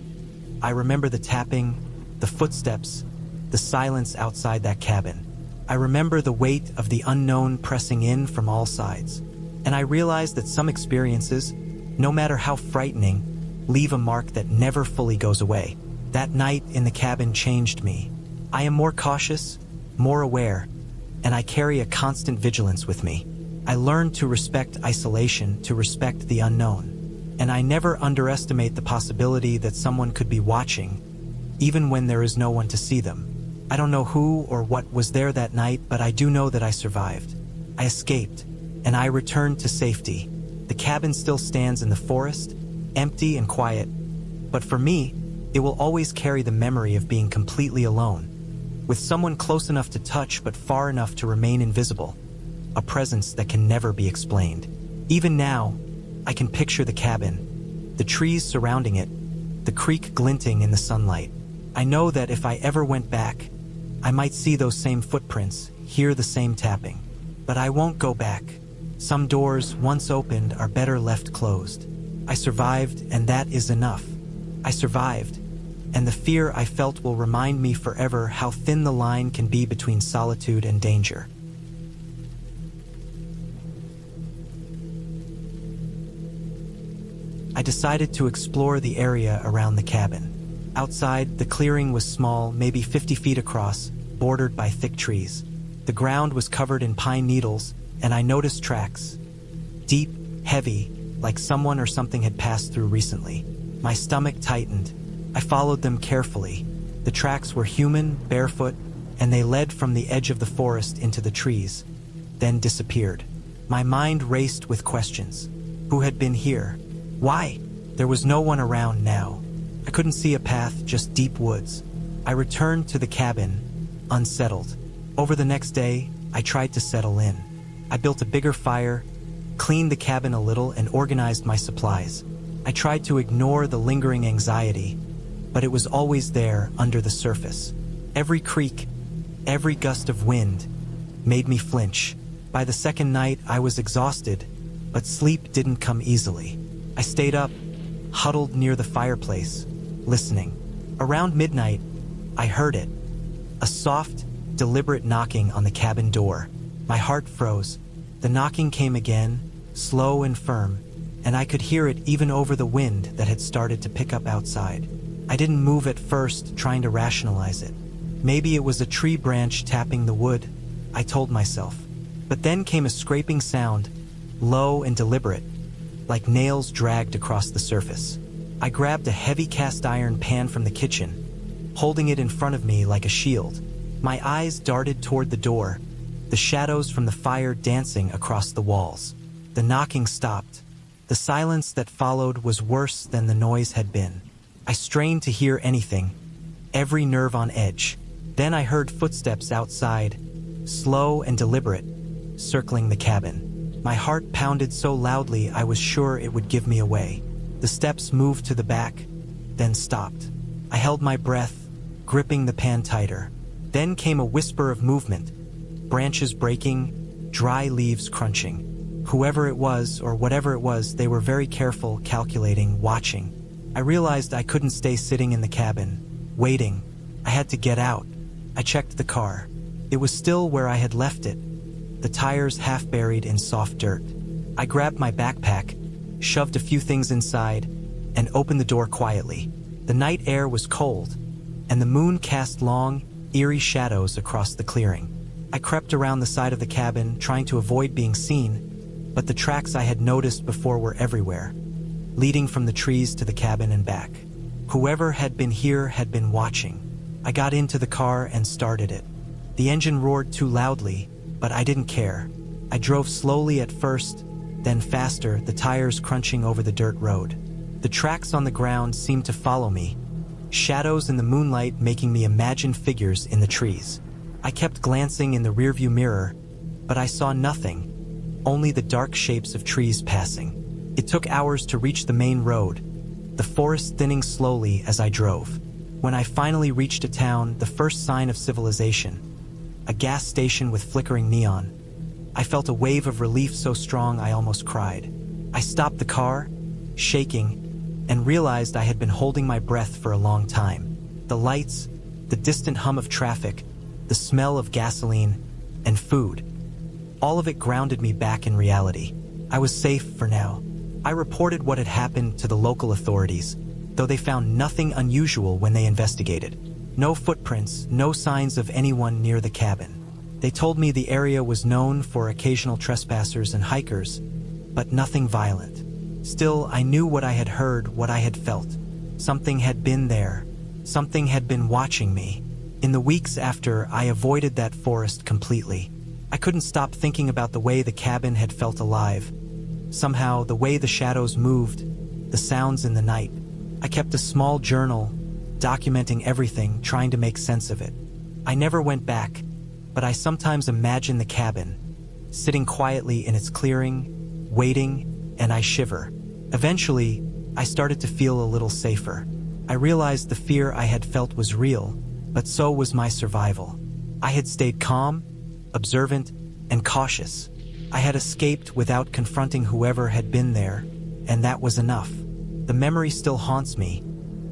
I remember the tapping, the footsteps, the silence outside that cabin. I remember the weight of the unknown pressing in from all sides. And I realize that some experiences, no matter how frightening, leave a mark that never fully goes away. That night in the cabin changed me. I am more cautious, more aware, and I carry a constant vigilance with me. I learned to respect isolation, to respect the unknown. And I never underestimate the possibility that someone could be watching, even when there is no one to see them. I don't know who or what was there that night, but I do know that I survived. I escaped, and I returned to safety. The cabin still stands in the forest, empty and quiet, but for me, it will always carry the memory of being completely alone, with someone close enough to touch but far enough to remain invisible, a presence that can never be explained. Even now, I can picture the cabin, the trees surrounding it, the creek glinting in the sunlight. I know that if I ever went back, I might see those same footprints, hear the same tapping. But I won't go back. Some doors, once opened, are better left closed. I survived, and that is enough. I survived, and the fear I felt will remind me forever how thin the line can be between solitude and danger. I decided to explore the area around the cabin. Outside, the clearing was small, maybe 50 feet across, bordered by thick trees. The ground was covered in pine needles, and I noticed tracks. Deep, heavy, like someone or something had passed through recently. My stomach tightened. I followed them carefully. The tracks were human, barefoot, and they led from the edge of the forest into the trees, then disappeared. My mind raced with questions. Who had been here? Why? There was no one around now. I couldn't see a path, just deep woods. I returned to the cabin, unsettled. Over the next day, I tried to settle in. I built a bigger fire, cleaned the cabin a little, and organized my supplies. I tried to ignore the lingering anxiety, but it was always there under the surface. Every creak, every gust of wind made me flinch. By the second night, I was exhausted, but sleep didn't come easily. I stayed up, huddled near the fireplace, listening. Around midnight, I heard it. A soft, deliberate knocking on the cabin door. My heart froze. The knocking came again, slow and firm, and I could hear it even over the wind that had started to pick up outside. I didn't move at first, trying to rationalize it. Maybe it was a tree branch tapping the wood, I told myself. But then came a scraping sound, low and deliberate, like nails dragged across the surface. I grabbed a heavy cast iron pan from the kitchen, holding it in front of me like a shield. My eyes darted toward the door, the shadows from the fire dancing across the walls. The knocking stopped. The silence that followed was worse than the noise had been. I strained to hear anything, every nerve on edge. Then I heard footsteps outside, slow and deliberate, circling the cabin. My heart pounded so loudly I was sure it would give me away. The steps moved to the back, then stopped. I held my breath, gripping the pan tighter. Then came a whisper of movement, branches breaking, dry leaves crunching. Whoever it was, or whatever it was, they were very careful, calculating, watching. I realized I couldn't stay sitting in the cabin, waiting. I had to get out. I checked the car. It was still where I had left it, the tires half buried in soft dirt. I grabbed my backpack, shoved a few things inside, and opened the door quietly. The night air was cold, and the moon cast long, eerie shadows across the clearing. I crept around the side of the cabin, trying to avoid being seen, but the tracks I had noticed before were everywhere, leading from the trees to the cabin and back. Whoever had been here had been watching. I got into the car and started it. The engine roared too loudly, but I didn't care. I drove slowly at first, then faster, the tires crunching over the dirt road. The tracks on the ground seemed to follow me, shadows in the moonlight making me imagine figures in the trees. I kept glancing in the rearview mirror, but I saw nothing, only the dark shapes of trees passing. It took hours to reach the main road, the forest thinning slowly as I drove. When I finally reached a town, the first sign of civilization, a gas station with flickering neon, I felt a wave of relief so strong I almost cried. I stopped the car, shaking, and realized I had been holding my breath for a long time. The lights, the distant hum of traffic, the smell of gasoline, and food. All of it grounded me back in reality. I was safe for now. I reported what had happened to the local authorities, though they found nothing unusual when they investigated. No footprints, no signs of anyone near the cabin. They told me the area was known for occasional trespassers and hikers, but nothing violent. Still, I knew what I had heard, what I had felt. Something had been there. Something had been watching me. In the weeks after, I avoided that forest completely. I couldn't stop thinking about the way the cabin had felt alive. Somehow, the way the shadows moved, the sounds in the night. I kept a small journal, documenting everything, trying to make sense of it. I never went back, but I sometimes imagine the cabin, sitting quietly in its clearing, waiting and I shiver. Eventually, I started to feel a little safer. I realized the fear I had felt was real, but so was my survival. I had stayed calm, observant, and cautious. I had escaped without confronting whoever had been there, and that was enough. The memory still haunts me,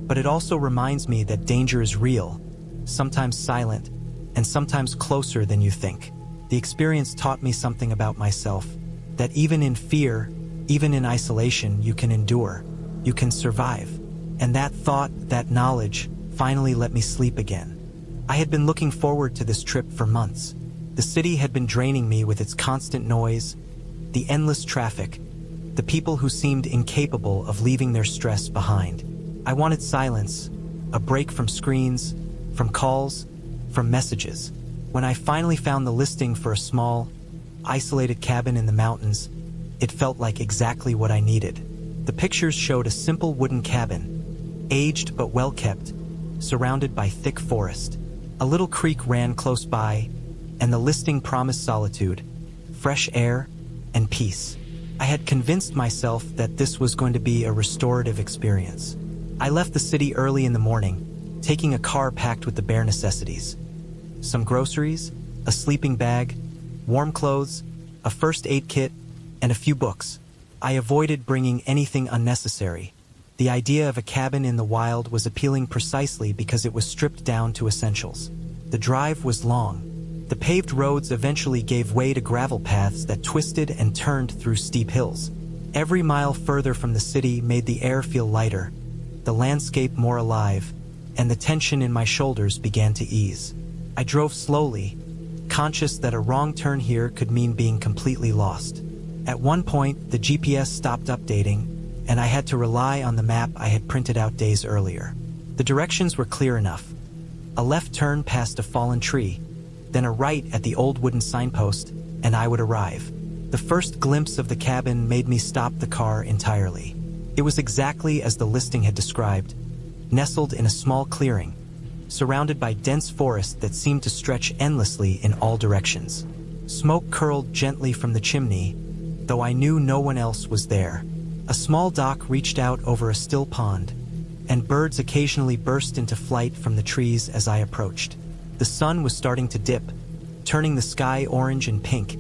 but it also reminds me that danger is real, sometimes silent, and sometimes closer than you think. The experience taught me something about myself, that even in fear, even in isolation, you can endure, you can survive. And that thought, that knowledge, finally let me sleep again. I had been looking forward to this trip for months. The city had been draining me with its constant noise, the endless traffic, the people who seemed incapable of leaving their stress behind. I wanted silence, a break from screens, from calls, from messages. When I finally found the listing for a small, isolated cabin in the mountains, it felt like exactly what I needed. The pictures showed a simple wooden cabin, aged but well kept, surrounded by thick forest. A little creek ran close by, and the listing promised solitude, fresh air, and peace. I had convinced myself that this was going to be a restorative experience. I left the city early in the morning, taking a car packed with the bare necessities. Some groceries, a sleeping bag, warm clothes, a first aid kit, and a few books. I avoided bringing anything unnecessary. The idea of a cabin in the wild was appealing precisely because it was stripped down to essentials. The drive was long. The paved roads eventually gave way to gravel paths that twisted and turned through steep hills. Every mile further from the city made the air feel lighter, the landscape more alive, and the tension in my shoulders began to ease. I drove slowly, conscious that a wrong turn here could mean being completely lost. At one point, the GPS stopped updating, and I had to rely on the map I had printed out days earlier. The directions were clear enough. A left turn past a fallen tree, then a right at the old wooden signpost, and I would arrive. The first glimpse of the cabin made me stop the car entirely. It was exactly as the listing had described, nestled in a small clearing, surrounded by dense forest that seemed to stretch endlessly in all directions. Smoke curled gently from the chimney, though I knew no one else was there. A small dock reached out over a still pond, and birds occasionally burst into flight from the trees as I approached. The sun was starting to dip, turning the sky orange and pink,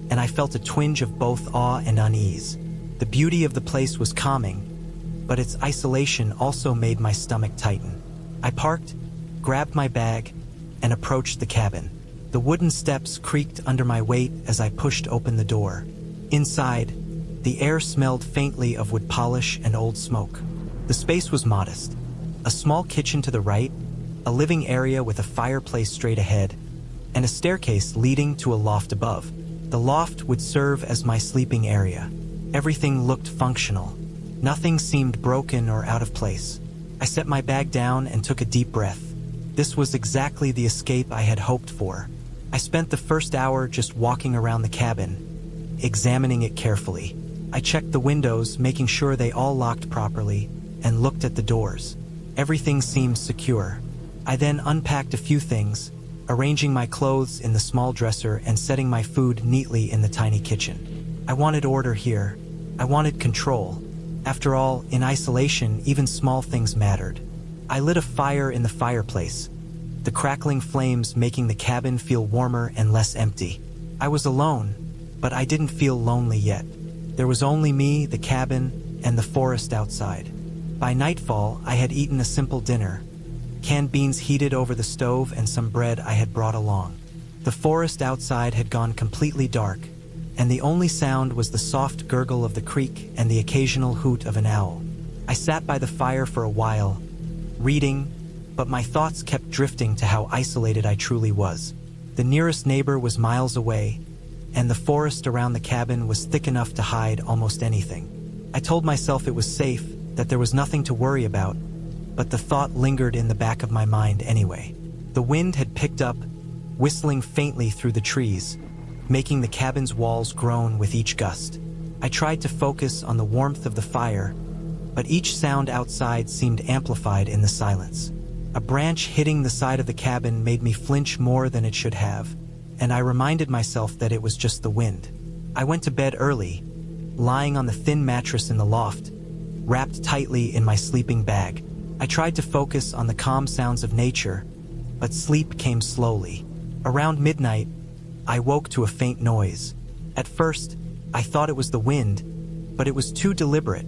and I felt a twinge of both awe and unease. The beauty of the place was calming, but its isolation also made my stomach tighten. I parked, grabbed my bag, and approached the cabin. The wooden steps creaked under my weight as I pushed open the door. Inside, the air smelled faintly of wood polish and old smoke. The space was modest. A small kitchen to the right, a living area with a fireplace straight ahead, and a staircase leading to a loft above. The loft would serve as my sleeping area. Everything looked functional. Nothing seemed broken or out of place. I set my bag down and took a deep breath. This was exactly the escape I had hoped for. I spent the first hour just walking around the cabin, examining it carefully. I checked the windows, making sure they all locked properly, and looked at the doors. Everything seemed secure. I then unpacked a few things, arranging my clothes in the small dresser and setting my food neatly in the tiny kitchen. I wanted order here. I wanted control. After all, in isolation, even small things mattered. I lit a fire in the fireplace, the crackling flames making the cabin feel warmer and less empty. I was alone, but I didn't feel lonely yet. There was only me, the cabin, and the forest outside. By nightfall, I had eaten a simple dinner, canned beans heated over the stove and some bread I had brought along. The forest outside had gone completely dark, and the only sound was the soft gurgle of the creek and the occasional hoot of an owl. I sat by the fire for a while, reading, but my thoughts kept drifting to how isolated I truly was. The nearest neighbor was miles away, and the forest around the cabin was thick enough to hide almost anything. I told myself it was safe, that there was nothing to worry about, but the thought lingered in the back of my mind anyway. The wind had picked up, whistling faintly through the trees, making the cabin's walls groan with each gust. I tried to focus on the warmth of the fire, but each sound outside seemed amplified in the silence. A branch hitting the side of the cabin made me flinch more than it should have, and I reminded myself that it was just the wind. I went to bed early, lying on the thin mattress in the loft, wrapped tightly in my sleeping bag. I tried to focus on the calm sounds of nature, but sleep came slowly. Around midnight, I woke to a faint noise. At first, I thought it was the wind, but it was too deliberate.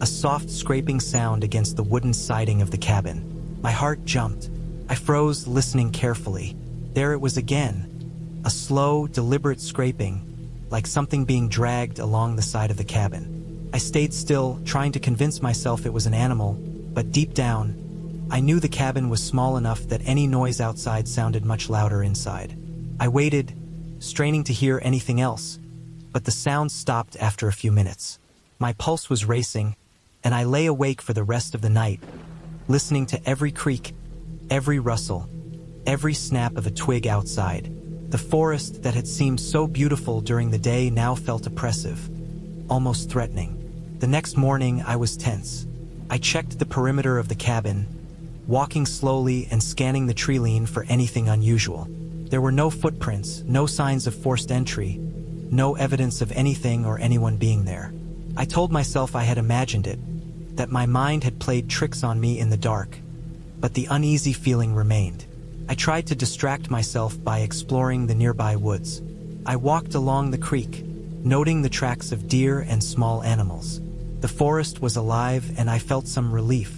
A soft scraping sound against the wooden siding of the cabin. My heart jumped. I froze, listening carefully. There it was again. A slow, deliberate scraping, like something being dragged along the side of the cabin. I stayed still, trying to convince myself it was an animal, but deep down, I knew the cabin was small enough that any noise outside sounded much louder inside. I waited, straining to hear anything else, but the sound stopped after a few minutes. My pulse was racing, and I lay awake for the rest of the night, listening to every creak, every rustle, every snap of a twig outside. The forest that had seemed so beautiful during the day now felt oppressive, almost threatening. The next morning, I was tense. I checked the perimeter of the cabin, walking slowly and scanning the tree-line for anything unusual. There were no footprints, no signs of forced entry, no evidence of anything or anyone being there. I told myself I had imagined it, that my mind had played tricks on me in the dark, but the uneasy feeling remained. I tried to distract myself by exploring the nearby woods. I walked along the creek, noting the tracks of deer and small animals. The forest was alive, and I felt some relief.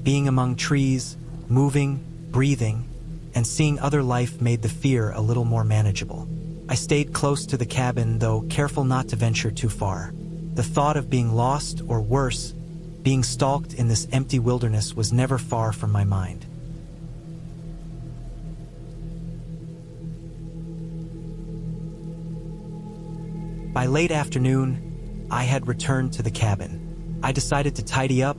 Being among trees, moving, breathing, and seeing other life made the fear a little more manageable. I stayed close to the cabin, though careful not to venture too far. The thought of being lost, or worse, being stalked in this empty wilderness was never far from my mind. By late afternoon, I had returned to the cabin. I decided to tidy up,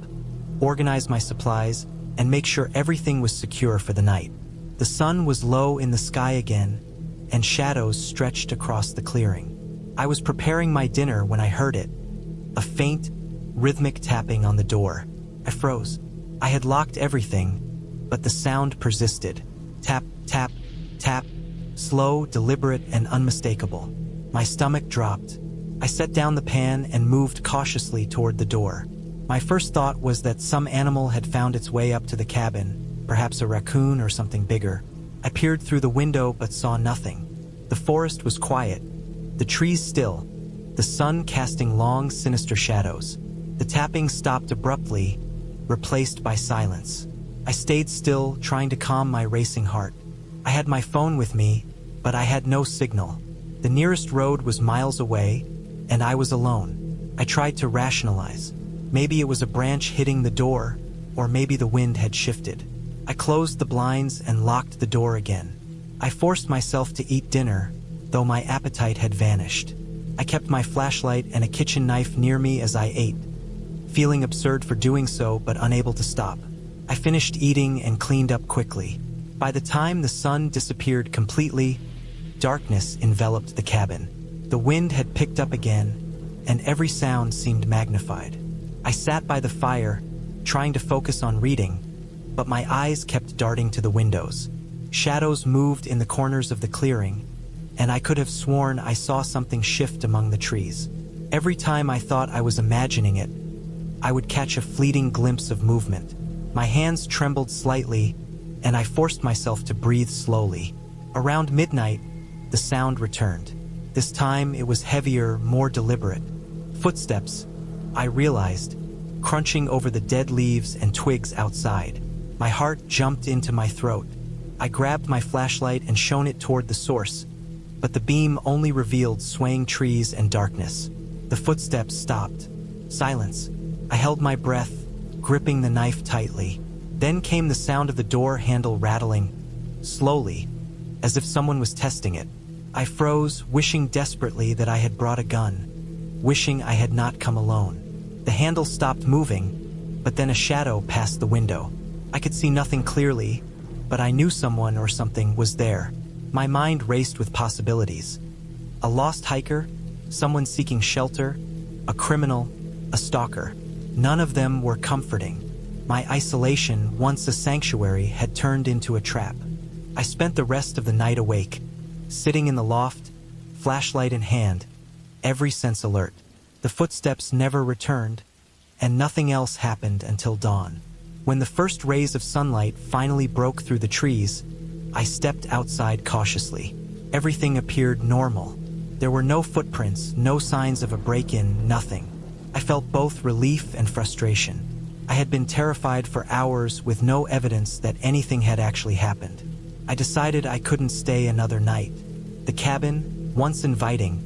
organize my supplies, and make sure everything was secure for the night. The sun was low in the sky again, and shadows stretched across the clearing. I was preparing my dinner when I heard it, a faint, rhythmic tapping on the door. I froze. I had locked everything, but the sound persisted. Tap, tap, tap, slow, deliberate, and unmistakable. My stomach dropped. I set down the pan and moved cautiously toward the door. My first thought was that some animal had found its way up to the cabin, perhaps a raccoon or something bigger. I peered through the window but saw nothing. The forest was quiet, the trees still, the sun casting long, sinister shadows. The tapping stopped abruptly, replaced by silence. I stayed still, trying to calm my racing heart. I had my phone with me, but I had no signal. The nearest road was miles away, and I was alone. I tried to rationalize. Maybe it was a branch hitting the door, or maybe the wind had shifted. I closed the blinds and locked the door again. I forced myself to eat dinner, though my appetite had vanished. I kept my flashlight and a kitchen knife near me as I ate, feeling absurd for doing so but unable to stop. I finished eating and cleaned up quickly. By the time the sun disappeared completely, darkness enveloped the cabin. The wind had picked up again, and every sound seemed magnified. I sat by the fire, trying to focus on reading, but my eyes kept darting to the windows. Shadows moved in the corners of the clearing, and I could have sworn I saw something shift among the trees. Every time I thought I was imagining it, I would catch a fleeting glimpse of movement. My hands trembled slightly, and I forced myself to breathe slowly. Around midnight, the sound returned. This time it was heavier, more deliberate. Footsteps, I realized, crunching over the dead leaves and twigs outside. My heart jumped into my throat. I grabbed my flashlight and shone it toward the source, but the beam only revealed swaying trees and darkness. The footsteps stopped. Silence. I held my breath, gripping the knife tightly. Then came the sound of the door handle rattling, slowly, as if someone was testing it. I froze, wishing desperately that I had brought a gun, wishing I had not come alone. The handle stopped moving, but then a shadow passed the window. I could see nothing clearly, but I knew someone or something was there. My mind raced with possibilities. A lost hiker, someone seeking shelter, a criminal, a stalker. None of them were comforting. My isolation, once a sanctuary, had turned into a trap. I spent the rest of the night awake, sitting in the loft, flashlight in hand, every sense alert. The footsteps never returned, and nothing else happened until dawn. When the first rays of sunlight finally broke through the trees, I stepped outside cautiously. Everything appeared normal. There were no footprints, no signs of a break-in, nothing. I felt both relief and frustration. I had been terrified for hours with no evidence that anything had actually happened. I decided I couldn't stay another night. The cabin, once inviting,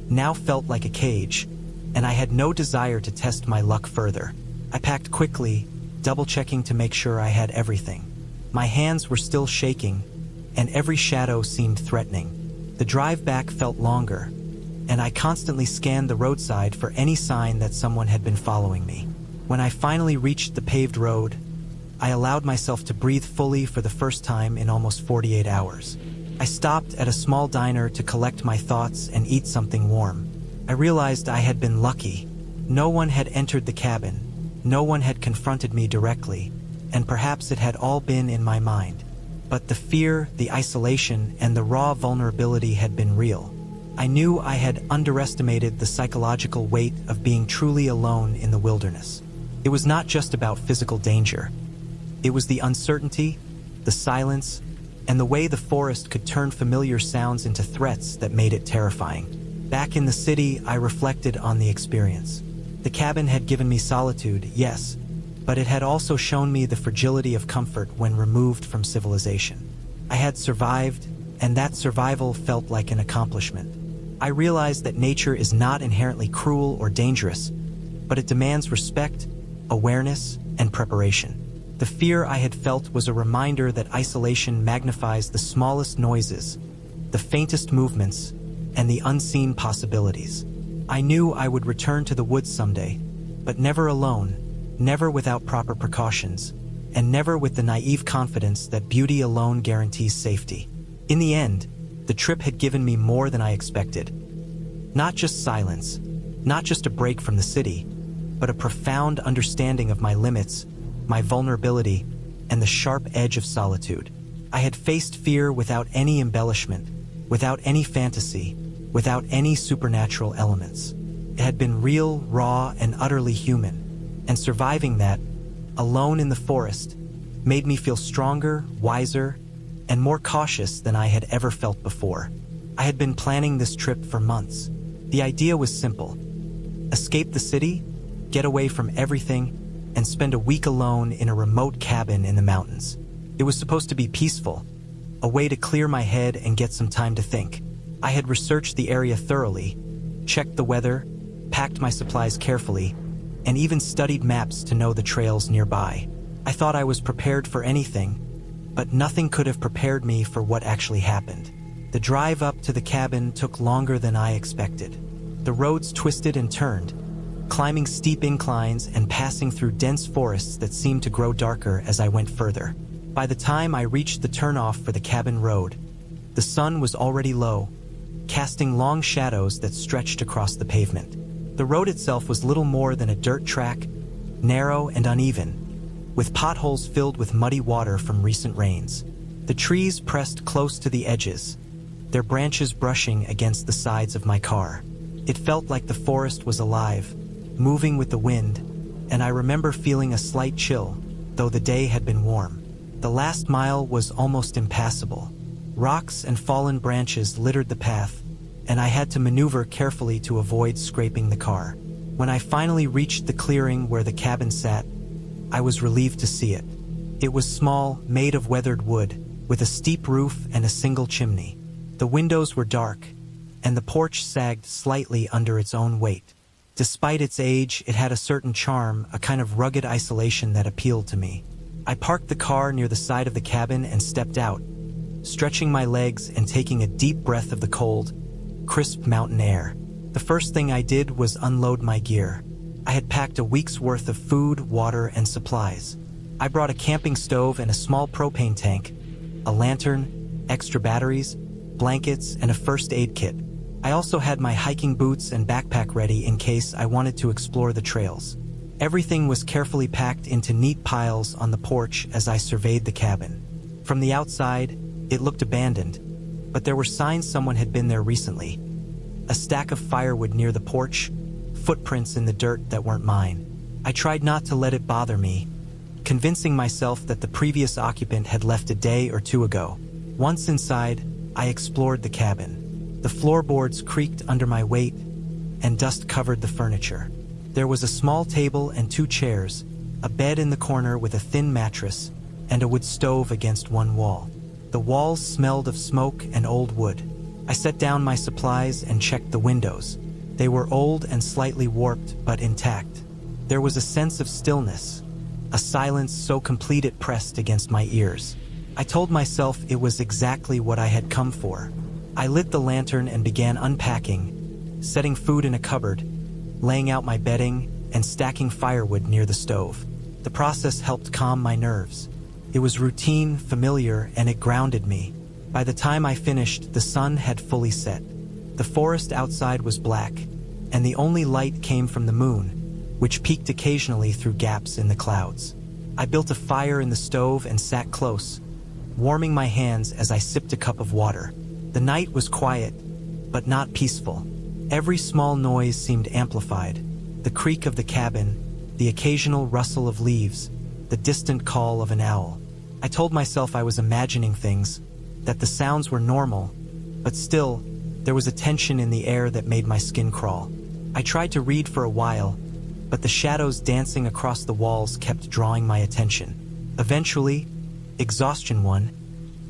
now felt like a cage, and I had no desire to test my luck further. I packed quickly, double-checking to make sure I had everything. My hands were still shaking, and every shadow seemed threatening. The drive back felt longer, and I constantly scanned the roadside for any sign that someone had been following me. When I finally reached the paved road, I allowed myself to breathe fully for the first time in almost 48 hours. I stopped at a small diner to collect my thoughts and eat something warm. I realized I had been lucky. No one had entered the cabin, no one had confronted me directly, and perhaps it had all been in my mind. But the fear, the isolation, and the raw vulnerability had been real. I knew I had underestimated the psychological weight of being truly alone in the wilderness. It was not just about physical danger. It was the uncertainty, the silence, and the way the forest could turn familiar sounds into threats that made it terrifying. Back in the city, I reflected on the experience. The cabin had given me solitude, yes, but it had also shown me the fragility of comfort when removed from civilization. I had survived, and that survival felt like an accomplishment. I realized that nature is not inherently cruel or dangerous, but it demands respect, awareness, and preparation. The fear I had felt was a reminder that isolation magnifies the smallest noises, the faintest movements, and the unseen possibilities. I knew I would return to the woods someday, but never alone, never without proper precautions, and never with the naive confidence that beauty alone guarantees safety. In the end, the trip had given me more than I expected. Not just silence, not just a break from the city, but a profound understanding of my limits, my vulnerability, and the sharp edge of solitude. I had faced fear without any embellishment, without any fantasy, without any supernatural elements. It had been real, raw, and utterly human, and surviving that, alone in the forest, made me feel stronger, wiser, and more cautious than I had ever felt before. I had been planning this trip for months. The idea was simple: escape the city, get away from everything, and spend a week alone in a remote cabin in the mountains. It was supposed to be peaceful, a way to clear my head and get some time to think. I had researched the area thoroughly, checked the weather, packed my supplies carefully, and even studied maps to know the trails nearby. I thought I was prepared for anything, but nothing could have prepared me for what actually happened. The drive up to the cabin took longer than I expected. The roads twisted and turned, climbing steep inclines and passing through dense forests that seemed to grow darker as I went further. By the time I reached the turnoff for the cabin road, the sun was already low, casting long shadows that stretched across the pavement. The road itself was little more than a dirt track, narrow and uneven, with potholes filled with muddy water from recent rains. The trees pressed close to the edges, their branches brushing against the sides of my car. It felt like the forest was alive, moving with the wind, and I remember feeling a slight chill, though the day had been warm. The last mile was almost impassable. Rocks and fallen branches littered the path, and I had to maneuver carefully to avoid scraping the car. When I finally reached the clearing where the cabin sat, I was relieved to see it. It was small, made of weathered wood, with a steep roof and a single chimney. The windows were dark, and the porch sagged slightly under its own weight. Despite its age, it had a certain charm, a kind of rugged isolation that appealed to me. I parked the car near the side of the cabin and stepped out, stretching my legs and taking a deep breath of the cold, crisp mountain air. The first thing I did was unload my gear. I had packed a week's worth of food, water, and supplies. I brought a camping stove and a small propane tank, a lantern, extra batteries, blankets, and a first aid kit. I also had my hiking boots and backpack ready in case I wanted to explore the trails. Everything was carefully packed into neat piles on the porch as I surveyed the cabin. From the outside, it looked abandoned, but there were signs someone had been there recently. A stack of firewood near the porch, footprints in the dirt that weren't mine. I tried not to let it bother me, convincing myself that the previous occupant had left a day or two ago. Once inside, I explored the cabin. The floorboards creaked under my weight, and dust covered the furniture. There was a small table and 2 chairs, a bed in the corner with a thin mattress, and a wood stove against one wall. The walls smelled of smoke and old wood. I set down my supplies and checked the windows. They were old and slightly warped, but intact. There was a sense of stillness, a silence so complete it pressed against my ears. I told myself it was exactly what I had come for. I lit the lantern and began unpacking, setting food in a cupboard, laying out my bedding, and stacking firewood near the stove. The process helped calm my nerves. It was routine, familiar, and it grounded me. By the time I finished, the sun had fully set. The forest outside was black, and the only light came from the moon, which peeked occasionally through gaps in the clouds. I built a fire in the stove and sat close, warming my hands as I sipped a cup of water. The night was quiet, but not peaceful. Every small noise seemed amplified. The creak of the cabin, the occasional rustle of leaves, the distant call of an owl. I told myself I was imagining things, that the sounds were normal, but still, there was a tension in the air that made my skin crawl. I tried to read for a while, but the shadows dancing across the walls kept drawing my attention. Eventually, exhaustion won,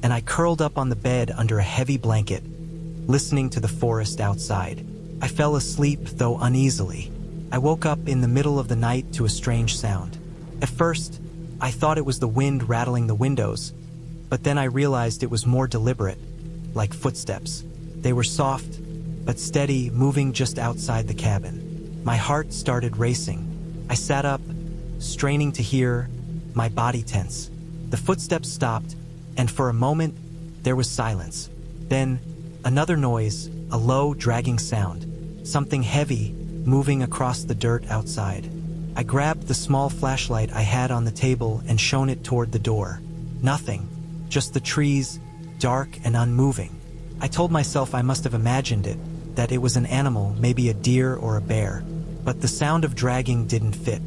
and I curled up on the bed under a heavy blanket, listening to the forest outside. I fell asleep, though uneasily. I woke up in the middle of the night to a strange sound. At first, I thought it was the wind rattling the windows, but then I realized it was more deliberate, like footsteps. They were soft, but steady, moving just outside the cabin. My heart started racing. I sat up, straining to hear, my body tense. The footsteps stopped, and for a moment, there was silence. Then, another noise, a low, dragging sound. Something heavy, moving across the dirt outside. I grabbed the small flashlight I had on the table and shone it toward the door. Nothing, just the trees, dark and unmoving. I told myself I must have imagined it, that it was an animal, maybe a deer or a bear. But the sound of dragging didn't fit.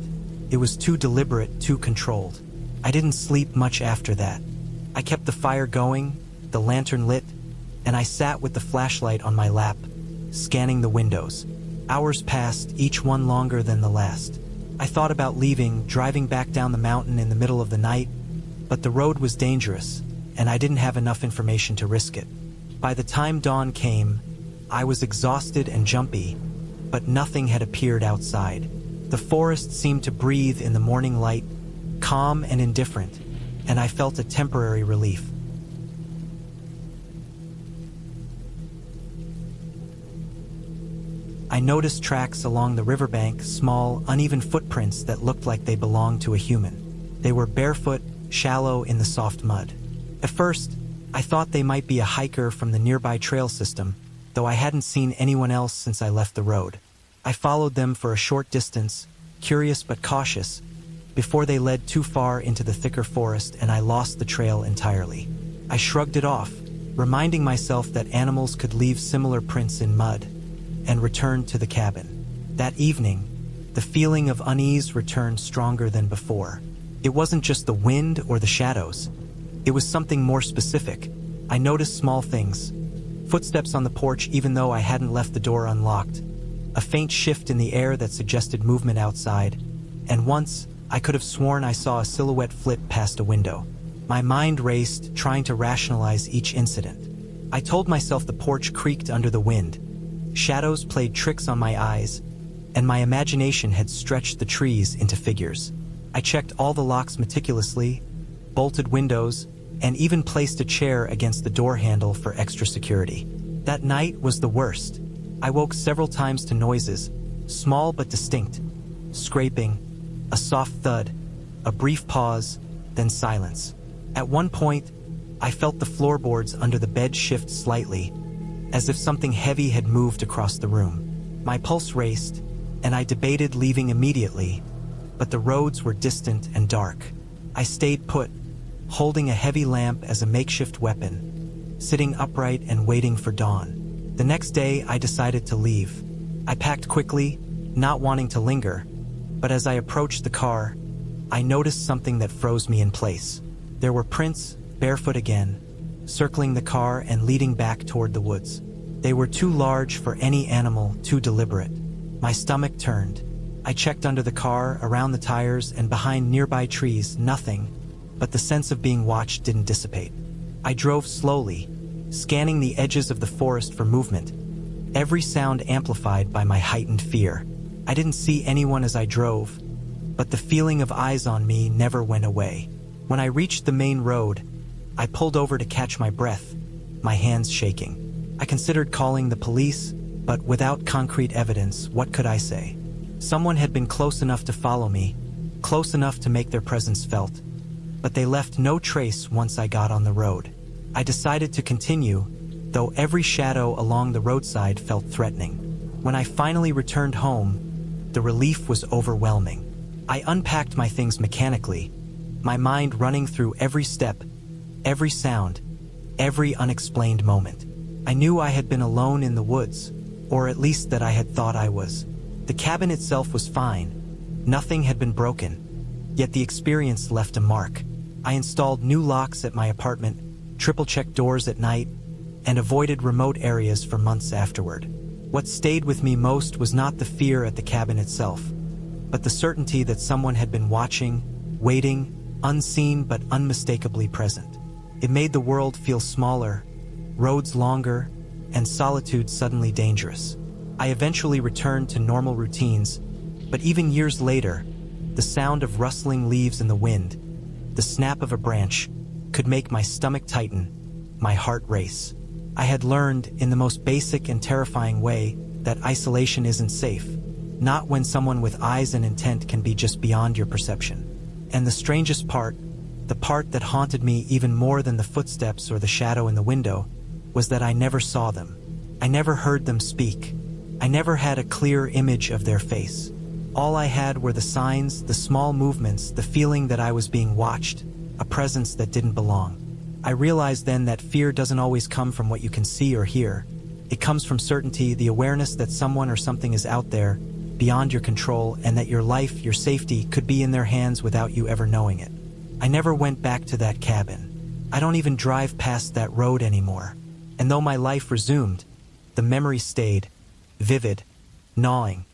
It was too deliberate, too controlled. I didn't sleep much after that. I kept the fire going, the lantern lit, and I sat with the flashlight on my lap, scanning the windows. Hours passed, each one longer than the last. I thought about leaving, driving back down the mountain in the middle of the night, but the road was dangerous, and I didn't have enough information to risk it. By the time dawn came, I was exhausted and jumpy, but nothing had appeared outside. The forest seemed to breathe in the morning light, calm and indifferent, and I felt a temporary relief. I noticed tracks along the riverbank, small, uneven footprints that looked like they belonged to a human. They were barefoot, shallow in the soft mud. At first, I thought they might be a hiker from the nearby trail system, though I hadn't seen anyone else since I left the road. I followed them for a short distance, curious but cautious, before they led too far into the thicker forest and I lost the trail entirely. I shrugged it off, reminding myself that animals could leave similar prints in mud, and returned to the cabin. That evening, the feeling of unease returned stronger than before. It wasn't just the wind or the shadows. It was something more specific. I noticed small things. Footsteps on the porch even though I hadn't left the door unlocked. A faint shift in the air that suggested movement outside. And once, I could have sworn I saw a silhouette flit past a window. My mind raced, trying to rationalize each incident. I told myself the porch creaked under the wind. Shadows played tricks on my eyes, and my imagination had stretched the trees into figures. I checked all the locks meticulously, bolted windows, and even placed a chair against the door handle for extra security. That night was the worst. I woke several times to noises, small but distinct. Scraping, a soft thud, a brief pause, then silence. At one point, I felt the floorboards under the bed shift slightly, as if something heavy had moved across the room. My pulse raced, and I debated leaving immediately, but the roads were distant and dark. I stayed put, holding a heavy lamp as a makeshift weapon, sitting upright and waiting for dawn. The next day, I decided to leave. I packed quickly, not wanting to linger, but as I approached the car, I noticed something that froze me in place. There were prints, barefoot again, circling the car and leading back toward the woods. They were too large for any animal, too deliberate. My stomach turned. I checked under the car, around the tires, and behind nearby trees, nothing, but the sense of being watched didn't dissipate. I drove slowly, scanning the edges of the forest for movement, every sound amplified by my heightened fear. I didn't see anyone as I drove, but the feeling of eyes on me never went away. When I reached the main road, I pulled over to catch my breath, my hands shaking. I considered calling the police, but without concrete evidence, what could I say? Someone had been close enough to follow me, close enough to make their presence felt, but they left no trace once I got on the road. I decided to continue, though every shadow along the roadside felt threatening. When I finally returned home, the relief was overwhelming. I unpacked my things mechanically, my mind running through every step, every sound, every unexplained moment. I knew I had been alone in the woods, or at least that I had thought I was. The cabin itself was fine. Nothing had been broken, yet the experience left a mark. I installed new locks at my apartment, triple-checked doors at night, and avoided remote areas for months afterward. What stayed with me most was not the fear at the cabin itself, but the certainty that someone had been watching, waiting, unseen but unmistakably present. It made the world feel smaller, roads longer, and solitude suddenly dangerous. I eventually returned to normal routines, but even years later, the sound of rustling leaves in the wind, the snap of a branch, could make my stomach tighten, my heart race. I had learned, in the most basic and terrifying way, that isolation isn't safe, not when someone with eyes and intent can be just beyond your perception. And the strangest part, the part that haunted me even more than the footsteps or the shadow in the window, was that I never saw them. I never heard them speak. I never had a clear image of their face. All I had were the signs, the small movements, the feeling that I was being watched, a presence that didn't belong. I realized then that fear doesn't always come from what you can see or hear. It comes from certainty, the awareness that someone or something is out there, beyond your control, and that your life, your safety, could be in their hands without you ever knowing it. I never went back to that cabin. I don't even drive past that road anymore. And though my life resumed, the memory stayed, vivid, gnawing,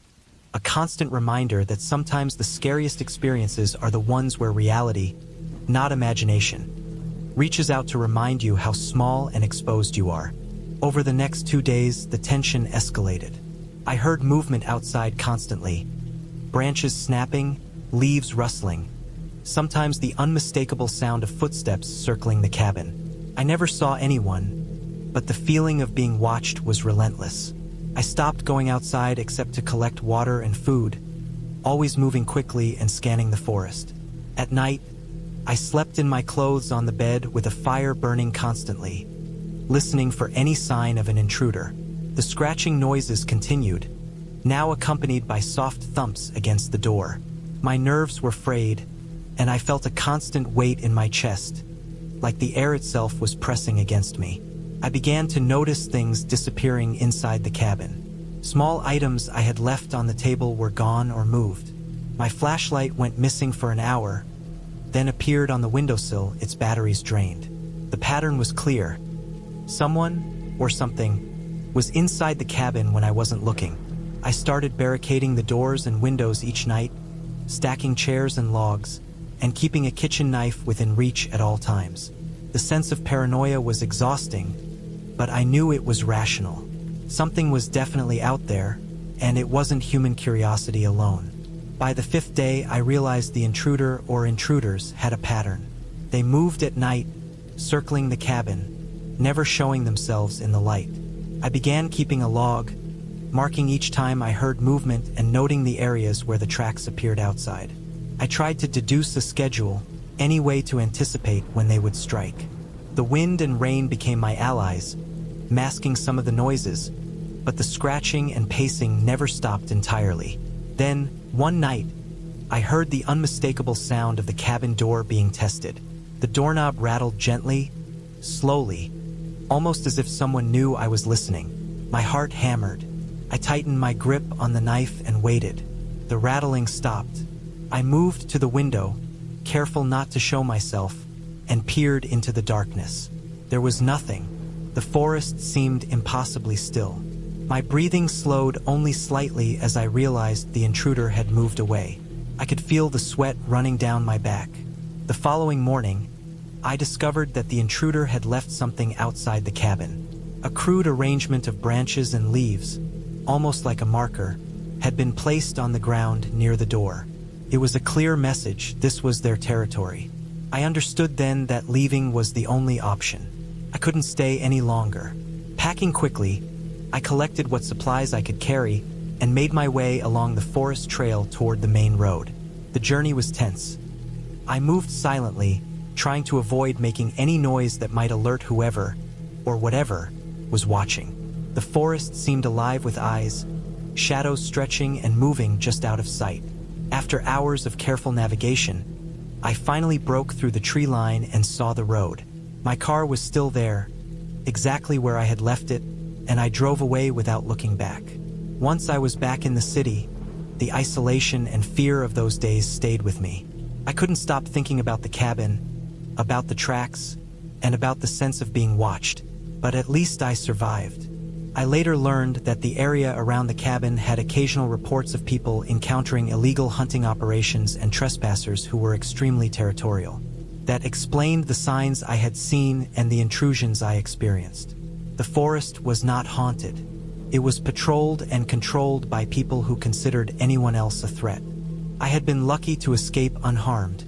a constant reminder that sometimes the scariest experiences are the ones where reality, not imagination, reaches out to remind you how small and exposed you are. Over the next 2 days, the tension escalated. I heard movement outside constantly, branches snapping, leaves rustling, sometimes the unmistakable sound of footsteps circling the cabin. I never saw anyone, but the feeling of being watched was relentless. I stopped going outside except to collect water and food, always moving quickly and scanning the forest. At night, I slept in my clothes on the bed with a fire burning constantly, listening for any sign of an intruder. The scratching noises continued, now accompanied by soft thumps against the door. My nerves were frayed, and I felt a constant weight in my chest, like the air itself was pressing against me. I began to notice things disappearing inside the cabin. Small items I had left on the table were gone or moved. My flashlight went missing for an hour, then appeared on the windowsill, its batteries drained. The pattern was clear. Someone, or something, was inside the cabin when I wasn't looking. I started barricading the doors and windows each night, stacking chairs and logs, and keeping a kitchen knife within reach at all times. The sense of paranoia was exhausting, but I knew it was rational. Something was definitely out there, and it wasn't human curiosity alone. By the 5th day, I realized the intruder or intruders had a pattern. They moved at night, circling the cabin, never showing themselves in the light. I began keeping a log, marking each time I heard movement and noting the areas where the tracks appeared outside. I tried to deduce a schedule, any way to anticipate when they would strike. The wind and rain became my allies, masking some of the noises, but the scratching and pacing never stopped entirely. Then, one night, I heard the unmistakable sound of the cabin door being tested. The doorknob rattled gently, slowly, almost as if someone knew I was listening. My heart hammered. I tightened my grip on the knife and waited. The rattling stopped. I moved to the window, careful not to show myself, and peered into the darkness. There was nothing. The forest seemed impossibly still. My breathing slowed only slightly as I realized the intruder had moved away. I could feel the sweat running down my back. The following morning, I discovered that the intruder had left something outside the cabin. A crude arrangement of branches and leaves, almost like a marker, had been placed on the ground near the door. It was a clear message: this was their territory. I understood then that leaving was the only option. I couldn't stay any longer. Packing quickly, I collected what supplies I could carry and made my way along the forest trail toward the main road. The journey was tense. I moved silently, trying to avoid making any noise that might alert whoever, or whatever, was watching. The forest seemed alive with eyes, shadows stretching and moving just out of sight. After hours of careful navigation, I finally broke through the tree line and saw the road. My car was still there, exactly where I had left it, and I drove away without looking back. Once I was back in the city, the isolation and fear of those days stayed with me. I couldn't stop thinking about the cabin, about the tracks, and about the sense of being watched, but at least I survived. I later learned that the area around the cabin had occasional reports of people encountering illegal hunting operations and trespassers who were extremely territorial. That explained the signs I had seen and the intrusions I experienced. The forest was not haunted. It was patrolled and controlled by people who considered anyone else a threat. I had been lucky to escape unharmed,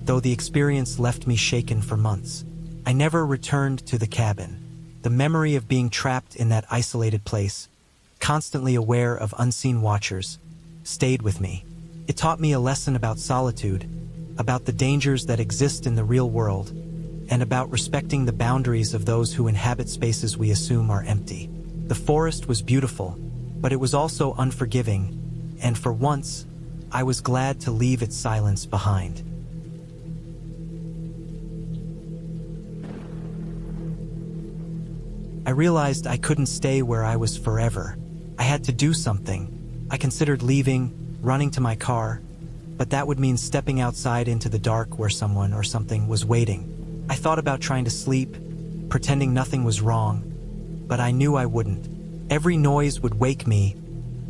though the experience left me shaken for months. I never returned to the cabin. The memory of being trapped in that isolated place, constantly aware of unseen watchers, stayed with me. It taught me a lesson about solitude, about the dangers that exist in the real world, and about respecting the boundaries of those who inhabit spaces we assume are empty. The forest was beautiful, but it was also unforgiving, and for once, I was glad to leave its silence behind. I realized I couldn't stay where I was forever. I had to do something. I considered leaving, running to my car, but that would mean stepping outside into the dark where someone or something was waiting. I thought about trying to sleep, pretending nothing was wrong, but I knew I wouldn't. Every noise would wake me,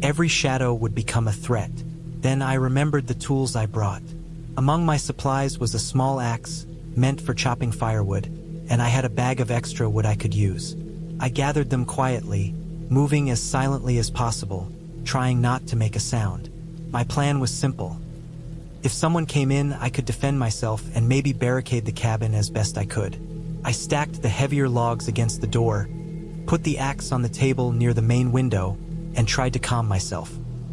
every shadow would become a threat. Then I remembered the tools I brought. Among my supplies was a small axe, meant for chopping firewood, and I had a bag of extra wood I could use. I gathered them quietly, moving as silently as possible, trying not to make a sound. My plan was simple. If someone came in, I could defend myself and maybe barricade the cabin as best I could. I stacked the heavier logs against the door, put the axe on the table near the main window, and tried to calm myself.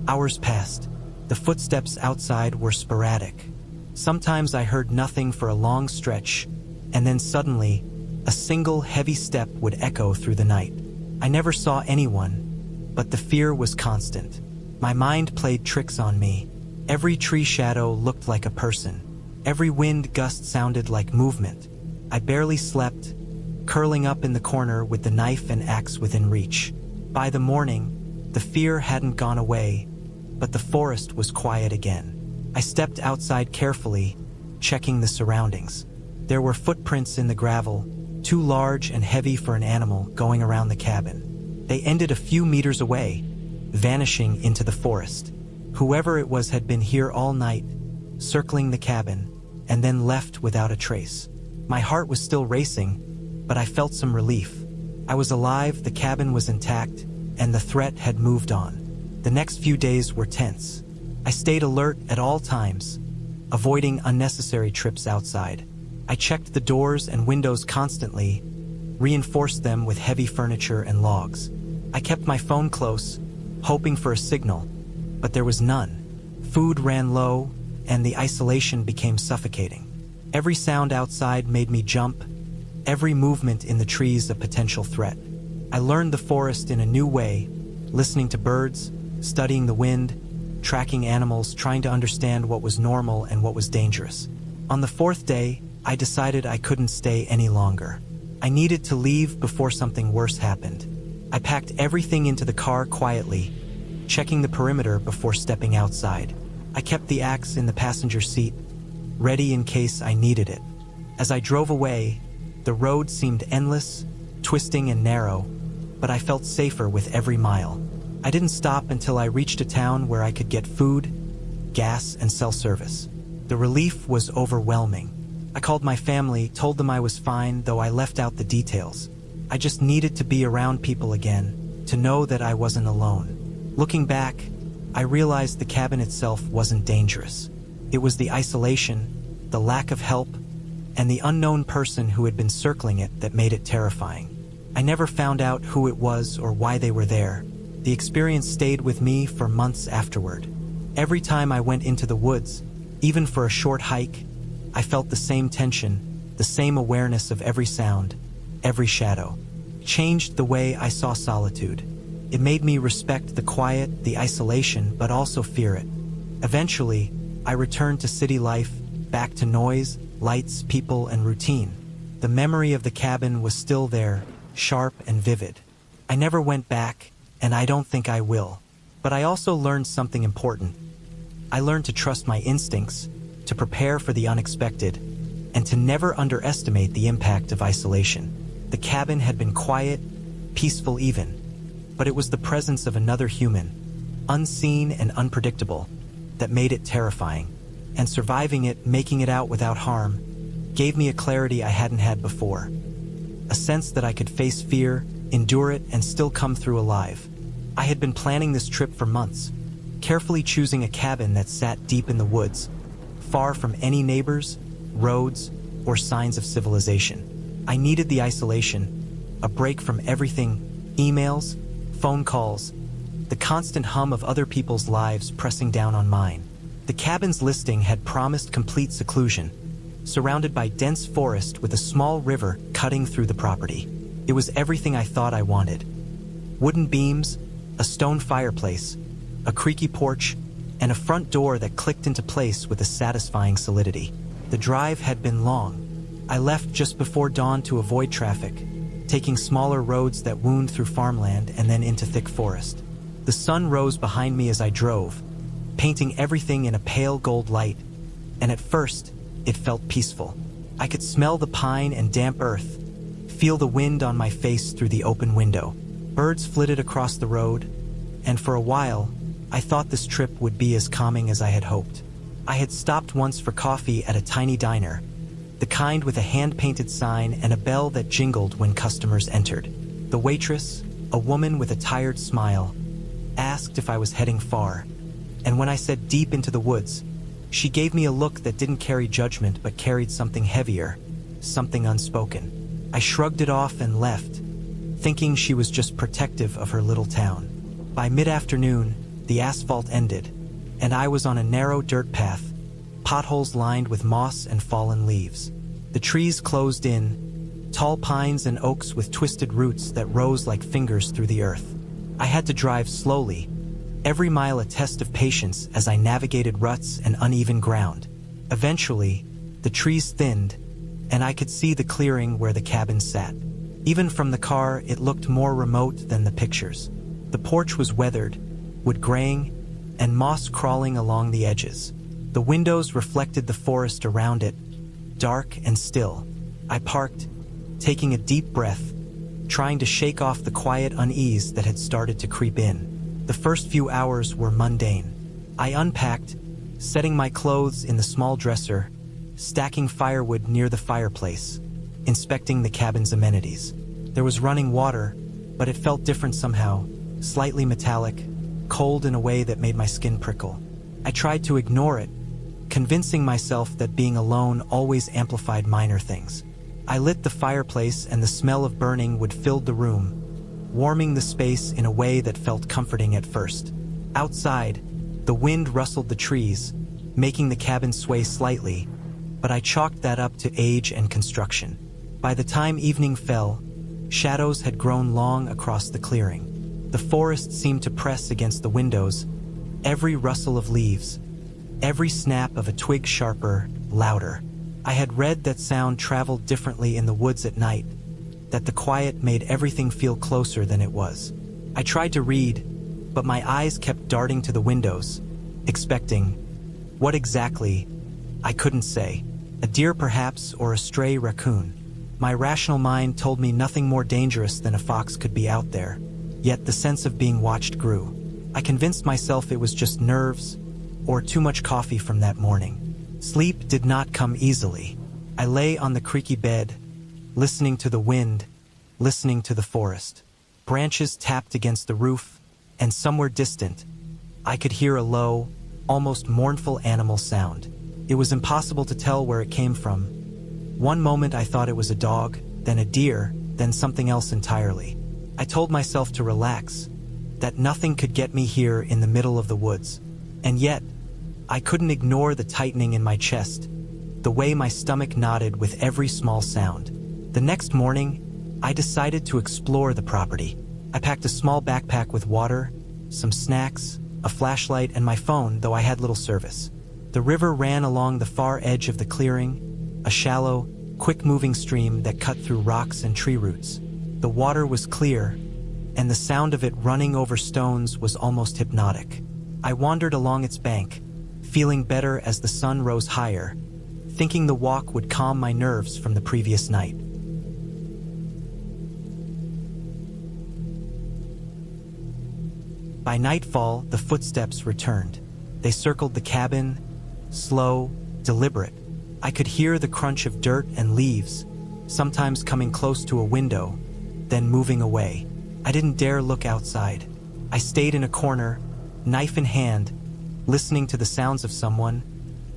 Hours passed. The footsteps outside were sporadic. Sometimes I heard nothing for a long stretch, and then suddenly, a single heavy step would echo through the night. I never saw anyone, but the fear was constant. My mind played tricks on me. Every tree shadow looked like a person. Every wind gust sounded like movement. I barely slept, curling up in the corner with the knife and axe within reach. By the morning, the fear hadn't gone away, but the forest was quiet again. I stepped outside carefully, checking the surroundings. There were footprints in the gravel, too large and heavy for an animal, going around the cabin. They ended a few meters away, vanishing into the forest. Whoever it was had been here all night, circling the cabin, and then left without a trace. My heart was still racing, but I felt some relief. I was alive, the cabin was intact, and the threat had moved on. The next few days were tense. I stayed alert at all times, avoiding unnecessary trips outside. I checked the doors and windows constantly, reinforced them with heavy furniture and logs. I kept my phone close, hoping for a signal, but there was none. Food ran low, and the isolation became suffocating. Every sound outside made me jump, every movement in the trees a potential threat. I learned the forest in a new way, listening to birds, studying the wind, tracking animals, trying to understand what was normal and what was dangerous. On the fourth day, I decided I couldn't stay any longer. I needed to leave before something worse happened. I packed everything into the car quietly, checking the perimeter before stepping outside. I kept the axe in the passenger seat, ready in case I needed it. As I drove away, the road seemed endless, twisting and narrow, but I felt safer with every mile. I didn't stop until I reached a town where I could get food, gas, and cell service. The relief was overwhelming. I called my family, told them I was fine, though I left out the details. I just needed to be around people again, to know that I wasn't alone. Looking back, I realized the cabin itself wasn't dangerous. It was the isolation, the lack of help, and the unknown person who had been circling it that made it terrifying. I never found out who it was or why they were there. The experience stayed with me for months afterward. Every time I went into the woods, even for a short hike, I felt the same tension, the same awareness of every sound, every shadow. It changed the way I saw solitude. It made me respect the quiet, the isolation, but also fear it. Eventually, I returned to city life, back to noise, lights, people, and routine. The memory of the cabin was still there, sharp and vivid. I never went back, and I don't think I will. But I also learned something important. I learned to trust my instincts, to prepare for the unexpected, and to never underestimate the impact of isolation. The cabin had been quiet, peaceful even, but it was the presence of another human, unseen and unpredictable, that made it terrifying. And surviving it, making it out without harm, gave me a clarity I hadn't had before. A sense that I could face fear, endure it, and still come through alive. I had been planning this trip for months, carefully choosing a cabin that sat deep in the woods, far from any neighbors, roads, or signs of civilization. I needed the isolation, a break from everything, emails, phone calls, the constant hum of other people's lives pressing down on mine. The cabin's listing had promised complete seclusion, surrounded by dense forest with a small river cutting through the property. It was everything I thought I wanted. Wooden beams, a stone fireplace, a creaky porch, and a front door that clicked into place with a satisfying solidity. The drive had been long. I left just before dawn to avoid traffic, taking smaller roads that wound through farmland and then into thick forest. The sun rose behind me as I drove, painting everything in a pale gold light, and at first, it felt peaceful. I could smell the pine and damp earth, feel the wind on my face through the open window. Birds flitted across the road, and for a while, I thought this trip would be as calming as I had hoped. I had stopped once for coffee at a tiny diner, the kind with a hand-painted sign and a bell that jingled when customers entered. The waitress, a woman with a tired smile, asked if I was heading far, and when I said deep into the woods, she gave me a look that didn't carry judgment but carried something heavier, something unspoken. I shrugged it off and left, thinking she was just protective of her little town. By mid-afternoon, the asphalt ended, and I was on a narrow dirt path, potholes lined with moss and fallen leaves. The trees closed in, tall pines and oaks with twisted roots that rose like fingers through the earth. I had to drive slowly, every mile a test of patience as I navigated ruts and uneven ground. Eventually, the trees thinned, and I could see the clearing where the cabin sat. Even from the car, it looked more remote than the pictures. The porch was weathered, wood graying, and moss crawling along the edges. The windows reflected the forest around it, dark and still. I parked, taking a deep breath, trying to shake off the quiet unease that had started to creep in. The first few hours were mundane. I unpacked, setting my clothes in the small dresser, stacking firewood near the fireplace, inspecting the cabin's amenities. There was running water, but it felt different somehow, slightly metallic, cold in a way that made my skin prickle. I tried to ignore it, convincing myself that being alone always amplified minor things. I lit the fireplace and the smell of burning wood filled the room, warming the space in a way that felt comforting at first. Outside, the wind rustled the trees, making the cabin sway slightly, but I chalked that up to age and construction. By the time evening fell, shadows had grown long across the clearing. The forest seemed to press against the windows, every rustle of leaves, every snap of a twig sharper, louder. I had read that sound traveled differently in the woods at night, that the quiet made everything feel closer than it was. I tried to read, but my eyes kept darting to the windows, expecting what exactly, I couldn't say. A deer perhaps, or a stray raccoon. My rational mind told me nothing more dangerous than a fox could be out there. Yet the sense of being watched grew. I convinced myself it was just nerves, or too much coffee from that morning. Sleep did not come easily. I lay on the creaky bed, listening to the wind, listening to the forest. Branches tapped against the roof, and somewhere distant, I could hear a low, almost mournful animal sound. It was impossible to tell where it came from. One moment I thought it was a dog, then a deer, then something else entirely. I told myself to relax, that nothing could get me here in the middle of the woods. And yet, I couldn't ignore the tightening in my chest, the way my stomach nodded with every small sound. The next morning, I decided to explore the property. I packed a small backpack with water, some snacks, a flashlight, and my phone, though I had little service. The river ran along the far edge of the clearing, a shallow, quick-moving stream that cut through rocks and tree roots. The water was clear, and the sound of it running over stones was almost hypnotic. I wandered along its bank, feeling better as the sun rose higher, thinking the walk would calm my nerves from the previous night. By nightfall, the footsteps returned. They circled the cabin, slow, deliberate. I could hear the crunch of dirt and leaves, sometimes coming close to a window, then moving away. I didn't dare look outside. I stayed in a corner, knife in hand, listening to the sounds of someone,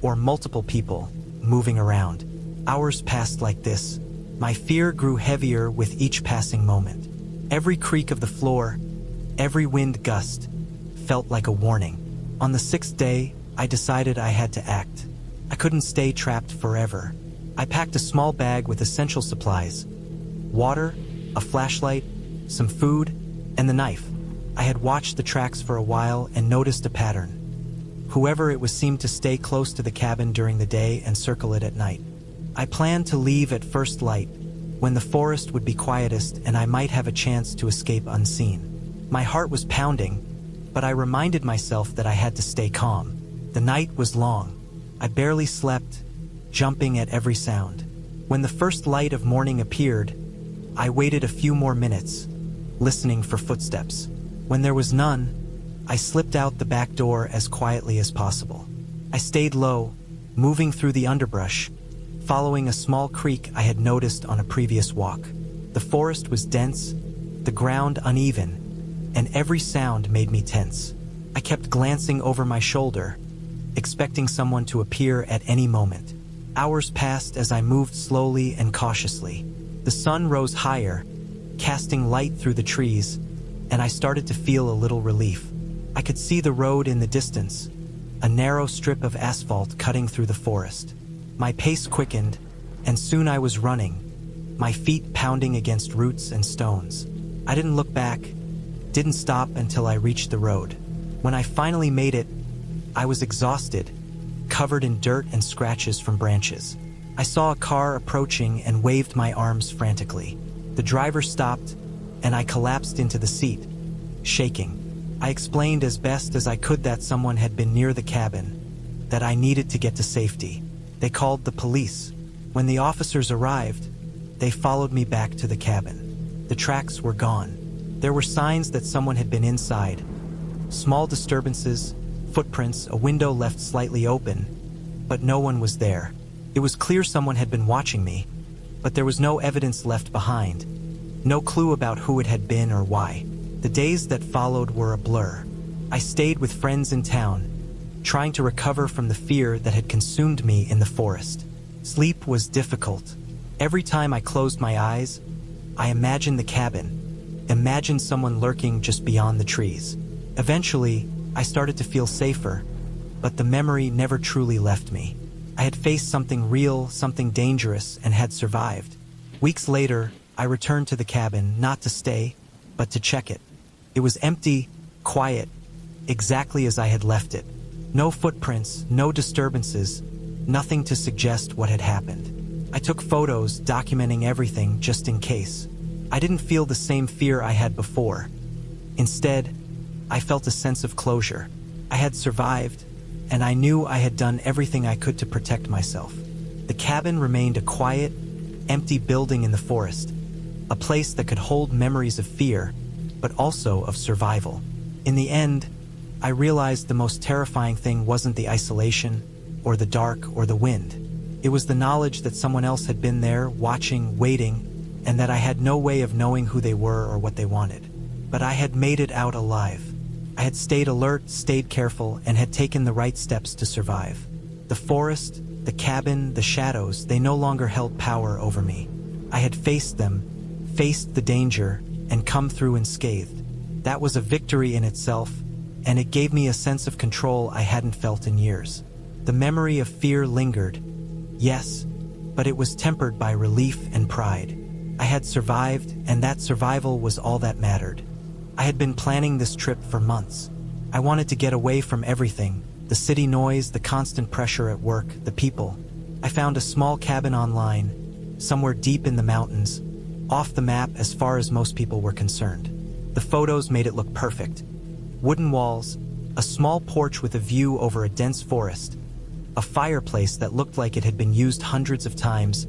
or multiple people, moving around. Hours passed like this. My fear grew heavier with each passing moment. Every creak of the floor, every wind gust, felt like a warning. On the 6th day, I decided I had to act. I couldn't stay trapped forever. I packed a small bag with essential supplies: water, a flashlight, some food, and the knife. I had watched the tracks for a while and noticed a pattern. Whoever it was seemed to stay close to the cabin during the day and circle it at night. I planned to leave at first light, when the forest would be quietest and I might have a chance to escape unseen. My heart was pounding, but I reminded myself that I had to stay calm. The night was long. I barely slept, jumping at every sound. When the first light of morning appeared, I waited a few more minutes, listening for footsteps. When there was none, I slipped out the back door as quietly as possible. I stayed low, moving through the underbrush, following a small creek I had noticed on a previous walk. The forest was dense, the ground uneven, and every sound made me tense. I kept glancing over my shoulder, expecting someone to appear at any moment. Hours passed as I moved slowly and cautiously. The sun rose higher, casting light through the trees, and I started to feel a little relief. I could see the road in the distance, a narrow strip of asphalt cutting through the forest. My pace quickened, and soon I was running, my feet pounding against roots and stones. I didn't look back, didn't stop until I reached the road. When I finally made it, I was exhausted, covered in dirt and scratches from branches. I saw a car approaching and waved my arms frantically. The driver stopped, and I collapsed into the seat, shaking. I explained as best as I could that someone had been near the cabin, that I needed to get to safety. They called the police. When the officers arrived, they followed me back to the cabin. The tracks were gone. There were signs that someone had been inside. Small disturbances, footprints, a window left slightly open, but no one was there. It was clear someone had been watching me, but there was no evidence left behind, no clue about who it had been or why. The days that followed were a blur. I stayed with friends in town, trying to recover from the fear that had consumed me in the forest. Sleep was difficult. Every time I closed my eyes, I imagined the cabin, imagined someone lurking just beyond the trees. Eventually, I started to feel safer, but the memory never truly left me. I had faced something real, something dangerous, and had survived. Weeks later, I returned to the cabin, not to stay, but to check it. It was empty, quiet, exactly as I had left it. No footprints, no disturbances, nothing to suggest what had happened. I took photos documenting everything just in case. I didn't feel the same fear I had before. Instead, I felt a sense of closure. I had survived, and I knew I had done everything I could to protect myself. The cabin remained a quiet, empty building in the forest, a place that could hold memories of fear, but also of survival. In the end, I realized the most terrifying thing wasn't the isolation, or the dark, or the wind. It was the knowledge that someone else had been there, watching, waiting, and that I had no way of knowing who they were or what they wanted. But I had made it out alive. I had stayed alert, stayed careful, and had taken the right steps to survive. The forest, the cabin, the shadows, they no longer held power over me. I had faced them, faced the danger, and come through unscathed. That was a victory in itself, and it gave me a sense of control I hadn't felt in years. The memory of fear lingered, yes, but it was tempered by relief and pride. I had survived, and that survival was all that mattered. I had been planning this trip for months. I wanted to get away from everything, the city noise, the constant pressure at work, the people. I found a small cabin online, somewhere deep in the mountains, off the map as far as most people were concerned. The photos made it look perfect. Wooden walls, a small porch with a view over a dense forest, a fireplace that looked like it had been used hundreds of times,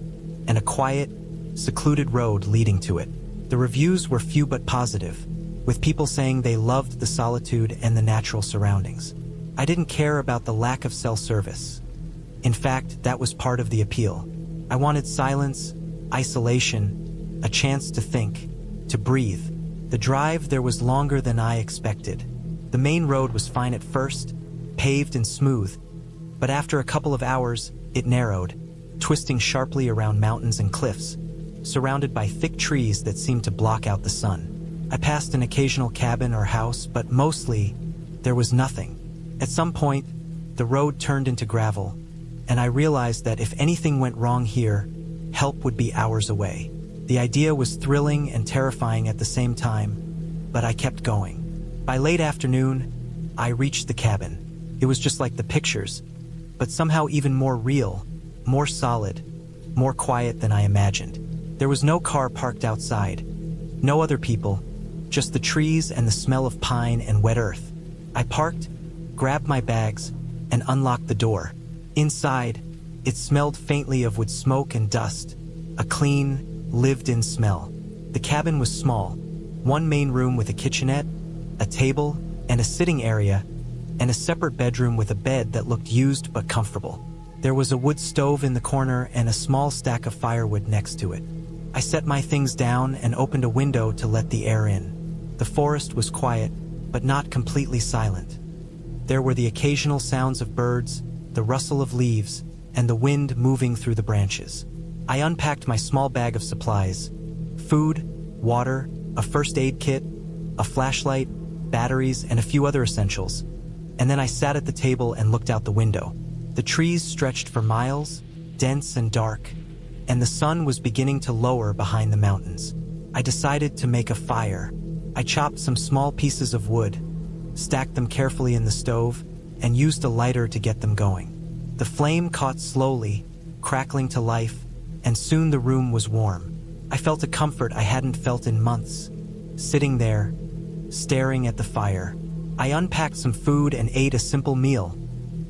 and a quiet, secluded road leading to it. The reviews were few but positive, with people saying they loved the solitude and the natural surroundings. I didn't care about the lack of cell service. In fact, that was part of the appeal. I wanted silence, isolation, a chance to think, to breathe. The drive there was longer than I expected. The main road was fine at first, paved and smooth, but after a couple of hours, it narrowed, twisting sharply around mountains and cliffs, surrounded by thick trees that seemed to block out the sun. I passed an occasional cabin or house, but mostly, there was nothing. At some point, the road turned into gravel, and I realized that if anything went wrong here, help would be hours away. The idea was thrilling and terrifying at the same time, but I kept going. By late afternoon, I reached the cabin. It was just like the pictures, but somehow even more real, more solid, more quiet than I imagined. There was no car parked outside, no other people, just the trees and the smell of pine and wet earth. I parked, grabbed my bags, and unlocked the door. Inside, it smelled faintly of wood smoke and dust, a clean, lived-in smell. The cabin was small, one main room with a kitchenette, a table, and a sitting area, and a separate bedroom with a bed that looked used but comfortable. There was a wood stove in the corner and a small stack of firewood next to it. I set my things down and opened a window to let the air in. The forest was quiet, but not completely silent. There were the occasional sounds of birds, the rustle of leaves, and the wind moving through the branches. I unpacked my small bag of supplies: food, water, a first aid kit, a flashlight, batteries, and a few other essentials. And then I sat at the table and looked out the window. The trees stretched for miles, dense and dark, and the sun was beginning to lower behind the mountains. I decided to make a fire. I chopped some small pieces of wood, stacked them carefully in the stove, and used a lighter to get them going. The flame caught slowly, crackling to life, and soon the room was warm. I felt a comfort I hadn't felt in months, sitting there, staring at the fire. I unpacked some food and ate a simple meal,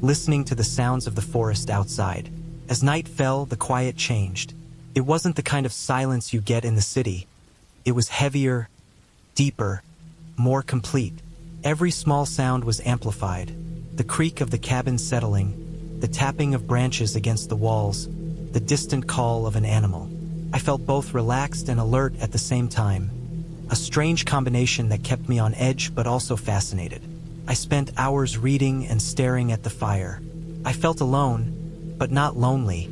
listening to the sounds of the forest outside. As night fell, the quiet changed. It wasn't the kind of silence you get in the city. It was heavier, deeper, more complete. Every small sound was amplified: the creak of the cabin settling, the tapping of branches against the walls, the distant call of an animal. I felt both relaxed and alert at the same time, a strange combination that kept me on edge but also fascinated. I spent hours reading and staring at the fire. I felt alone, but not lonely,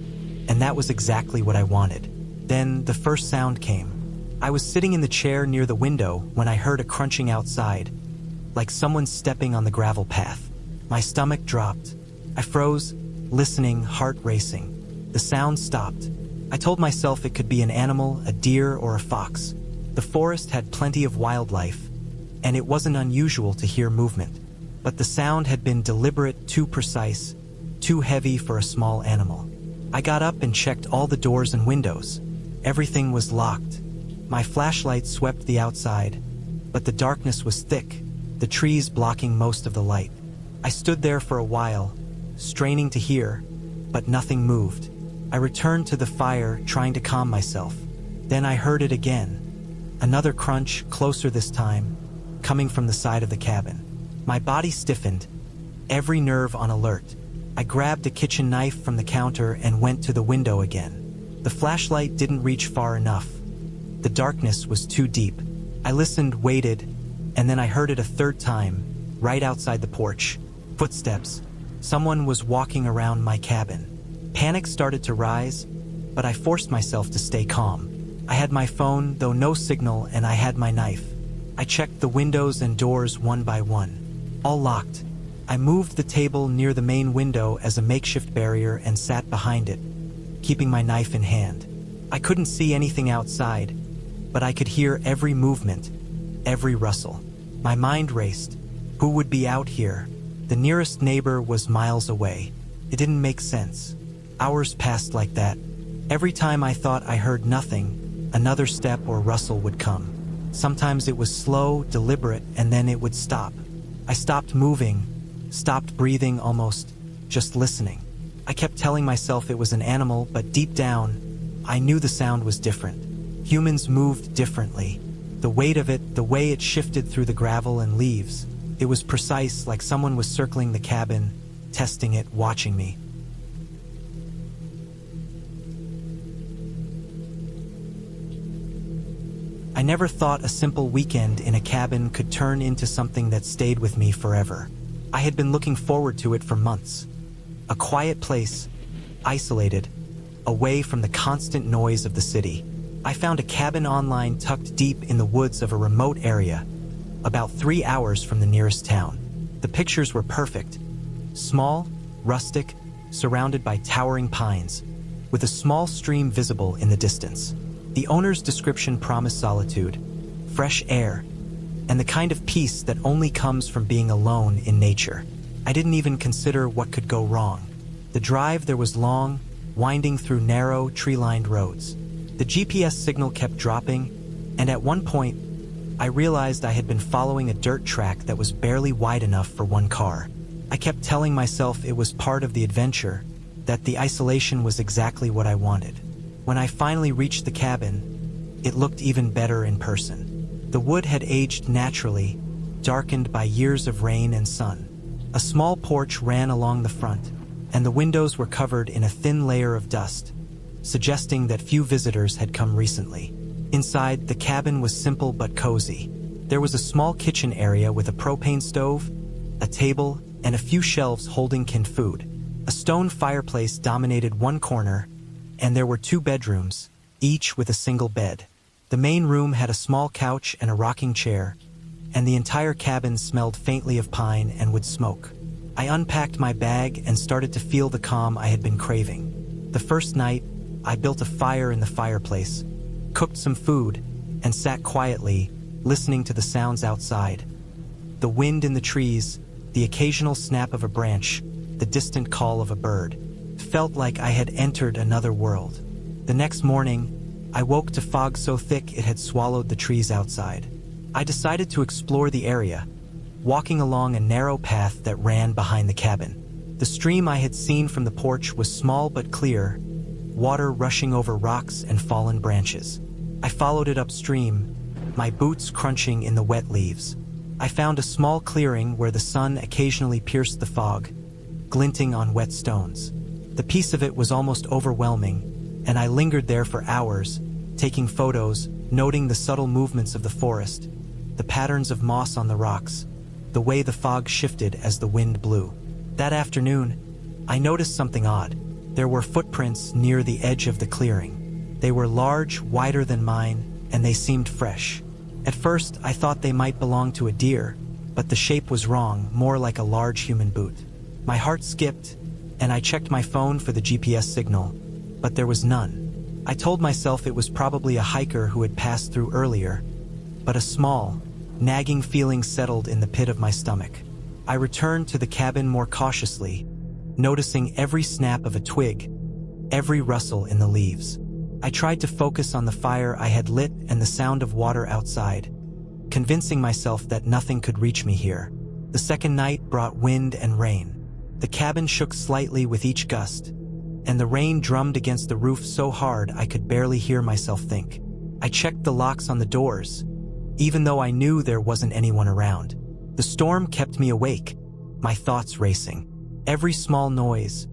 and that was exactly what I wanted. Then the first sound came. I was sitting in the chair near the window when I heard a crunching outside, like someone stepping on the gravel path. My stomach dropped. I froze, listening, heart racing. The sound stopped. I told myself it could be an animal, a deer, or a fox. The forest had plenty of wildlife, and it wasn't unusual to hear movement. But the sound had been deliberate, too precise, too heavy for a small animal. I got up and checked all the doors and windows. Everything was locked. My flashlight swept the outside, but the darkness was thick, the trees blocking most of the light. I stood there for a while, straining to hear, but nothing moved. I returned to the fire, trying to calm myself. Then I heard it again. Another crunch, closer this time, coming from the side of the cabin. My body stiffened, every nerve on alert. I grabbed a kitchen knife from the counter and went to the window again. The flashlight didn't reach far enough. The darkness was too deep. I listened, waited, and then I heard it a third time, right outside the porch. Footsteps. Someone was walking around my cabin. Panic started to rise, but I forced myself to stay calm. I had my phone, though no signal, and I had my knife. I checked the windows and doors one by one. All locked. I moved the table near the main window as a makeshift barrier and sat behind it, keeping my knife in hand. I couldn't see anything outside, but I could hear every movement, every rustle. My mind raced. Who would be out here? The nearest neighbor was miles away. It didn't make sense. Hours passed like that. Every time I thought I heard nothing, another step or rustle would come. Sometimes it was slow, deliberate, and then it would stop. I stopped moving, stopped breathing, almost just listening. I kept telling myself it was an animal, but deep down, I knew the sound was different. Humans moved differently. The weight of it, the way it shifted through the gravel and leaves, it was precise, like someone was circling the cabin, testing it, watching me. I never thought a simple weekend in a cabin could turn into something that stayed with me forever. I had been looking forward to it for months. A quiet place, isolated, away from the constant noise of the city. I found a cabin online tucked deep in the woods of a remote area, about 3 hours from the nearest town. The pictures were perfect. Small, rustic, surrounded by towering pines, with a small stream visible in the distance. The owner's description promised solitude, fresh air, and the kind of peace that only comes from being alone in nature. I didn't even consider what could go wrong. The drive there was long, winding through narrow, tree-lined roads. The GPS signal kept dropping, and at one point, I realized I had been following a dirt track that was barely wide enough for one car. I kept telling myself it was part of the adventure, that the isolation was exactly what I wanted. When I finally reached the cabin, it looked even better in person. The wood had aged naturally, darkened by years of rain and sun. A small porch ran along the front, and the windows were covered in a thin layer of dust, suggesting that few visitors had come recently. Inside, the cabin was simple but cozy. There was a small kitchen area with a propane stove, a table, and a few shelves holding canned food. A stone fireplace dominated one corner, and there were 2 bedrooms, each with a single bed. The main room had a small couch and a rocking chair, and the entire cabin smelled faintly of pine and wood smoke. I unpacked my bag and started to feel the calm I had been craving. The first night, I built a fire in the fireplace, cooked some food, and sat quietly, listening to the sounds outside. The wind in the trees, the occasional snap of a branch, the distant call of a bird. Felt like I had entered another world. The next morning, I woke to fog so thick it had swallowed the trees outside. I decided to explore the area, walking along a narrow path that ran behind the cabin. The stream I had seen from the porch was small but clear, water rushing over rocks and fallen branches. I followed it upstream, my boots crunching in the wet leaves. I found a small clearing where the sun occasionally pierced the fog, glinting on wet stones. The peace of it was almost overwhelming, and I lingered there for hours, taking photos, noting the subtle movements of the forest, the patterns of moss on the rocks, the way the fog shifted as the wind blew. That afternoon, I noticed something odd. There were footprints near the edge of the clearing. They were large, wider than mine, and they seemed fresh. At first, I thought they might belong to a deer, but the shape was wrong, more like a large human boot. My heart skipped, and I checked my phone for the GPS signal, but there was none. I told myself it was probably a hiker who had passed through earlier, but a small, nagging feeling settled in the pit of my stomach. I returned to the cabin more cautiously, noticing every snap of a twig, every rustle in the leaves. I tried to focus on the fire I had lit and the sound of water outside, convincing myself that nothing could reach me here. The second night brought wind and rain. The cabin shook slightly with each gust, and the rain drummed against the roof so hard I could barely hear myself think. I checked the locks on the doors, even though I knew there wasn't anyone around. The storm kept me awake, my thoughts racing. Every small noise,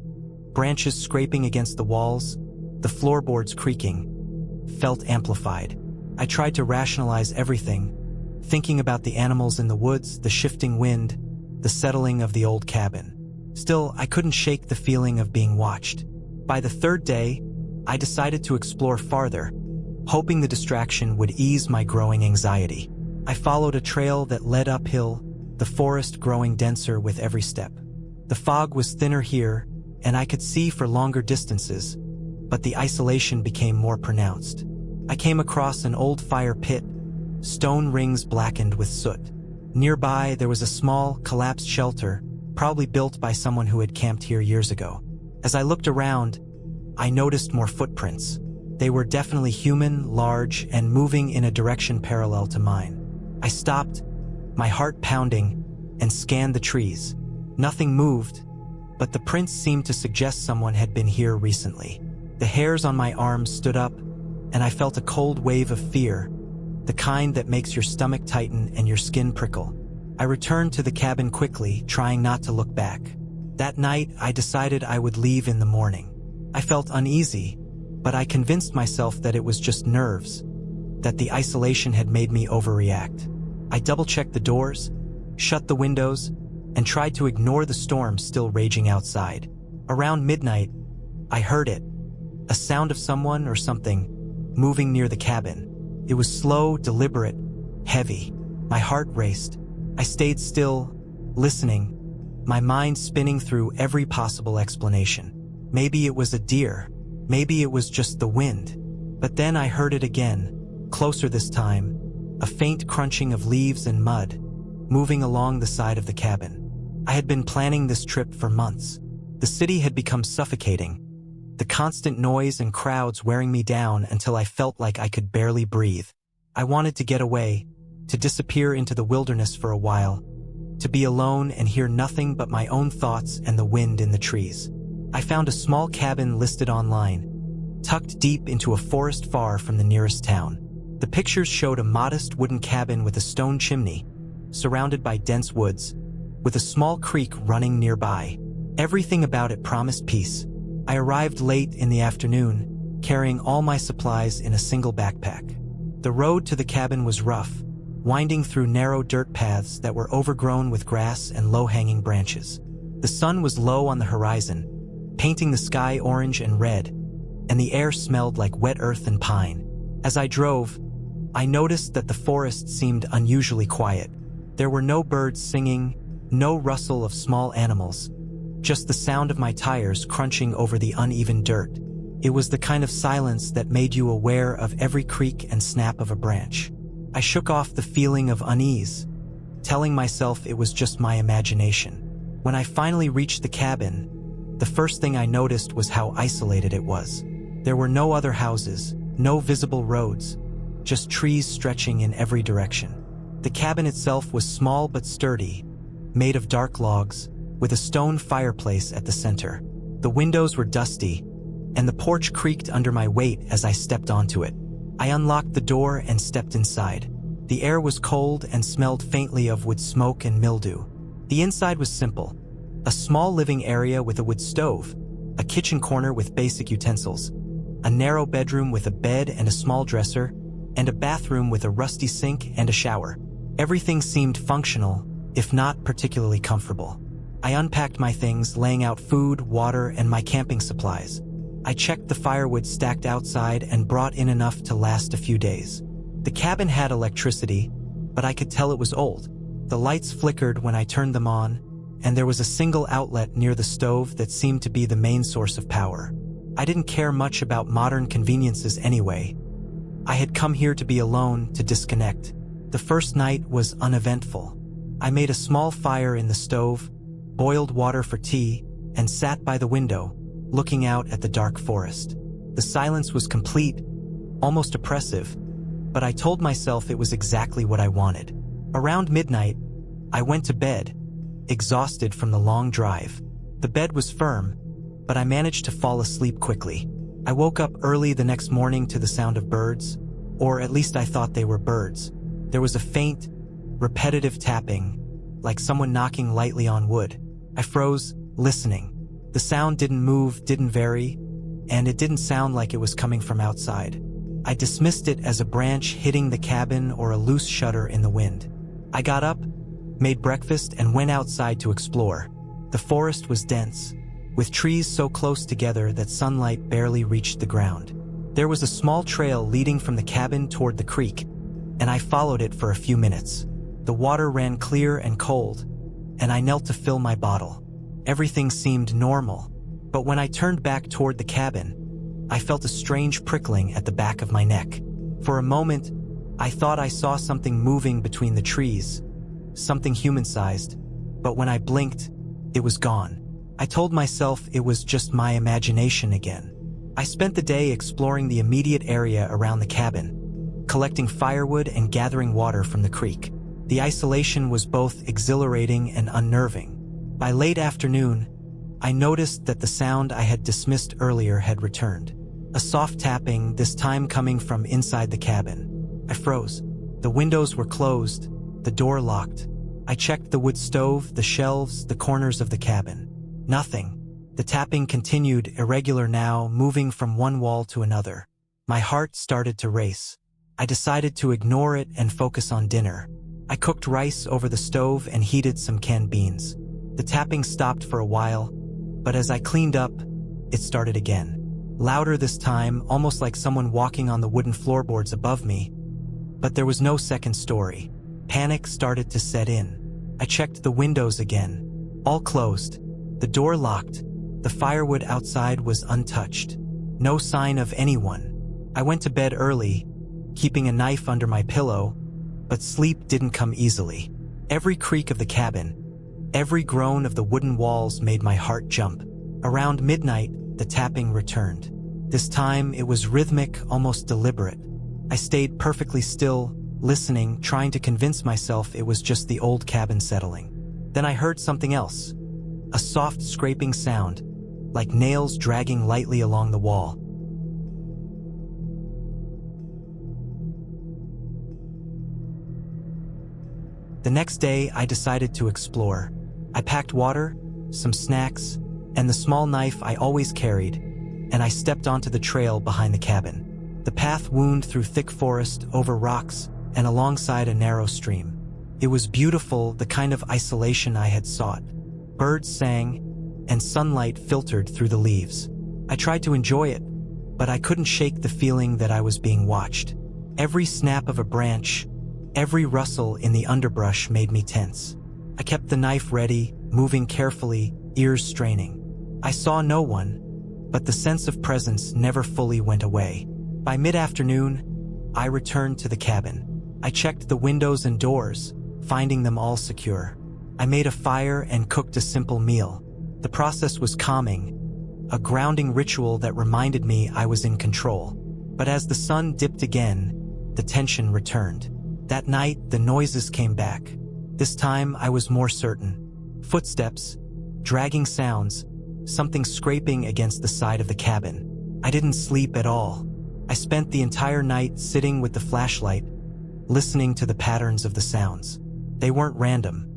branches scraping against the walls, the floorboards creaking, felt amplified. I tried to rationalize everything, thinking about the animals in the woods, the shifting wind, the settling of the old cabin. Still, I couldn't shake the feeling of being watched. By the third day, I decided to explore farther, hoping the distraction would ease my growing anxiety. I followed a trail that led uphill, the forest growing denser with every step. The fog was thinner here, and I could see for longer distances, but the isolation became more pronounced. I came across an old fire pit, stone rings blackened with soot. Nearby, there was a small, collapsed shelter, probably built by someone who had camped here years ago. As I looked around, I noticed more footprints. They were definitely human, large, and moving in a direction parallel to mine. I stopped, my heart pounding, and scanned the trees. Nothing moved, but the prints seemed to suggest someone had been here recently. The hairs on my arms stood up, and I felt a cold wave of fear, the kind that makes your stomach tighten and your skin prickle. I returned to the cabin quickly, trying not to look back. That night, I decided I would leave in the morning. I felt uneasy, but I convinced myself that it was just nerves, that the isolation had made me overreact. I double-checked the doors, shut the windows, and tried to ignore the storm still raging outside. Around midnight, I heard it, a sound of someone or something moving near the cabin. It was slow, deliberate, heavy. My heart raced. I stayed still, listening, my mind spinning through every possible explanation. Maybe it was a deer. Maybe it was just the wind. But then I heard it again, closer this time, a faint crunching of leaves and mud, moving along the side of the cabin. I had been planning this trip for months. The city had become suffocating, the constant noise and crowds wearing me down until I felt like I could barely breathe. I wanted to get away, to disappear into the wilderness for a while, to be alone and hear nothing but my own thoughts and the wind in the trees. I found a small cabin listed online, tucked deep into a forest far from the nearest town. The pictures showed a modest wooden cabin with a stone chimney, surrounded by dense woods, with a small creek running nearby. Everything about it promised peace. I arrived late in the afternoon, carrying all my supplies in a single backpack. The road to the cabin was rough, winding through narrow dirt paths that were overgrown with grass and low-hanging branches. The sun was low on the horizon, painting the sky orange and red, and the air smelled like wet earth and pine. As I drove, I noticed that the forest seemed unusually quiet. There were no birds singing, no rustle of small animals, just the sound of my tires crunching over the uneven dirt. It was the kind of silence that made you aware of every creak and snap of a branch. I shook off the feeling of unease, telling myself it was just my imagination. When I finally reached the cabin, the first thing I noticed was how isolated it was. There were no other houses, no visible roads, just trees stretching in every direction. The cabin itself was small but sturdy, made of dark logs, with a stone fireplace at the center. The windows were dusty, and the porch creaked under my weight as I stepped onto it. I unlocked the door and stepped inside. The air was cold and smelled faintly of wood smoke and mildew. The inside was simple: a small living area with a wood stove, a kitchen corner with basic utensils, a narrow bedroom with a bed and a small dresser, and a bathroom with a rusty sink and a shower. Everything seemed functional, if not particularly comfortable. I unpacked my things, laying out food, water, and my camping supplies. I checked the firewood stacked outside and brought in enough to last a few days. The cabin had electricity, but I could tell it was old. The lights flickered when I turned them on, and there was a single outlet near the stove that seemed to be the main source of power. I didn't care much about modern conveniences anyway. I had come here to be alone, to disconnect. The first night was uneventful. I made a small fire in the stove, boiled water for tea, and sat by the window, looking out at the dark forest. The silence was complete, almost oppressive, but I told myself it was exactly what I wanted. Around midnight, I went to bed, exhausted from the long drive. The bed was firm, but I managed to fall asleep quickly. I woke up early the next morning to the sound of birds, or at least I thought they were birds. There was a faint, repetitive tapping, like someone knocking lightly on wood. I froze, listening. The sound didn't move, didn't vary, and it didn't sound like it was coming from outside. I dismissed it as a branch hitting the cabin or a loose shutter in the wind. I got up, made breakfast, and went outside to explore. The forest was dense, with trees so close together that sunlight barely reached the ground. There was a small trail leading from the cabin toward the creek, and I followed it for a few minutes. The water ran clear and cold, and I knelt to fill my bottle. Everything seemed normal, but when I turned back toward the cabin, I felt a strange prickling at the back of my neck. For a moment, I thought I saw something moving between the trees, something human-sized, but when I blinked, it was gone. I told myself it was just my imagination again. I spent the day exploring the immediate area around the cabin, collecting firewood and gathering water from the creek. The isolation was both exhilarating and unnerving. By late afternoon, I noticed that the sound I had dismissed earlier had returned. A soft tapping, this time coming from inside the cabin. I froze. The windows were closed, the door locked. I checked the wood stove, the shelves, the corners of the cabin. Nothing. The tapping continued, irregular now, moving from one wall to another. My heart started to race. I decided to ignore it and focus on dinner. I cooked rice over the stove and heated some canned beans. The tapping stopped for a while, but as I cleaned up, it started again. Louder this time, almost like someone walking on the wooden floorboards above me. But there was no second story. Panic started to set in. I checked the windows again. All closed. The door locked. The firewood outside was untouched. No sign of anyone. I went to bed early, keeping a knife under my pillow, but sleep didn't come easily. Every creak of the cabin, every groan of the wooden walls made my heart jump. Around midnight, the tapping returned. This time, it was rhythmic, almost deliberate. I stayed perfectly still, listening, trying to convince myself it was just the old cabin settling. Then I heard something else. A soft scraping sound, like nails dragging lightly along the wall. The next day, I decided to explore. I packed water, some snacks, and the small knife I always carried, and I stepped onto the trail behind the cabin. The path wound through thick forest, over rocks, and alongside a narrow stream. It was beautiful, the kind of isolation I had sought. Birds sang, and sunlight filtered through the leaves. I tried to enjoy it, but I couldn't shake the feeling that I was being watched. Every snap of a branch, every rustle in the underbrush made me tense. I kept the knife ready, moving carefully, ears straining. I saw no one, but the sense of presence never fully went away. By mid-afternoon, I returned to the cabin. I checked the windows and doors, finding them all secure. I made a fire and cooked a simple meal. The process was calming, a grounding ritual that reminded me I was in control. But as the sun dipped again, the tension returned. That night, the noises came back. This time, I was more certain. Footsteps, dragging sounds, something scraping against the side of the cabin. I didn't sleep at all. I spent the entire night sitting with the flashlight, listening to the patterns of the sounds. They weren't random.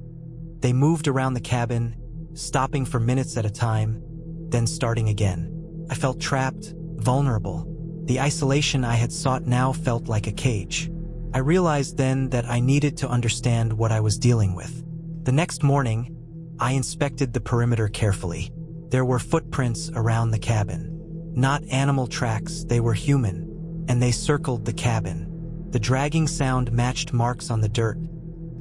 They moved around the cabin, stopping for minutes at a time, then starting again. I felt trapped, vulnerable. The isolation I had sought now felt like a cage. I realized then that I needed to understand what I was dealing with. The next morning, I inspected the perimeter carefully. There were footprints around the cabin. Not animal tracks, they were human, and they circled the cabin. The dragging sound matched marks on the dirt,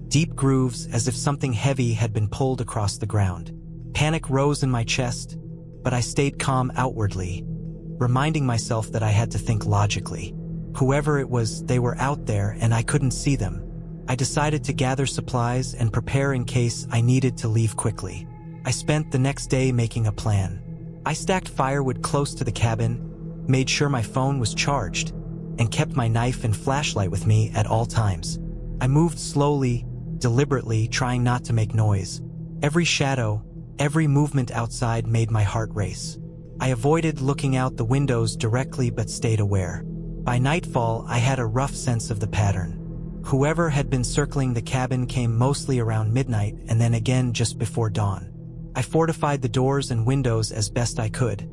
deep grooves as if something heavy had been pulled across the ground. Panic rose in my chest, but I stayed calm outwardly, reminding myself that I had to think logically. Whoever it was, they were out there and I couldn't see them. I decided to gather supplies and prepare in case I needed to leave quickly. I spent the next day making a plan. I stacked firewood close to the cabin, made sure my phone was charged, and kept my knife and flashlight with me at all times. I moved slowly, deliberately, trying not to make noise. Every shadow, every movement outside made my heart race. I avoided looking out the windows directly but stayed aware. By nightfall, I had a rough sense of the pattern. Whoever had been circling the cabin came mostly around midnight and then again just before dawn. I fortified the doors and windows as best I could,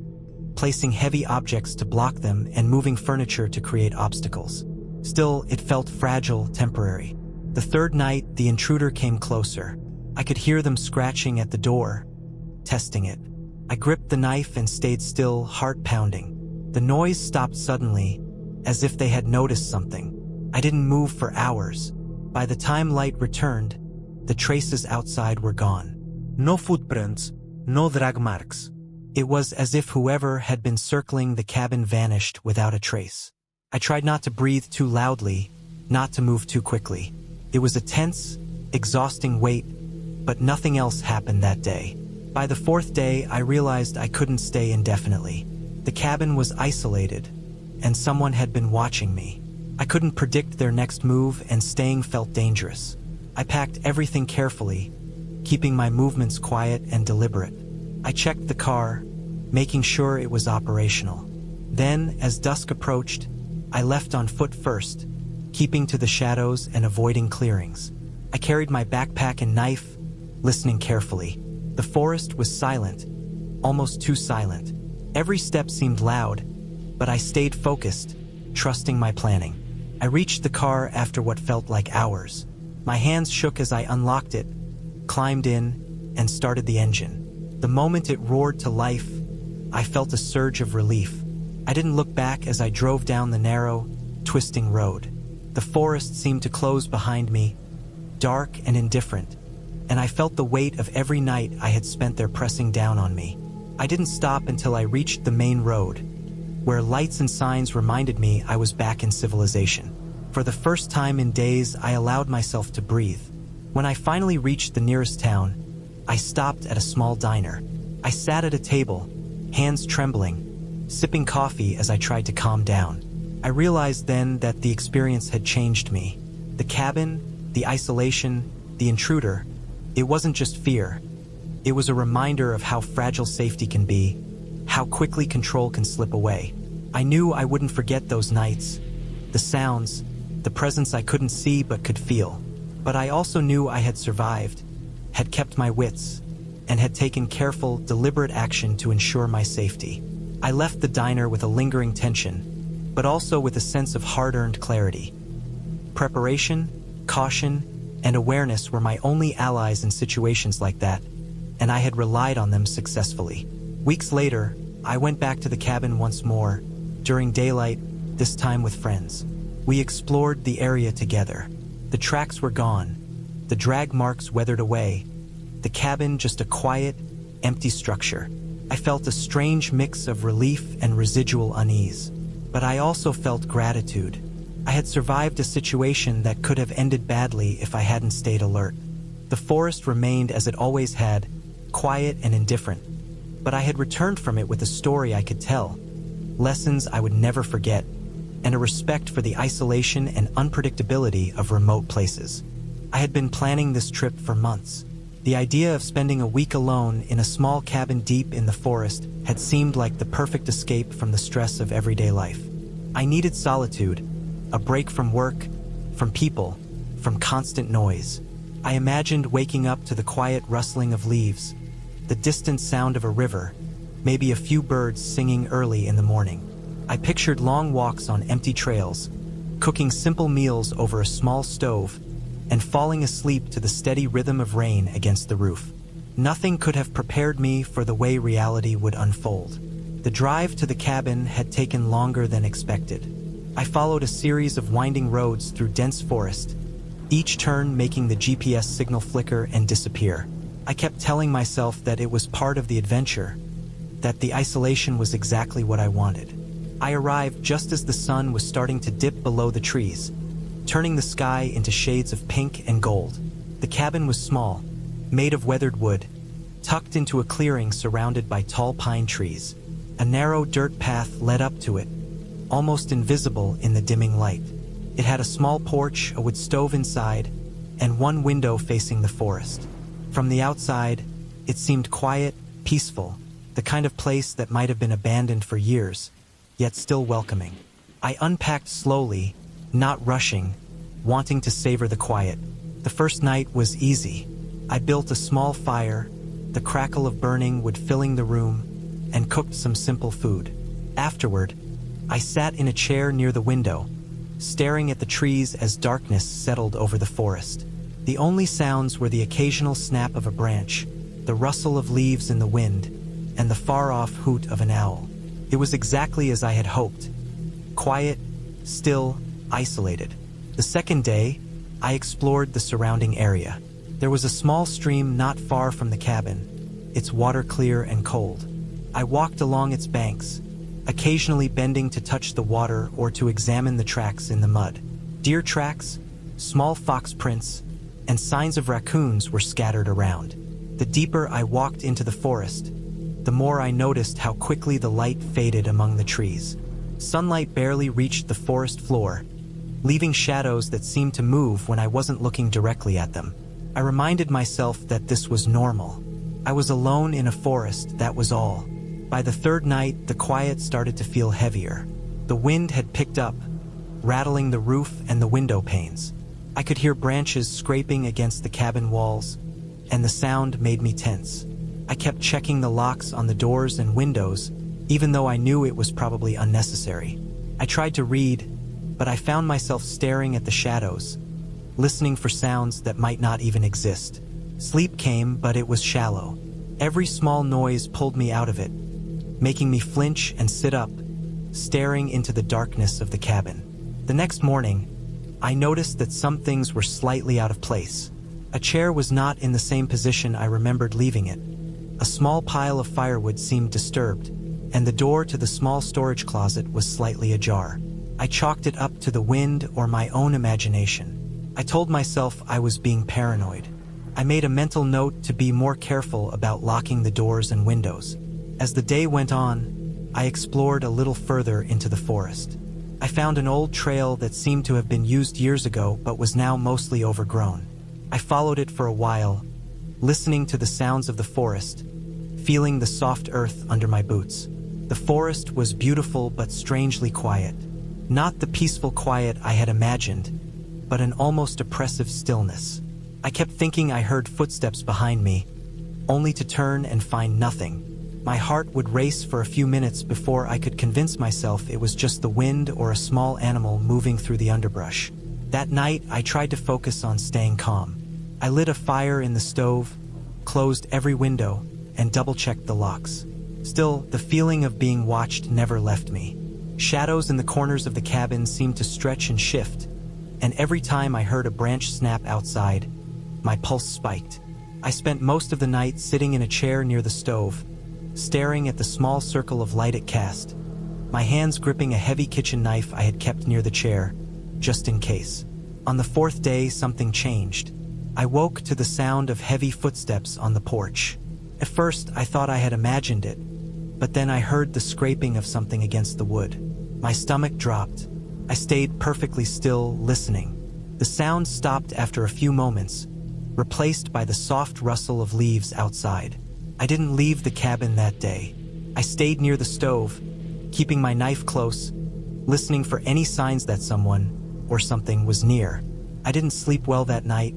placing heavy objects to block them and moving furniture to create obstacles. Still, it felt fragile, temporary. The third night, the intruder came closer. I could hear them scratching at the door, testing it. I gripped the knife and stayed still, heart pounding. The noise stopped suddenly, as if they had noticed something. I didn't move for hours. By the time light returned, the traces outside were gone. No footprints, no drag marks. It was as if whoever had been circling the cabin vanished without a trace. I tried not to breathe too loudly, not to move too quickly. It was a tense, exhausting wait, but nothing else happened that day. By the fourth day, I realized I couldn't stay indefinitely. The cabin was isolated, and someone had been watching me. I couldn't predict their next move, and staying felt dangerous. I packed everything carefully, keeping my movements quiet and deliberate. I checked the car, making sure it was operational. Then, as dusk approached, I left on foot first, keeping to the shadows and avoiding clearings. I carried my backpack and knife, listening carefully. The forest was silent, almost too silent. Every step seemed loud, but I stayed focused, trusting my planning. I reached the car after what felt like hours. My hands shook as I unlocked it, climbed in, and started the engine. The moment it roared to life, I felt a surge of relief. I didn't look back as I drove down the narrow, twisting road. The forest seemed to close behind me, dark and indifferent, and I felt the weight of every night I had spent there pressing down on me. I didn't stop until I reached the main road, where lights and signs reminded me I was back in civilization. For the first time in days, I allowed myself to breathe. When I finally reached the nearest town, I stopped at a small diner. I sat at a table, hands trembling, sipping coffee as I tried to calm down. I realized then that the experience had changed me. The cabin, the isolation, the intruder, it wasn't just fear. It was a reminder of how fragile safety can be, how quickly control can slip away. I knew I wouldn't forget those nights, the sounds, the presence I couldn't see but could feel. But I also knew I had survived, had kept my wits, and had taken careful, deliberate action to ensure my safety. I left the diner with a lingering tension, but also with a sense of hard-earned clarity. Preparation, caution, and awareness were my only allies in situations like that, and I had relied on them successfully. Weeks later, I went back to the cabin once more, during daylight, this time with friends. We explored the area together. The tracks were gone, the drag marks weathered away, the cabin just a quiet, empty structure. I felt a strange mix of relief and residual unease. But I also felt gratitude. I had survived a situation that could have ended badly if I hadn't stayed alert. The forest remained as it always had, quiet and indifferent. But I had returned from it with a story I could tell, lessons I would never forget, and a respect for the isolation and unpredictability of remote places. I had been planning this trip for months. The idea of spending a week alone in a small cabin deep in the forest had seemed like the perfect escape from the stress of everyday life. I needed solitude, a break from work, from people, from constant noise. I imagined waking up to the quiet rustling of leaves, the distant sound of a river, maybe a few birds singing early in the morning. I pictured long walks on empty trails, cooking simple meals over a small stove, and falling asleep to the steady rhythm of rain against the roof. Nothing could have prepared me for the way reality would unfold. The drive to the cabin had taken longer than expected. I followed a series of winding roads through dense forest, each turn making the GPS signal flicker and disappear. I kept telling myself that it was part of the adventure, that the isolation was exactly what I wanted. I arrived just as the sun was starting to dip below the trees, turning the sky into shades of pink and gold. The cabin was small, made of weathered wood, tucked into a clearing surrounded by tall pine trees. A narrow dirt path led up to it, almost invisible in the dimming light. It had a small porch, a wood stove inside, and one window facing the forest. From the outside, it seemed quiet, peaceful, the kind of place that might have been abandoned for years, yet still welcoming. I unpacked slowly, not rushing, wanting to savor the quiet. The first night was easy. I built a small fire, the crackle of burning wood filling the room, and cooked some simple food. Afterward, I sat in a chair near the window, staring at the trees as darkness settled over the forest. The only sounds were the occasional snap of a branch, the rustle of leaves in the wind, and the far-off hoot of an owl. It was exactly as I had hoped. Quiet, still, isolated. The second day, I explored the surrounding area. There was a small stream not far from the cabin, its water clear and cold. I walked along its banks, occasionally bending to touch the water or to examine the tracks in the mud. Deer tracks, small fox prints, and signs of raccoons were scattered around. The deeper I walked into the forest, the more I noticed how quickly the light faded among the trees. Sunlight barely reached the forest floor, leaving shadows that seemed to move when I wasn't looking directly at them. I reminded myself that this was normal. I was alone in a forest, that was all. By the third night, the quiet started to feel heavier. The wind had picked up, rattling the roof and the window panes. I could hear branches scraping against the cabin walls, and the sound made me tense. I kept checking the locks on the doors and windows, even though I knew it was probably unnecessary. I tried to read, but I found myself staring at the shadows, listening for sounds that might not even exist. Sleep came, but it was shallow. Every small noise pulled me out of it, making me flinch and sit up, staring into the darkness of the cabin. The next morning, I noticed that some things were slightly out of place. A chair was not in the same position I remembered leaving it. A small pile of firewood seemed disturbed, and the door to the small storage closet was slightly ajar. I chalked it up to the wind or my own imagination. I told myself I was being paranoid. I made a mental note to be more careful about locking the doors and windows. As the day went on, I explored a little further into the forest. I found an old trail that seemed to have been used years ago but was now mostly overgrown. I followed it for a while, listening to the sounds of the forest, feeling the soft earth under my boots. The forest was beautiful but strangely quiet. Not the peaceful quiet I had imagined, but an almost oppressive stillness. I kept thinking I heard footsteps behind me, only to turn and find nothing. My heart would race for a few minutes before I could convince myself it was just the wind or a small animal moving through the underbrush. That night, I tried to focus on staying calm. I lit a fire in the stove, closed every window, and double-checked the locks. Still, the feeling of being watched never left me. Shadows in the corners of the cabin seemed to stretch and shift, and every time I heard a branch snap outside, my pulse spiked. I spent most of the night sitting in a chair near the stove, staring at the small circle of light it cast, my hands gripping a heavy kitchen knife I had kept near the chair, just in case. On the fourth day, something changed. I woke to the sound of heavy footsteps on the porch. At first, I thought I had imagined it, but then I heard the scraping of something against the wood. My stomach dropped. I stayed perfectly still, listening. The sound stopped after a few moments, replaced by the soft rustle of leaves outside. I didn't leave the cabin that day. I stayed near the stove, keeping my knife close, listening for any signs that someone or something was near. I didn't sleep well that night,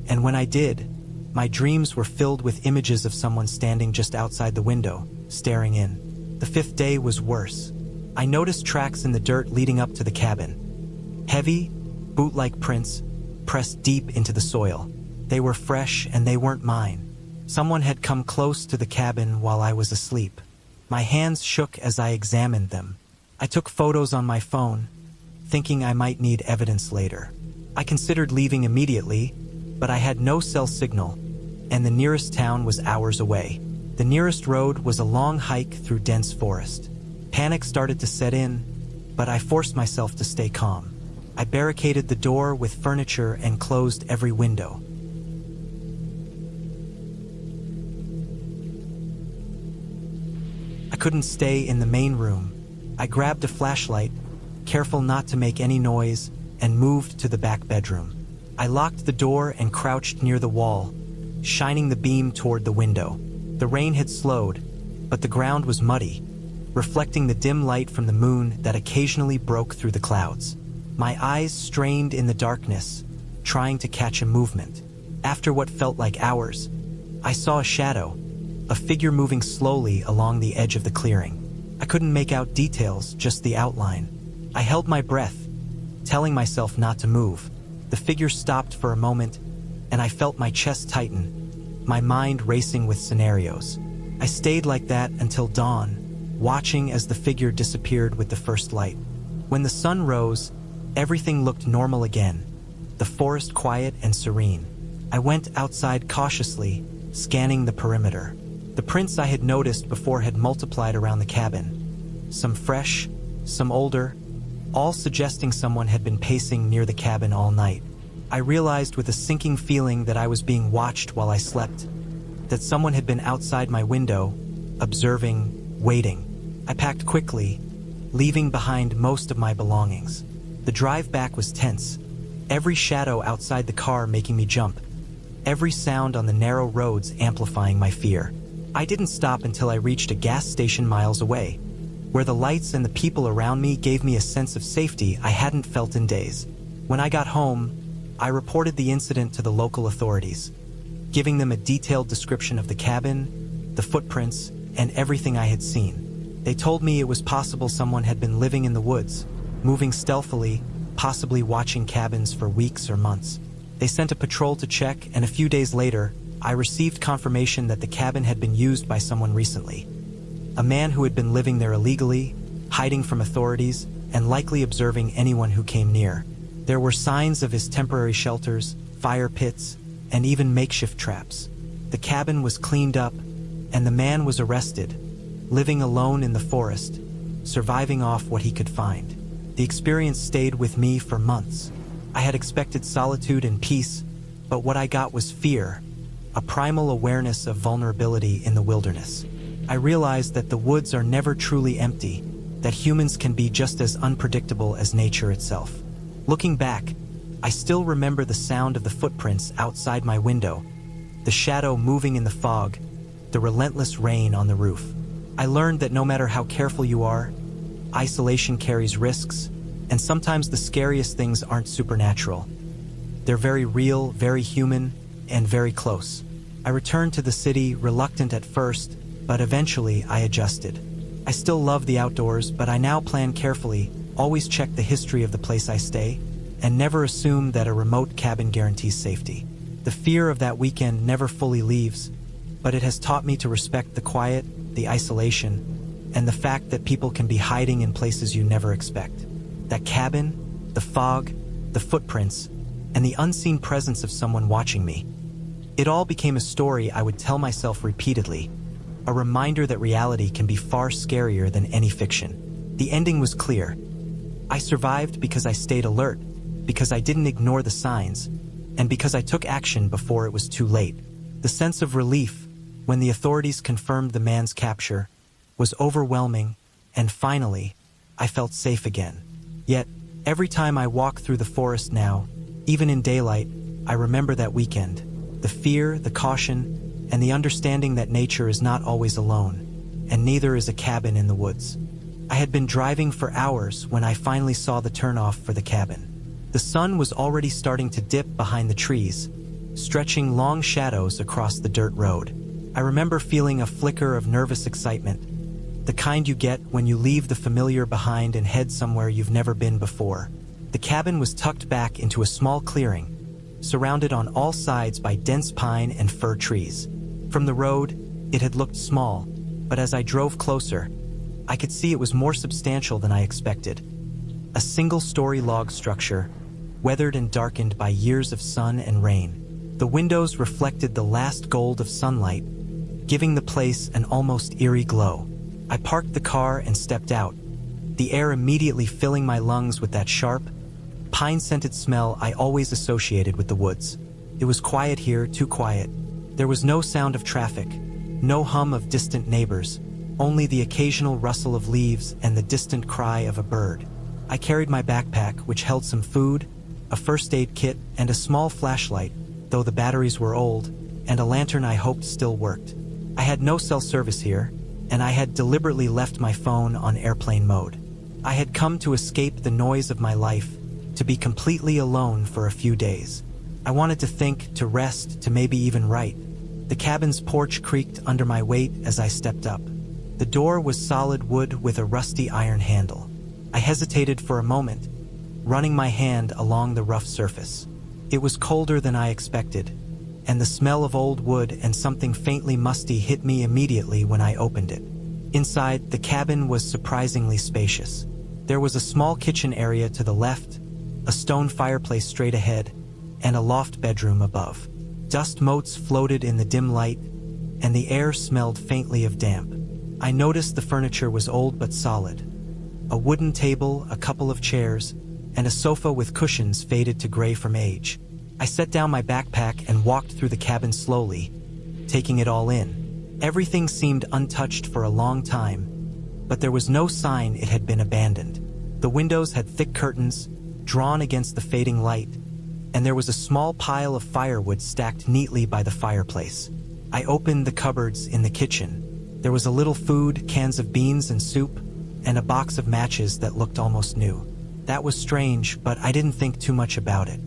and when I did, my dreams were filled with images of someone standing just outside the window, staring in. The fifth day was worse. I noticed tracks in the dirt leading up to the cabin. Heavy, boot-like prints, pressed deep into the soil. They were fresh and they weren't mine. Someone had come close to the cabin while I was asleep. My hands shook as I examined them. I took photos on my phone, thinking I might need evidence later. I considered leaving immediately, but I had no cell signal, and the nearest town was hours away. The nearest road was a long hike through dense forest. Panic started to set in, but I forced myself to stay calm. I barricaded the door with furniture and closed every window. I couldn't stay in the main room. I grabbed a flashlight, careful not to make any noise, and moved to the back bedroom. I locked the door and crouched near the wall, shining the beam toward the window. The rain had slowed, but the ground was muddy, reflecting the dim light from the moon that occasionally broke through the clouds. My eyes strained in the darkness, trying to catch a movement. After what felt like hours, I saw a shadow, a figure moving slowly along the edge of the clearing. I couldn't make out details, just the outline. I held my breath, telling myself not to move. The figure stopped for a moment, and I felt my chest tighten, my mind racing with scenarios. I stayed like that until dawn, watching as the figure disappeared with the first light. When the sun rose, everything looked normal again, the forest quiet and serene. I went outside cautiously, scanning the perimeter. The prints I had noticed before had multiplied around the cabin. Some fresh, some older, all suggesting someone had been pacing near the cabin all night. I realized with a sinking feeling that I was being watched while I slept, that someone had been outside my window, observing, waiting. I packed quickly, leaving behind most of my belongings. The drive back was tense, every shadow outside the car making me jump, every sound on the narrow roads amplifying my fear. I didn't stop until I reached a gas station miles away, where the lights and the people around me gave me a sense of safety I hadn't felt in days. When I got home, I reported the incident to the local authorities, giving them a detailed description of the cabin, the footprints, and everything I had seen. They told me it was possible someone had been living in the woods, moving stealthily, possibly watching cabins for weeks or months. They sent a patrol to check, and a few days later, I received confirmation that the cabin had been used by someone recently. A man who had been living there illegally, hiding from authorities, and likely observing anyone who came near. There were signs of his temporary shelters, fire pits, and even makeshift traps. The cabin was cleaned up, and the man was arrested, living alone in the forest, surviving off what he could find. The experience stayed with me for months. I had expected solitude and peace, but what I got was fear, a primal awareness of vulnerability in the wilderness. I realized that the woods are never truly empty, that humans can be just as unpredictable as nature itself. Looking back, I still remember the sound of the footprints outside my window, the shadow moving in the fog, the relentless rain on the roof. I learned that no matter how careful you are, isolation carries risks, and sometimes the scariest things aren't supernatural. They're very real, very human, and very close. I returned to the city, reluctant at first, but eventually I adjusted. I still love the outdoors, but I now plan carefully, always check the history of the place I stay, and never assume that a remote cabin guarantees safety. The fear of that weekend never fully leaves, but it has taught me to respect the quiet, the isolation, and the fact that people can be hiding in places you never expect. That cabin, the fog, the footprints, and the unseen presence of someone watching me. It all became a story I would tell myself repeatedly, a reminder that reality can be far scarier than any fiction. The ending was clear. I survived because I stayed alert, because I didn't ignore the signs, and because I took action before it was too late. The sense of relief, when the authorities confirmed the man's capture, was overwhelming, and finally, I felt safe again. Yet, every time I walk through the forest now, even in daylight, I remember that weekend. The fear, the caution, and the understanding that nature is not always alone, and neither is a cabin in the woods. I had been driving for hours when I finally saw the turnoff for the cabin. The sun was already starting to dip behind the trees, stretching long shadows across the dirt road. I remember feeling a flicker of nervous excitement, the kind you get when you leave the familiar behind and head somewhere you've never been before. The cabin was tucked back into a small clearing, surrounded on all sides by dense pine and fir trees. From the road, it had looked small, but as I drove closer, I could see it was more substantial than I expected. A single-story log structure, weathered and darkened by years of sun and rain. The windows reflected the last gold of sunlight, giving the place an almost eerie glow. I parked the car and stepped out, the air immediately filling my lungs with that sharp, pine-scented smell I always associated with the woods. It was quiet here, too quiet. There was no sound of traffic, no hum of distant neighbors, only the occasional rustle of leaves and the distant cry of a bird. I carried my backpack, which held some food, a first aid kit, and a small flashlight, though the batteries were old, and a lantern I hoped still worked. I had no cell service here, and I had deliberately left my phone on airplane mode. I had come to escape the noise of my life, to be completely alone for a few days. I wanted to think, to rest, to maybe even write. The cabin's porch creaked under my weight as I stepped up. The door was solid wood with a rusty iron handle. I hesitated for a moment, running my hand along the rough surface. It was colder than I expected, and the smell of old wood and something faintly musty hit me immediately when I opened it. Inside, the cabin was surprisingly spacious. There was a small kitchen area to the left, a stone fireplace straight ahead, and a loft bedroom above. Dust motes floated in the dim light, and the air smelled faintly of damp. I noticed the furniture was old but solid. A wooden table, a couple of chairs, and a sofa with cushions faded to gray from age. I set down my backpack and walked through the cabin slowly, taking it all in. Everything seemed untouched for a long time, but there was no sign it had been abandoned. The windows had thick curtains, drawn against the fading light, and there was a small pile of firewood stacked neatly by the fireplace. I opened the cupboards in the kitchen. There was a little food, cans of beans and soup, and a box of matches that looked almost new. That was strange, but I didn't think too much about it.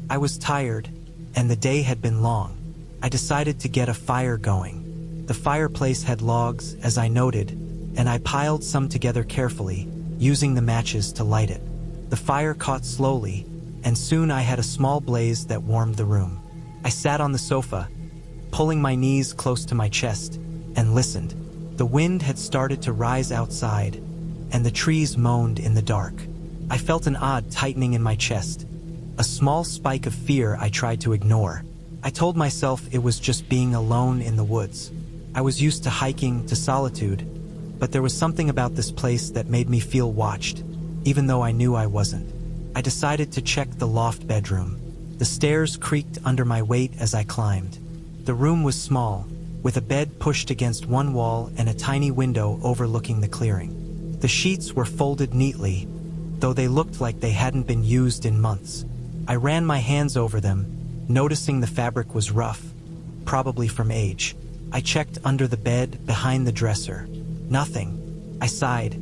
I was tired, and the day had been long. I decided to get a fire going. The fireplace had logs, as I noted, and I piled some together carefully, using the matches to light it. The fire caught slowly, and soon I had a small blaze that warmed the room. I sat on the sofa, pulling my knees close to my chest, and listened. The wind had started to rise outside, and the trees moaned in the dark. I felt an odd tightening in my chest, a small spike of fear I tried to ignore. I told myself it was just being alone in the woods. I was used to hiking, to solitude, but there was something about this place that made me feel watched, even though I knew I wasn't. I decided to check the loft bedroom. The stairs creaked under my weight as I climbed. The room was small, with a bed pushed against one wall and a tiny window overlooking the clearing. The sheets were folded neatly, though they looked like they hadn't been used in months. I ran my hands over them, noticing the fabric was rough, probably from age. I checked under the bed, behind the dresser. Nothing. I sighed,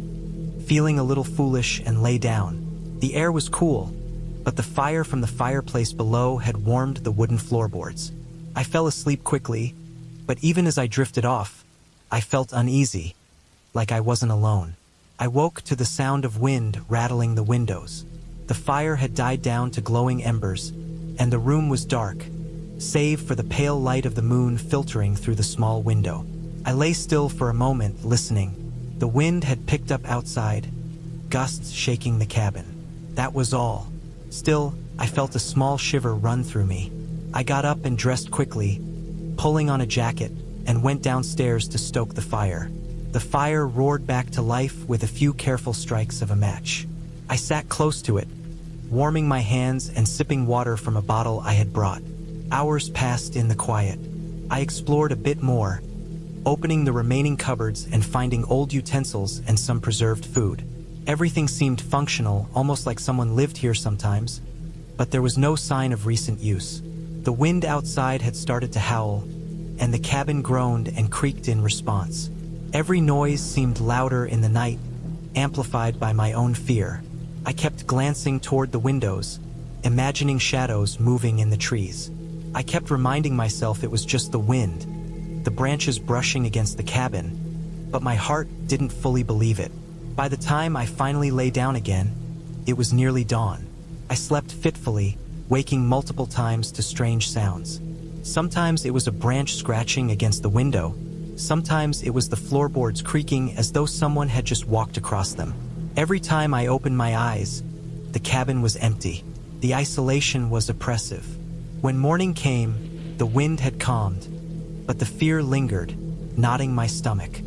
feeling a little foolish, and lay down. The air was cool, but the fire from the fireplace below had warmed the wooden floorboards. I fell asleep quickly, but even as I drifted off, I felt uneasy, like I wasn't alone. I woke to the sound of wind rattling the windows. The fire had died down to glowing embers, and the room was dark, save for the pale light of the moon filtering through the small window. I lay still for a moment, listening. The wind had picked up outside, gusts shaking the cabin. That was all. Still, I felt a small shiver run through me. I got up and dressed quickly, pulling on a jacket, and went downstairs to stoke the fire. The fire roared back to life with a few careful strikes of a match. I sat close to it, warming my hands and sipping water from a bottle I had brought. Hours passed in the quiet. I explored a bit more, opening the remaining cupboards and finding old utensils and some preserved food. Everything seemed functional, almost like someone lived here sometimes, but there was no sign of recent use. The wind outside had started to howl, and the cabin groaned and creaked in response. Every noise seemed louder in the night, amplified by my own fear. I kept glancing toward the windows, imagining shadows moving in the trees. I kept reminding myself it was just the wind, the branches brushing against the cabin, but my heart didn't fully believe it. By the time I finally lay down again, it was nearly dawn. I slept fitfully, waking multiple times to strange sounds. Sometimes it was a branch scratching against the window. Sometimes it was the floorboards creaking as though someone had just walked across them. Every time I opened my eyes, the cabin was empty. The isolation was oppressive. When morning came, the wind had calmed, but the fear lingered, knotting my stomach.